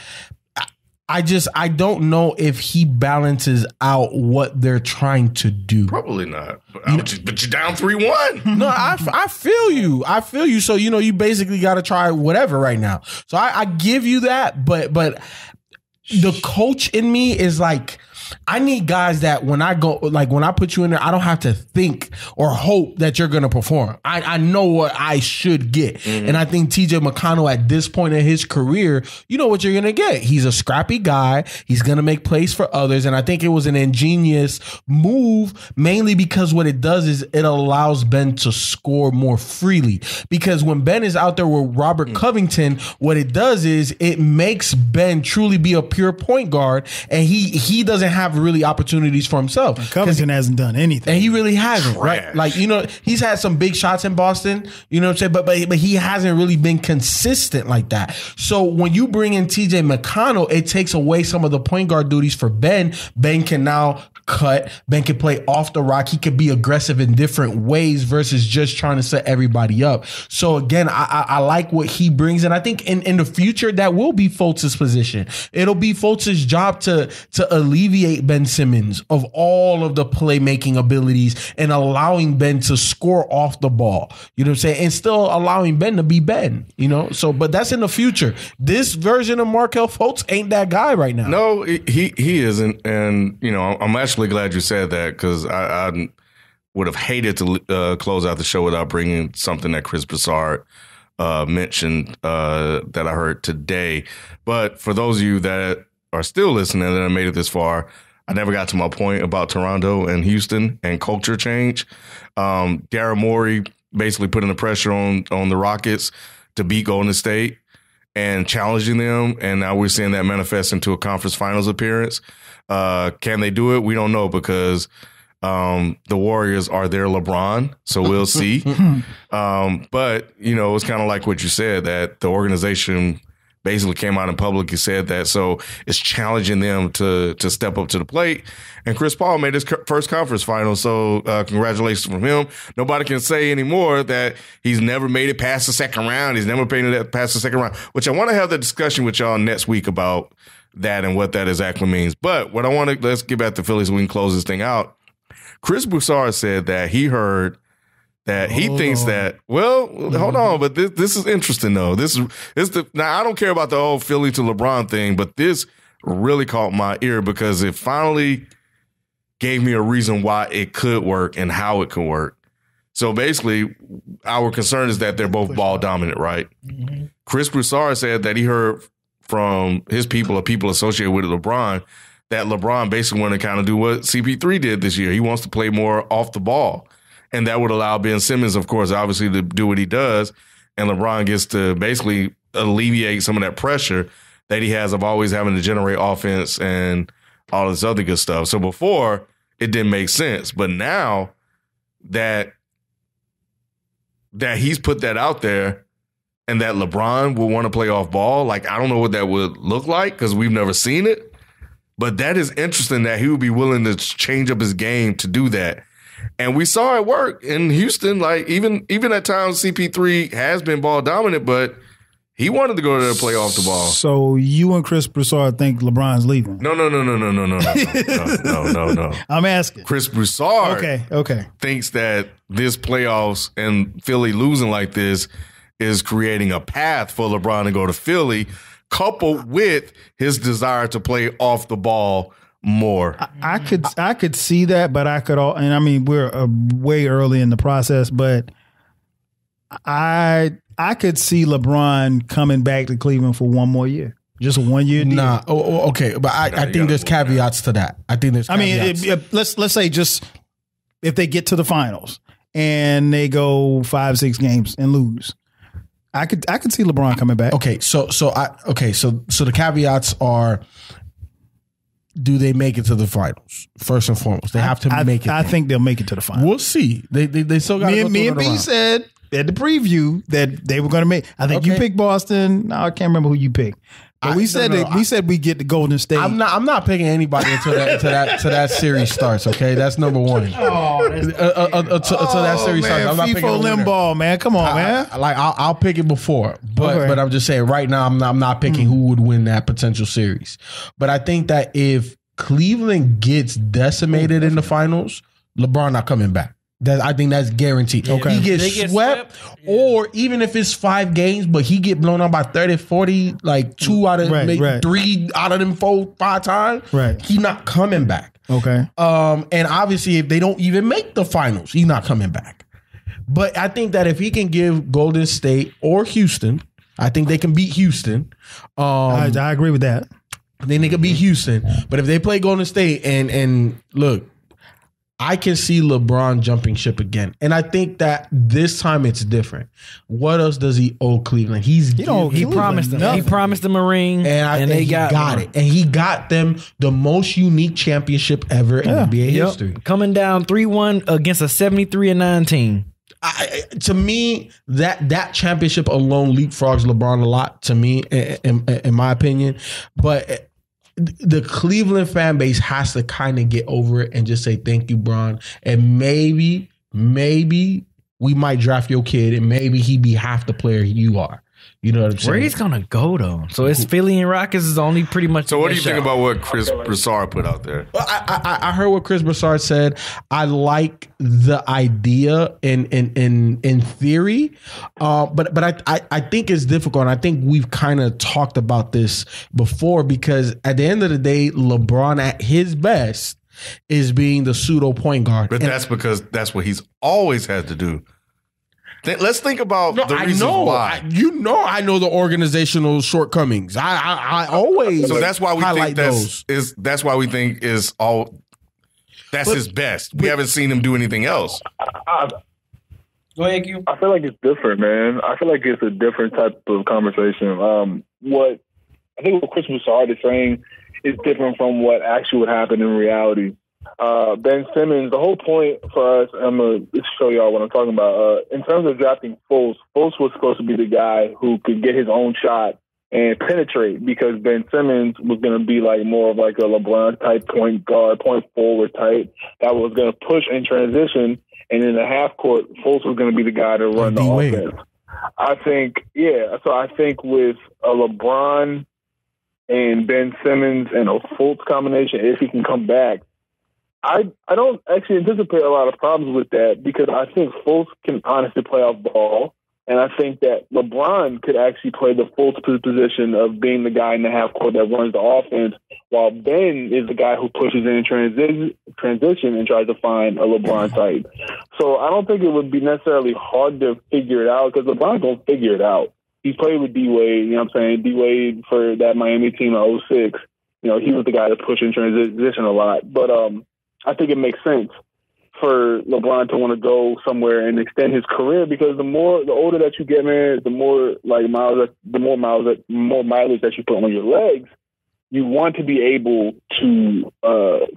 I don't know if he balances out what they're trying to do. Probably not. But you're down 3-1. No, I feel you. So, you basically got to try whatever right now. So I give you that. But the coach in me is like, I need guys that when I put you in there, I don't have to think or hope that you're going to perform. I know what I should get. Mm-hmm. And I think TJ McConnell at this point in his career, you know what you're going to get. He's a scrappy guy. He's going to make plays for others. And I think it was an ingenious move, mainly because what it does is it allows Ben to score more freely. Because when Ben is out there with Robert Covington, what it does is it makes Ben truly be a pure point guard. And he doesn't have really opportunities for himself. And Covington hasn't done anything. And he really hasn't, right? Like, he's had some big shots in Boston, you know what I'm saying? But he hasn't really been consistent like that. So when you bring in TJ McConnell, it takes away some of the point guard duties for Ben. Ben can now cut. Ben can play off the rock. He could be aggressive in different ways versus just trying to set everybody up. So again, I like what he brings. And I think in the future, that will be Fultz's position. It'll be Fultz's job to alleviate Ben Simmons of all of the playmaking abilities and allowing Ben to score off the ball. You know what I'm saying? And still allowing Ben to be Ben, So, but that's in the future. This version of Markelle Fultz ain't that guy right now. No, he isn't. And, I'm actually glad you said that because I would have hated to close out the show without bringing something that Chris Broussard mentioned that I heard today. But for those of you that are still listening that have made it this far, I never got to my point about Toronto and Houston and culture change. Daryl Morey basically putting the pressure on the Rockets to beat Golden State and challenging them. And now we're seeing that manifest into a conference finals appearance. Can they do it? We don't know because the Warriors are their LeBron. So we'll see. But, it's kind of like what you said, that the organization basically came out in public and said that. So it's challenging them to step up to the plate. And Chris Paul made his first conference final. So congratulations from him. Nobody can say anymore that he's never made it past the second round. He's never made it past the second round, which I want to have the discussion with y'all next week about that and what that exactly means. But what I want to, let's get back to Philly so we can close this thing out. Chris Broussard said that he heard that he thinks that, hold on, but this is interesting though. Now I don't care about the whole Philly to LeBron thing, but this really caught my ear because it finally gave me a reason why it could work and how it could work. So basically, our concern is that they're both ball dominant, right? Mm-hmm. Chris Broussard said that he heard from his people or people associated with LeBron that LeBron basically wanted to kind of do what CP3 did this year. He wants to play more off the ball. And that would allow Ben Simmons, of course, obviously to do what he does. And LeBron gets to basically alleviate some of that pressure that he has of always having to generate offense and all this other good stuff. So before, it didn't make sense. But now that he's put that out there and that LeBron will want to play off ball, like, I don't know what that would look like because we've never seen it. But that is interesting that he would be willing to change up his game to do that. And we saw it work in Houston. Like even at times, CP3 has been ball dominant, but he wanted to go there to play off the ball. So you and Chris Broussard think LeBron's leaving? No. I'm asking. Chris Broussard okay. thinks that this playoffs and Philly losing like this is creating a path for LeBron to go to Philly, coupled with his desire to play off the ball more. I could see that, but I could and I mean we're way early in the process, but I could see LeBron coming back to Cleveland for one more year. Just a 1 year deal. Nah. Okay. But I think there's caveats to that. I think there's caveats. I mean, let's say just if they get to the finals and they go 5-6 games and lose, I could see LeBron coming back. Okay. So the caveats are, do they make it to the finals? First and foremost, they have to make it. I think they'll make it to the finals. We'll see. They still got. Me and B said at the preview that they were going to make. I think you picked Boston. No, I can't remember who you picked. But we said we get the Golden State. I'm not picking anybody until that series starts. Okay, that's number one. Until that series starts, I'm not picking a winner. Limbaugh, man. Come on, man. I'll pick it before, but I'm just saying right now I'm not picking who would win that potential series. But I think that if Cleveland gets decimated in the finals, LeBron not coming back. I think that's guaranteed. Okay. He gets swept, or even if it's 5 games, but he get blown out by 30, 40, like 2 out of 3 out of them 4, 5 times. Right. He's not coming back. Okay. And obviously, if they don't even make the finals, he's not coming back. But I think that if he can give Golden State or Houston, I think they can beat Houston. I agree with that. Then they can beat Houston. But if they play Golden State and look, I can see LeBron jumping ship again. And I think that this time it's different. What else does he owe Cleveland? He promised them. He promised them a ring, and they got it. And he got them the most unique championship ever in NBA history. Coming down 3-1 against a 73-9 team. To me, that championship alone leapfrogs LeBron a lot, to me, in my opinion. But the Cleveland fan base has to kind of get over it and just say thank you, Bron. And maybe we might draft your kid and maybe he be half the player you are. You know what I'm saying? Where he's gonna go though? So it's Philly and Rockets is only pretty much. So what do you think about what Chris Broussard put out there? Well, I heard what Chris Broussard said. I like the idea in theory, but I think it's difficult. And I think we've kind of talked about this before because at the end of the day, LeBron at his best is being the pseudo point guard. But that's because that's what he's always had to do. Let's think about the reasons why. I know the organizational shortcomings. I always so that's why we highlight think that's why we think is all that's his best. We haven't seen him do anything else. Go ahead, Q. I feel like it's different, man. I feel like it's a different type of conversation. What Chris Broussard is saying is different from what actually would happen in reality. Ben Simmons, the whole point for us, I'm going to show y'all what I'm talking about. In terms of drafting Fultz was supposed to be the guy who could get his own shot and penetrate, because Ben Simmons was going to be like more of like a LeBron type point guard, point forward type that was going to push in transition. And in the half court, Fultz was going to be the guy to run the offense. I think with a LeBron and Ben Simmons and a Fultz combination, if he can come back, I don't actually anticipate a lot of problems with that, because I think Fultz can honestly play off ball. And I think that LeBron could actually play the Fultz position of being the guy in the half court that runs the offense, while Ben is the guy who pushes in transition and tries to find a LeBron type. So I don't think it would be necessarily hard to figure it out, because LeBron don't figure it out. He's played with D-Wade, you know what I'm saying? D-Wade for that Miami team in 2006, he was the guy that pushed in transition a lot. But I think it makes sense for LeBron to want to go somewhere and extend his career, because the older that you get, man, the more mileage that you put on your legs, you want to be able to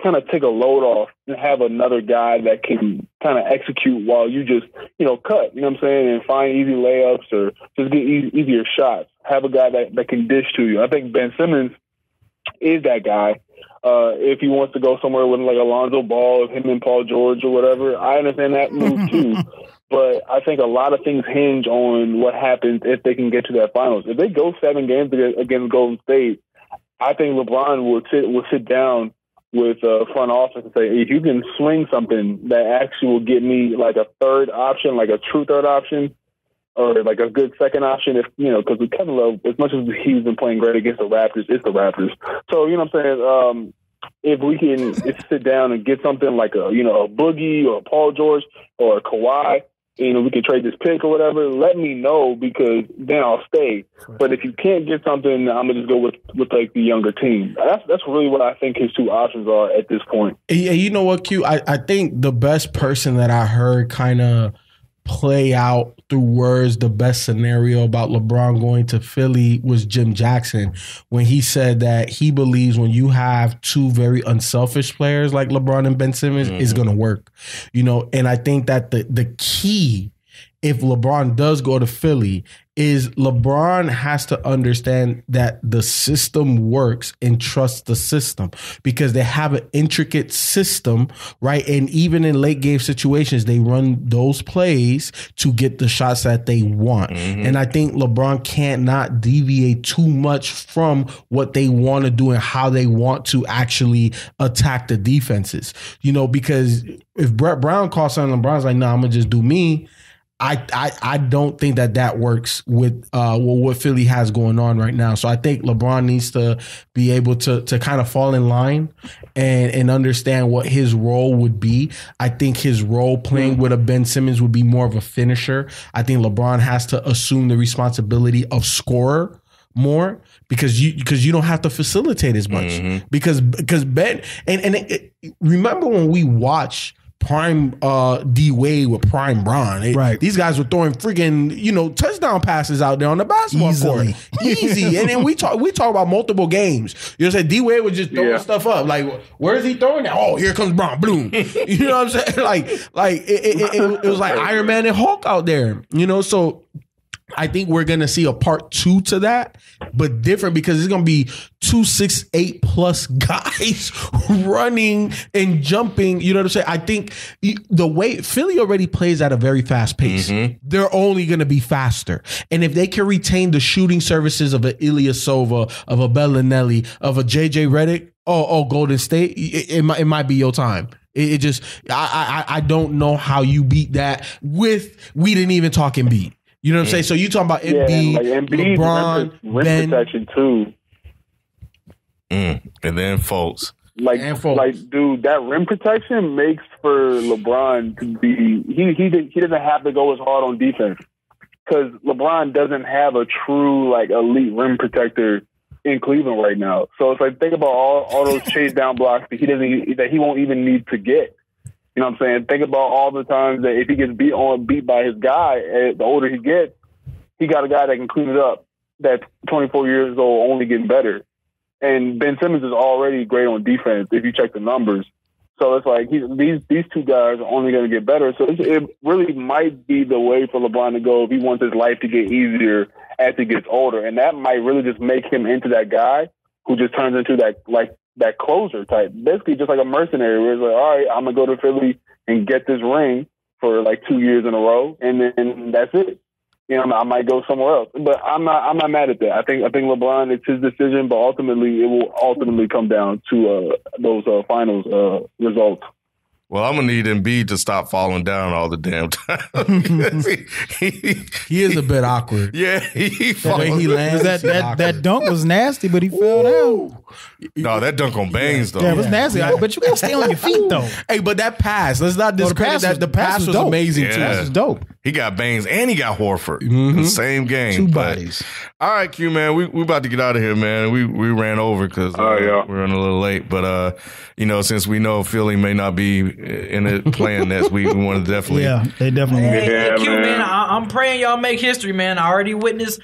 kind of take a load off and have another guy that can kind of execute while you just, cut, you know what I'm saying, and find easy layups or just get easier shots. Have a guy that can dish to you. I think Ben Simmons is that guy. If he wants to go somewhere with like Alonzo Ball, him and Paul George or whatever, I understand that move too. But I think a lot of things hinge on what happens if they can get to that finals. If they go 7 games against Golden State, I think LeBron will sit down with front office and say, if you can swing something that actually will get me like a third option, like a true third option, or like a good second option, if because with Kevin Love, as much as he's been playing great against the Raptors, it's the Raptors. So you know what I'm saying. If we can sit down and get something like a Boogie or a Paul George or a Kawhi, we can trade this pick or whatever. Let me know, because then I'll stay. But if you can't get something, I'm gonna just go with like the younger team. That's really what I think his two options are at this point. Yeah, you know what, Q? I think the best person that I heard kind of play out through words the best scenario about LeBron going to Philly was Jim Jackson, when he said that he believes when you have two very unselfish players like LeBron and Ben Simmons, it's going to work. And I think that the key, if LeBron does go to Philly, is LeBron has to understand that the system works and trust the system, because they have an intricate system, right? And even in late game situations, they run those plays to get the shots that they want. And I think LeBron can't not deviate too much from what they want to do and how they want to actually attack the defenses, because if Brett Brown calls something, LeBron's like, no, I'm going to just do me. I don't think that works with what Philly has going on right now. So I think LeBron needs to be able to kind of fall in line and understand what his role would be. I think his role playing with a Ben Simmons would be more of a finisher. I think LeBron has to assume the responsibility of scorer more, because you don't have to facilitate as much. Because Ben and remember when we watch prime D-Wade with prime Bron. Right. These guys were throwing freaking, touchdown passes out there on the basketball court. Easy. And then we talk about multiple games. D-Wade was just throwing stuff up. Like, where is he throwing that? Oh, here comes Bron. Boom. You know what I'm saying? Like it was like Iron Man and Hulk out there. So I think we're going to see a part 2 to that, but different, because it's going to be 2 6'8" plus guys running and jumping. You know what I'm saying? I think the way Philly already plays at a very fast pace, they're only going to be faster. And if they can retain the shooting services of an Ilyasova, of a Bellinelli, of a JJ Redick, Golden State, it might be your time. It just, I don't know how you beat that with, we didn't even talk Embiid. You know what I'm saying? So you talking about Embiid, LeBron, rim Ben. protection too. And then Fultz. dude, that rim protection makes for LeBron to be. He doesn't have to go as hard on defense because LeBron doesn't have a true like elite rim protector in Cleveland right now. So it's like think about all those chase down blocks that he won't even need to get. You know what I'm saying? Think about all the times that if he gets beat by his guy, the older he gets, he got a guy that can clean it up. That's 24 years old, only getting better. And Ben Simmons is already great on defense if you check the numbers. So it's like these two guys are only going to get better. So it really might be the way for LeBron to go if he wants his life to get easier as he gets older. And that might really just make him into that guy who just turns into that closer type. Basically just like a mercenary where it's like, all right, I'm going to go to Philly and get this ring for like 2 years in a row. And then that's it. You know, I might go somewhere else, but I'm not mad at that. I think LeBron, it's his decision, but ultimately it will come down to those finals results. Well, I'm gonna need Embiid to stop falling down all the damn time. he is a bit awkward. Yeah, the way he lands. That dunk was nasty, but he fell down. No, that dunk on Baines though. Yeah, it was nasty. But you gotta stay on your feet though. Hey, but that pass. Let's not discredit that. The pass was amazing too. That was dope. He got Baines and he got Horford. The same game. Two bodies. All right, Q, man. We about to get out of here, man. We ran over because we're running a little late. But since we know Philly may not be in it playing next week, we want to definitely. Yeah, they definitely. Hey, Q, man. I'm praying y'all make history, man. I witnessed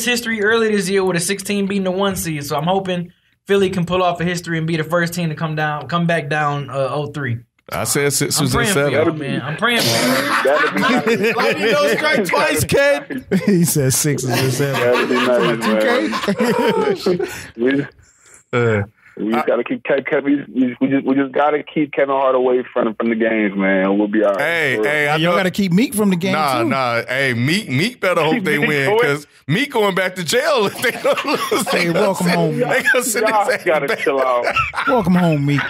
history earlier this year with a 16 beating the 1 seed. So I'm hoping Philly can pull off a history and be the first team to come back down 0-3. I said Sixers I'm praying and 7. for y'all, man. I'm praying for you. Like you know, strike twice, kid. He said Sixers and 7. We just gotta keep we just gotta keep Kevin Hart away from the games, man. We'll be all right. Hey, y'all gotta keep Meek from the game too. Nah. Hey, Meek better hope they win because Meek going back to jail if they don't lose. Hey, welcome home. They gonna send y'all gotta chill out. Welcome home, Meek.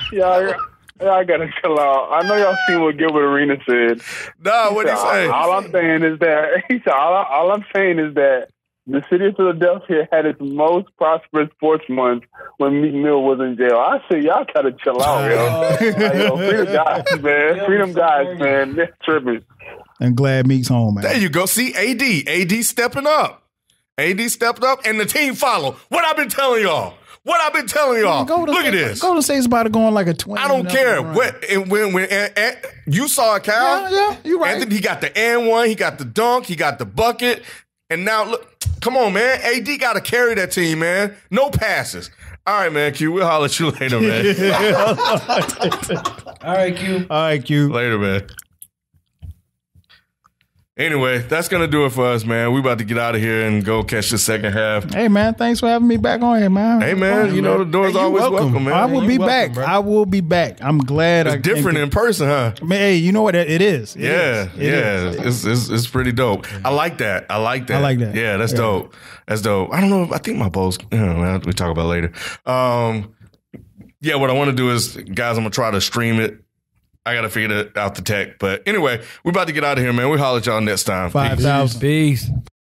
I gotta chill out. I know y'all seen what Gilbert Arenas said. Nah, what he say? All I'm saying is that the city of Philadelphia had its most prosperous sports month when Meek Mill was in jail. I say y'all gotta chill out, yo. Free them guys, man. They're tripping. I'm glad Meek's home, man. There you go. See, AD stepping up. AD stepped up, and the team followed. What I've been telling y'all. Look at this. Golden State's about to go on like a 20. I don't care. When you saw it, Kyle. Yeah, you're right. Anthony, he got the and one, he got the dunk, he got the bucket, and now look. Come on, man. AD got to carry that team, man. No passes. All right, man. Q, we'll holler at you later, man. All right, Q. Later, man. Anyway, that's going to do it for us, man. We about to get out of here and go catch the second half. Hey, man, thanks for having me back on here, man. Hey, man, the door's always welcome, man. I will be back. Bro. I will be back. I'm glad. It's different in person, huh? Man, hey, you know what? It is. It is. It's pretty dope. I like that. Yeah, that's dope. That's dope. I don't know. I think my bowl's, we talk about it later. What I want to do is, guys, I'm going to try to stream it. I got to figure out the tech. But anyway, we're about to get out of here, man. We'll holler at y'all next time. 5,000. Peace.